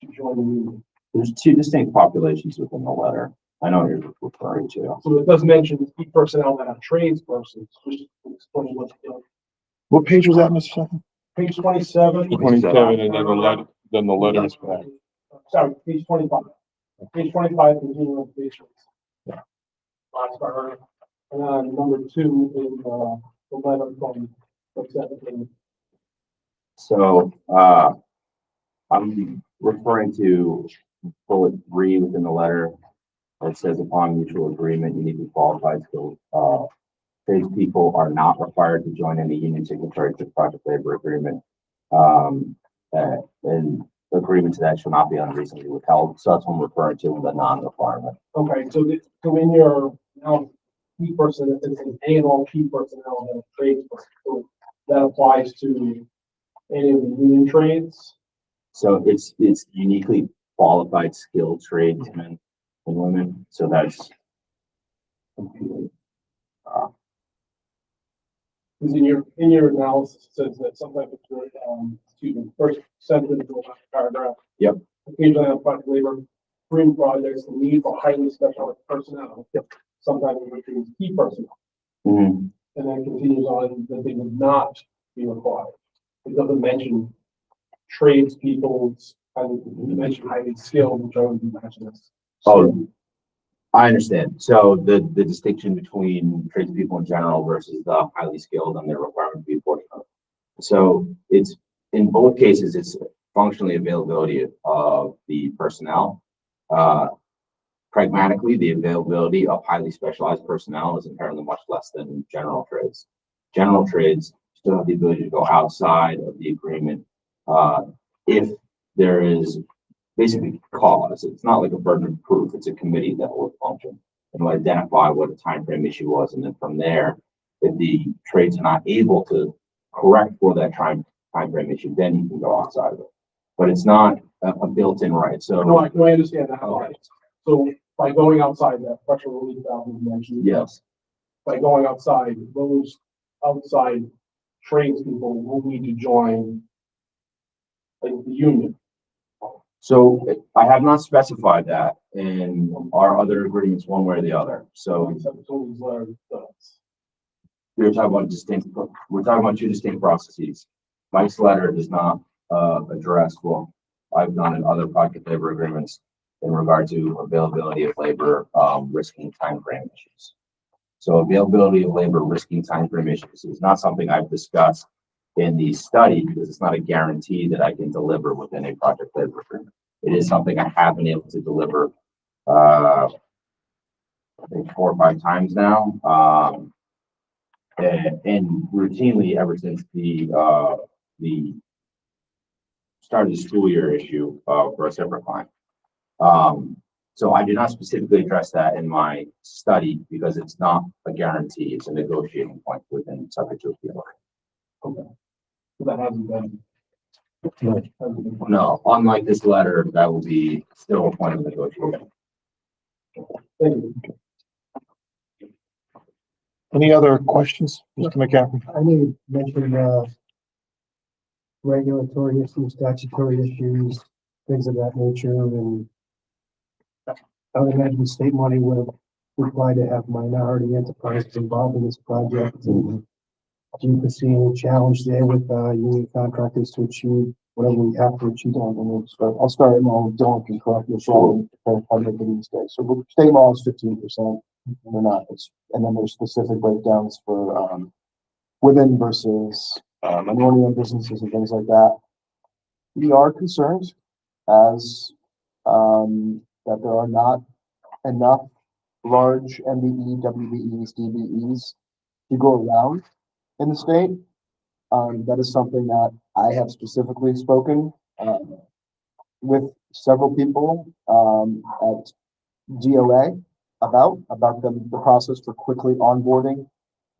to join the union. There's two distinct populations within the letter. I know what you're referring to. So it does mention key personnel that are tradespersons, which explains what's doing. What page was that, Mr. Second? Page 27. 27, and then the letter is back. Sorry, page 25. Page 25, continuing with patients. Last paragraph. And then number 2 is the letter from the 17. So, I'm referring to bullet 3 within the letter. It says upon mutual agreement, you need to be qualified skilled. Tradespeople are not required to join any union signatory to the project labor agreement. And agreement to that shall not be unreasonably withheld. So that's what I'm referring to with the non-requirement. Okay, so in your now key person, it's an A and all key personnel that are tradespersons. So that applies to any of the union trades. So it's uniquely qualified, skilled tradesmen and women. So that's Because in your analysis, it says that sometimes first sentence or last paragraph. Yep. Occasionally on project labor, green projects, the need for highly specialized personnel. Yep. Sometimes it means key personnel, mhm. and then continues on that they would not be required. It doesn't mention tradespeople, and you mentioned highly skilled, which I would imagine this. Oh, I understand. So the distinction between tradespeople in general versus the highly skilled and their requirement to be forthcoming. So it's in both cases, it's functionally availability of the personnel. Pragmatically, the availability of highly specialized personnel is inherently much less than general trades. General trades still have the ability to go outside of the agreement if there is basically cause. It's not like a burden of proof. It's a committee that will function and will identify what a time frame issue was, and then from there, if the trades are not able to correct for that time frame issue, then you can go outside of it. But it's not a built-in right. So No, I understand that. Okay. So by going outside that pressure relief valve you mentioned. yes, By going outside, those outside tradespeople will need to join like the union. so I have not specified that in our other agreements one way or the other. So Except for these letters, does. we're talking about we're talking about two distinct processes. Mike's letter does not, address what I've done in other project labor agreements in regard to availability of labor, risking timeframe issues. So availability of labor risking timeframe issues is not something I've discussed in the study because it's not a guarantee that I can deliver within a project labor agreement. It is something I have been able to deliver, I think 4 or 5 times now. And routinely ever since the start of the school year issue, for a separate client. So I did not specifically address that in my study because it's not a guarantee, it's a negotiating point within subject to appeal. Okay. That hasn't been. No, unlike this letter, that will be still a point of negotiation. Thank you. Any other questions, Mr. McCaffrey? I need to mention, regulatory issues, statutory issues, things of that nature, and I would imagine state money would have required to have minority enterprises involved in this project. And do you foresee any challenge there with, union contractors to achieve whatever we have to achieve on the next? I'll start and I'll don't can correct me if I'm making a mistake. So the state law is 15%. They're not, and then there's specific breakdowns for, women versus, minority owned businesses and things like that. We are concerned as, that there are not enough large MBE, WBEs, DBEs to go around in the state. That is something that I have specifically spoken, with several people, at DOA about the process for quickly onboarding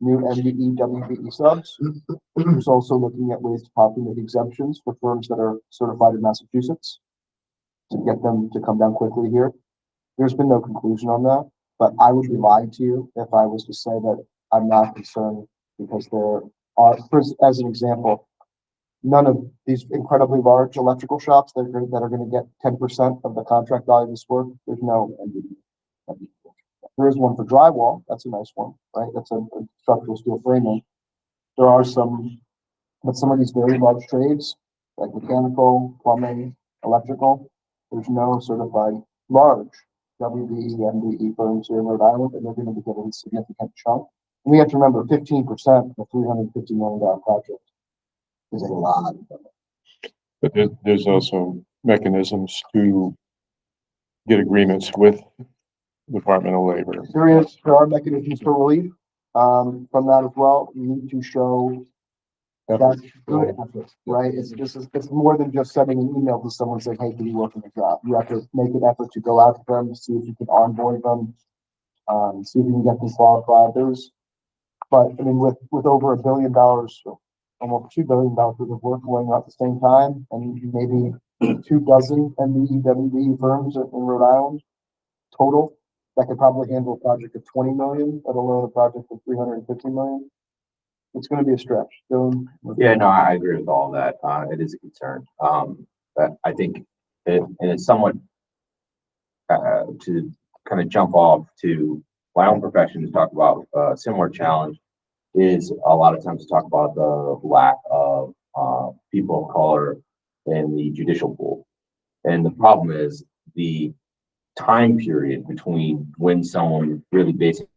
new MBE, WBE subs. There's also looking at ways to populate exemptions for firms that are certified in Massachusetts to get them to come down quickly here. There's been no conclusion on that, but I would be lying to you if I was to say that I'm not concerned because there are, as an example, none of these incredibly large electrical shops that are going to get 10% of the contract value of this work. There's no MBE. There is one for drywall. That's a nice one, right? That's a structural steel framing. There are some, but some of these very large trades, like mechanical, plumbing, electrical, there's no certified large WBE, MBE firms here in Rhode Island, and they're going to be getting a significant chunk. And we have to remember 15% of a $350 million project is a lot. But there's also mechanisms to get agreements with Department of Labor. There are mechanisms for relief, from that as well. You need to show that's good effort, right? It's more than just sending an email to someone saying, hey, can you work on the job? You have to make an effort to go out to them, see if you can onboard them, see if you can get them qualified. But I mean, with over $1 billion, almost $2 billion worth of work going on at the same time, and maybe 24 MBE, WBE firms in Rhode Island total that could probably handle a project of 20 million, let alone a project of 350 million. It's going to be a stretch. Yeah, no, I agree with all that. It is a concern. But I think and it's somewhat, to kind of jump off to my own profession to talk about a similar challenge is a lot of times to talk about the lack of people of color in the judicial pool. And the problem is the time period between when someone really basically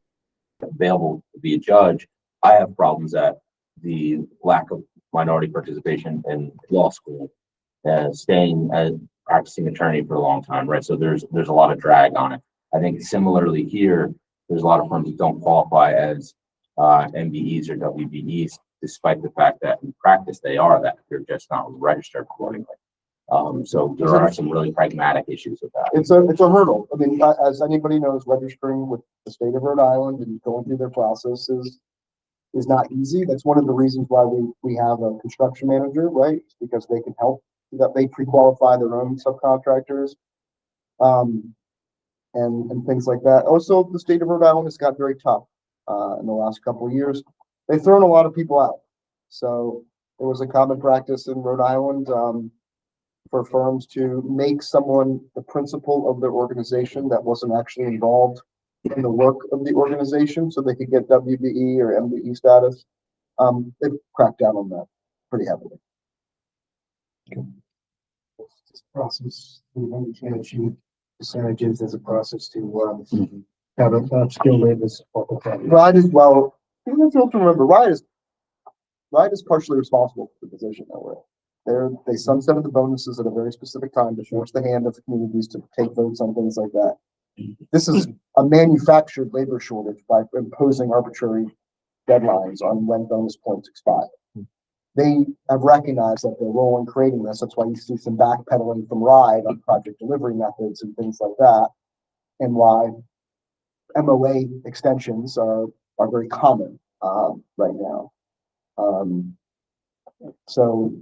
available to be a judge. I have problems at the lack of minority participation in law school, staying as practicing attorney for a long time, right? So there's a lot of drag on it. I think similarly here, there's a lot of firms that don't qualify as MBEs or WBEs, despite the fact that in practice they are that. They're just not registered accordingly. So there are some really pragmatic issues with that. It's a hurdle. I mean, as anybody knows, registering with the state of Rhode Island and going through their processes is not easy. That's one of the reasons why we have a construction manager, right? It's because they can help, that they pre-qualify their own subcontractors, and things like that. Also, the state of Rhode Island has got very tough in the last couple of years. They've thrown a lot of people out. So there was a common practice in Rhode Island for firms to make someone the principal of their organization that wasn't actually involved in the work of the organization so they could get WBE or MBE status. They've cracked down on that pretty heavily. This process, we understand you percentages as a process to, have a skilled labor support the project. Ride is, well, you have to remember, Ride is partially responsible for the position that we're in. They sunsetted the bonuses at a very specific time to force the hand of communities to take votes on things like that. This is a manufactured labor shortage by imposing arbitrary deadlines on when bonus points expire. They have recognized that their role in creating this, that's why you see some backpedaling from Ride on project delivery methods and things like that, and why MOA extensions are very common right now. So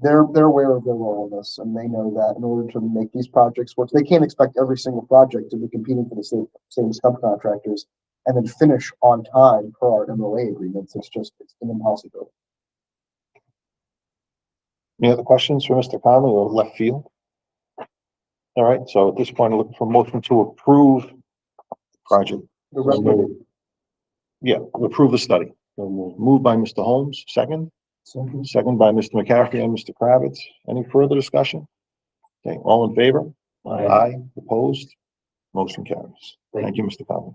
they're aware of their role in this, and they know that in order to make these projects work, they can't expect every single project to be competing for the same subcontractors and then finish on time per our MOA agreements. It's an impossibility. Any other questions for Mr. Conley or left field? All right, so at this point, I'm looking for a motion to approve project. Yeah, approve the study. Moved by Mr. Holmes, second by Mr. McCaffrey and Mr. Kravitz. Any further discussion? Okay, all in favor? Aye. Opposed? Motion carries. Thank you, Mr. Conley.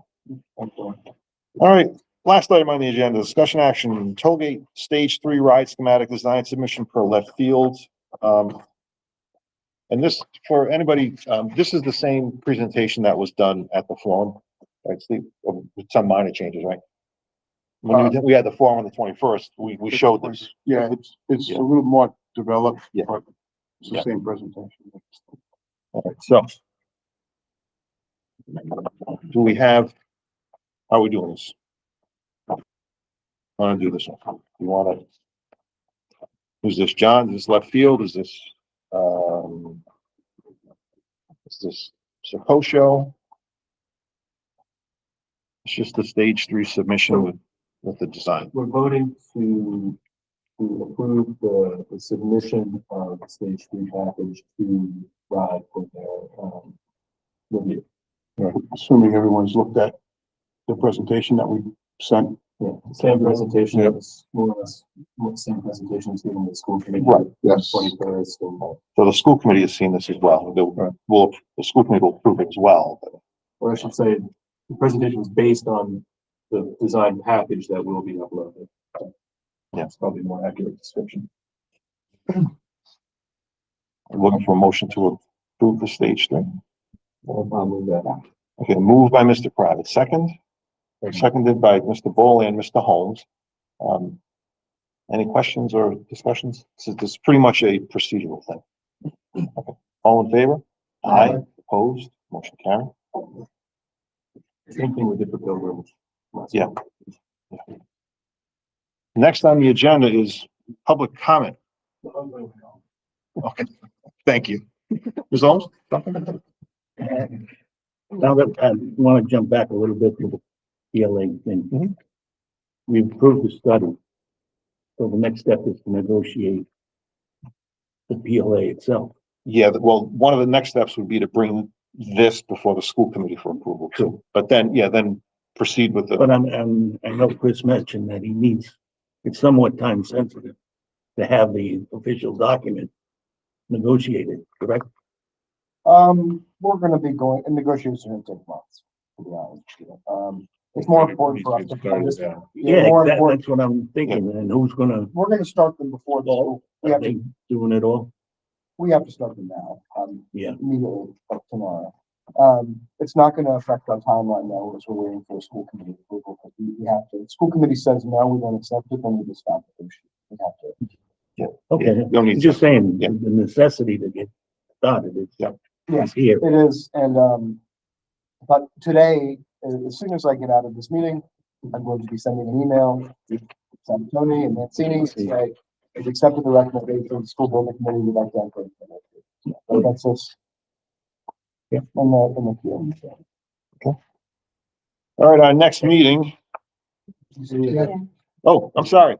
All right, last item on the agenda, discussion action, Tollgate Stage 3 ride schematic design submission per left field. And this, for anybody, this is the same presentation that was done at the forum, right, Steve? With some minor changes, right? When we had the forum on the 21st, we showed this. Yeah, it's a little more developed, Yeah. but it's the same presentation. All right, so. Do we have, how are we doing this? Want to do this one? You want to? Is this John? Is this left field? Is this Sakosho? It's just the stage 3 submission with the design. We're voting to approve the submission of the stage 3 package to RIDE for their review. Assuming everyone's looked at the presentation that we sent. Yeah, same presentation, it's more or less the same presentation as given the school committee. Right, yes. 21st. So the school committee has seen this as well. The school committee will approve it as well. Or I should say, the presentation was based on the design package that will be uploaded. Yeah. It's probably a more accurate description. I'm looking for a motion to approve the stage 3. I'll move that. Okay, moved by Mr. Kravitz, seconded by Mr. Boley and Mr. Holmes. Any questions or discussions? This is pretty much a procedural thing. Okay. All in favor? Aye. Opposed? Motion carried. Same thing with different buildings. Yeah. Next on the agenda is public comment. Okay, thank you. Ms. Holmes? Now that I want to jump back a little bit to the PLA thing. We approved the study. So the next step is to negotiate the PLA itself. Yeah, well, one of the next steps would be to bring this before the school committee for approval too. But then, then proceed with the. But I know Chris mentioned that he needs, it's somewhat time sensitive to have the official document negotiated, correct? We're gonna be going, and negotiations are gonna take months, to be honest with you. It's more important for us to. Yeah, more that's important. what I'm thinking. And who's gonna, We're gonna start them before the school. We are have they to, doing it all? we have to start them now, Yeah. immediately, like tomorrow. It's not gonna affect our timeline now, as we're waiting for a school committee approval, because we have to, the school committee says no, we don't accept it, then we just stop the issue. We have to. Okay, You don't need I'm just saying, Yeah. the necessity to get started is, is here. It is, and, but today, as soon as I get out of this meeting, I'm going to be sending an email to Tony and Mancini to say, we've accepted the recommendation of the school building committee, we'd like to enter. So that's us. Yeah. In the field. All right, our next meeting. Oh, I'm sorry.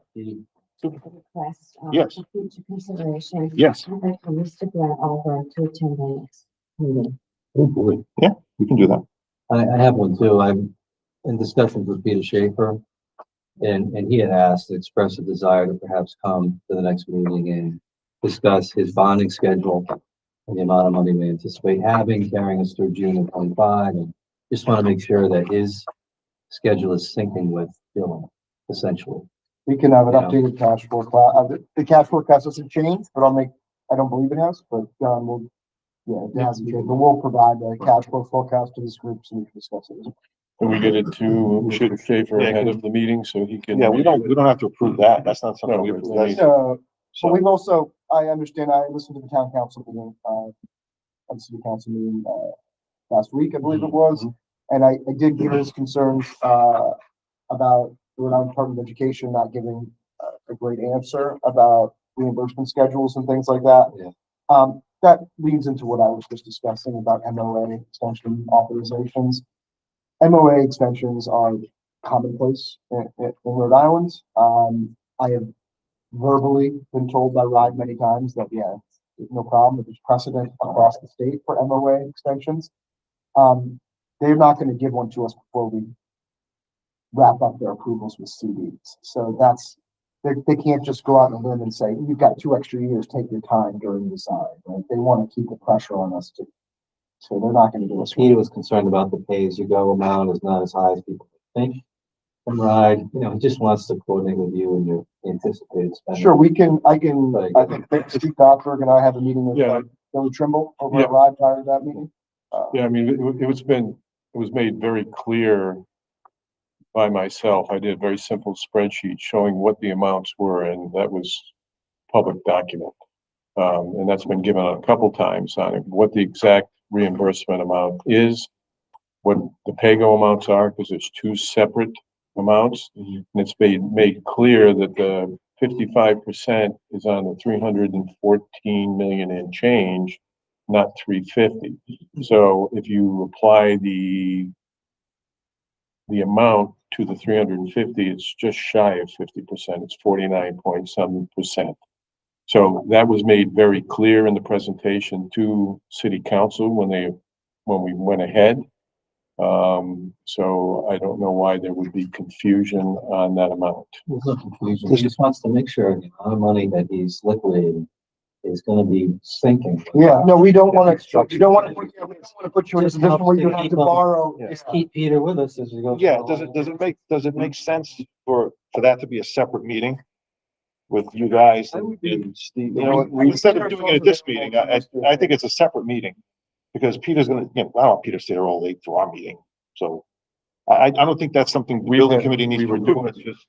Request. Yes. For future consideration. Yes. I'd like for Mr. Brett Albright to attend the next meeting. Hopefully. We can do that. I have one too. I'm in discussions with Peter Schaefer. And he had asked, expressed a desire to perhaps come to the next meeting and discuss his bonding schedule and the amount of money we anticipate having, carrying us through June of 25. And just want to make sure that his schedule is syncing with Dylan, essentially. We can have an Yeah. updated cash forecast. The cash forecast hasn't changed, but I don't believe it has, but will, yeah, it hasn't changed, but we'll provide a cash flow forecast to this group so we can discuss it. Can we get it to Schaefer Yeah, ahead of the meeting so he can? Yeah, we don't have to approve that. That's not something No, we, I mean- that's, So so, we've also, I understand, I listened to the town council meeting, and city council meeting, last week, I believe it was. And I did hear his concerns, about the Rhode Island Department of Education not giving a great answer about reimbursement schedules and things like that. Yeah. That leads into what I was just discussing about MOA extension authorizations. MOA extensions are commonplace in Rhode Island. I have verbally been told by RIDE many times that, yeah, no problem, if there's precedent across the state for MOA extensions. They're not gonna give one to us before we wrap up their approvals with CDs. So they can't just go out on a limb and say, you've got 2 extra years, take your time during design, right? They wanna keep the pressure on us to, so they're not gonna do us. Peter was concerned about the pay-as-you-go amount is not as high as people think. From RIDE, he just wants to coordinate with you and your anticipated spending. Sure, I think Steve Gottberg and I have a meeting with Yeah. Billy Trimble over Yeah. at RIDE prior to that meeting. Yeah, I mean, it was made very clear by myself. I did a very simple spreadsheet showing what the amounts were, and that was public document. And that's been given a couple times on it, what the exact reimbursement amount is, what the pay-go amounts are, because there's 2 separate amounts. And it's made clear that the 55% is on the 314 million and change, not 350. So if you apply the amount to the 350, it's just shy of 50%. It's 49.7%. So that was made very clear in the presentation to city council when we went ahead. So I don't know why there would be confusion on that amount. There's no confusion. He just wants to make sure the amount of money that he's liquidating is gonna be sinking. Yeah, no, we don't wanna put you in a position where you have to borrow. Just keep Peter with us as we go. yeah, through. does it make sense for that to be a separate meeting with you guys and Steve? Instead of doing it at this meeting, I think it's a separate meeting. Because Peter's gonna, I don't want Peter to stay there all late through our meeting, so I don't think that's something the building committee needs to do. It's just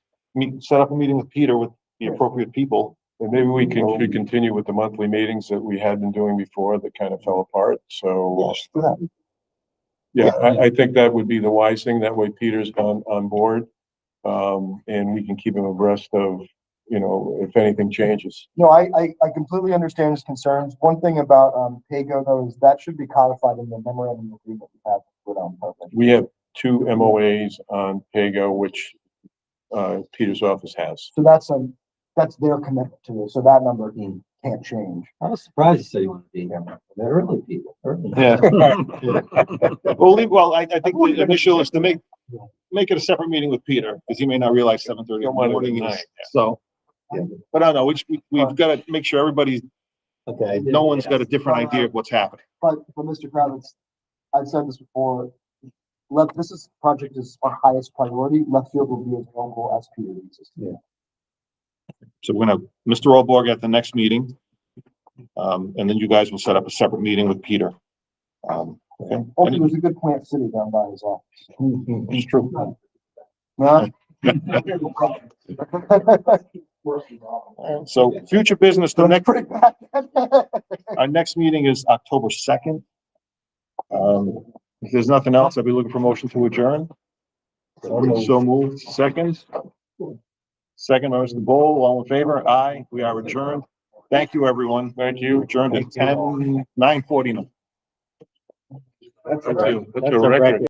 set up a meeting with Peter with the appropriate people. And maybe we should continue with the monthly meetings that we had been doing before that kind of fell apart, so. Yes, do that. Yeah, I think that would be the wise thing. That way Peter's on board. And we can keep him abreast of, if anything changes. No, I completely understand his concerns. One thing about, PAYGO though, is that should be codified in the memorandum of agreement we have with, Parkland. We have 2 MOAs on PAYGO, which, Peter's office has. So that's their commitment to it, so that number can't change. I was surprised you said you want to be here. They're early people. Early. Yeah. Well, I think the initial is to make it a separate meeting with Peter, because he may not realize 7:30 in the morning is, so. Yeah. But I don't know, we've got to make sure everybody's, Okay. no one's got a different idea of what's happening. But for Mr. Kravitz, I've said this before, project is our highest priority. Left field will be as local as Peter exists. Yeah. So we're gonna, Mr. Olborg at the next meeting. And then you guys will set up a separate meeting with Peter. Okay. Also, there's a good Plant City down by his office. It's true. No? So future business, the next, Pretty bad. our next meeting is October 2nd. If there's nothing else, I'll be looking for motion to adjourn. So moved. Second by Mr. Bowl, all in favor? Aye, we are adjourned. Thank you, everyone. Thank you. Adjourned at 9:49. That's a record.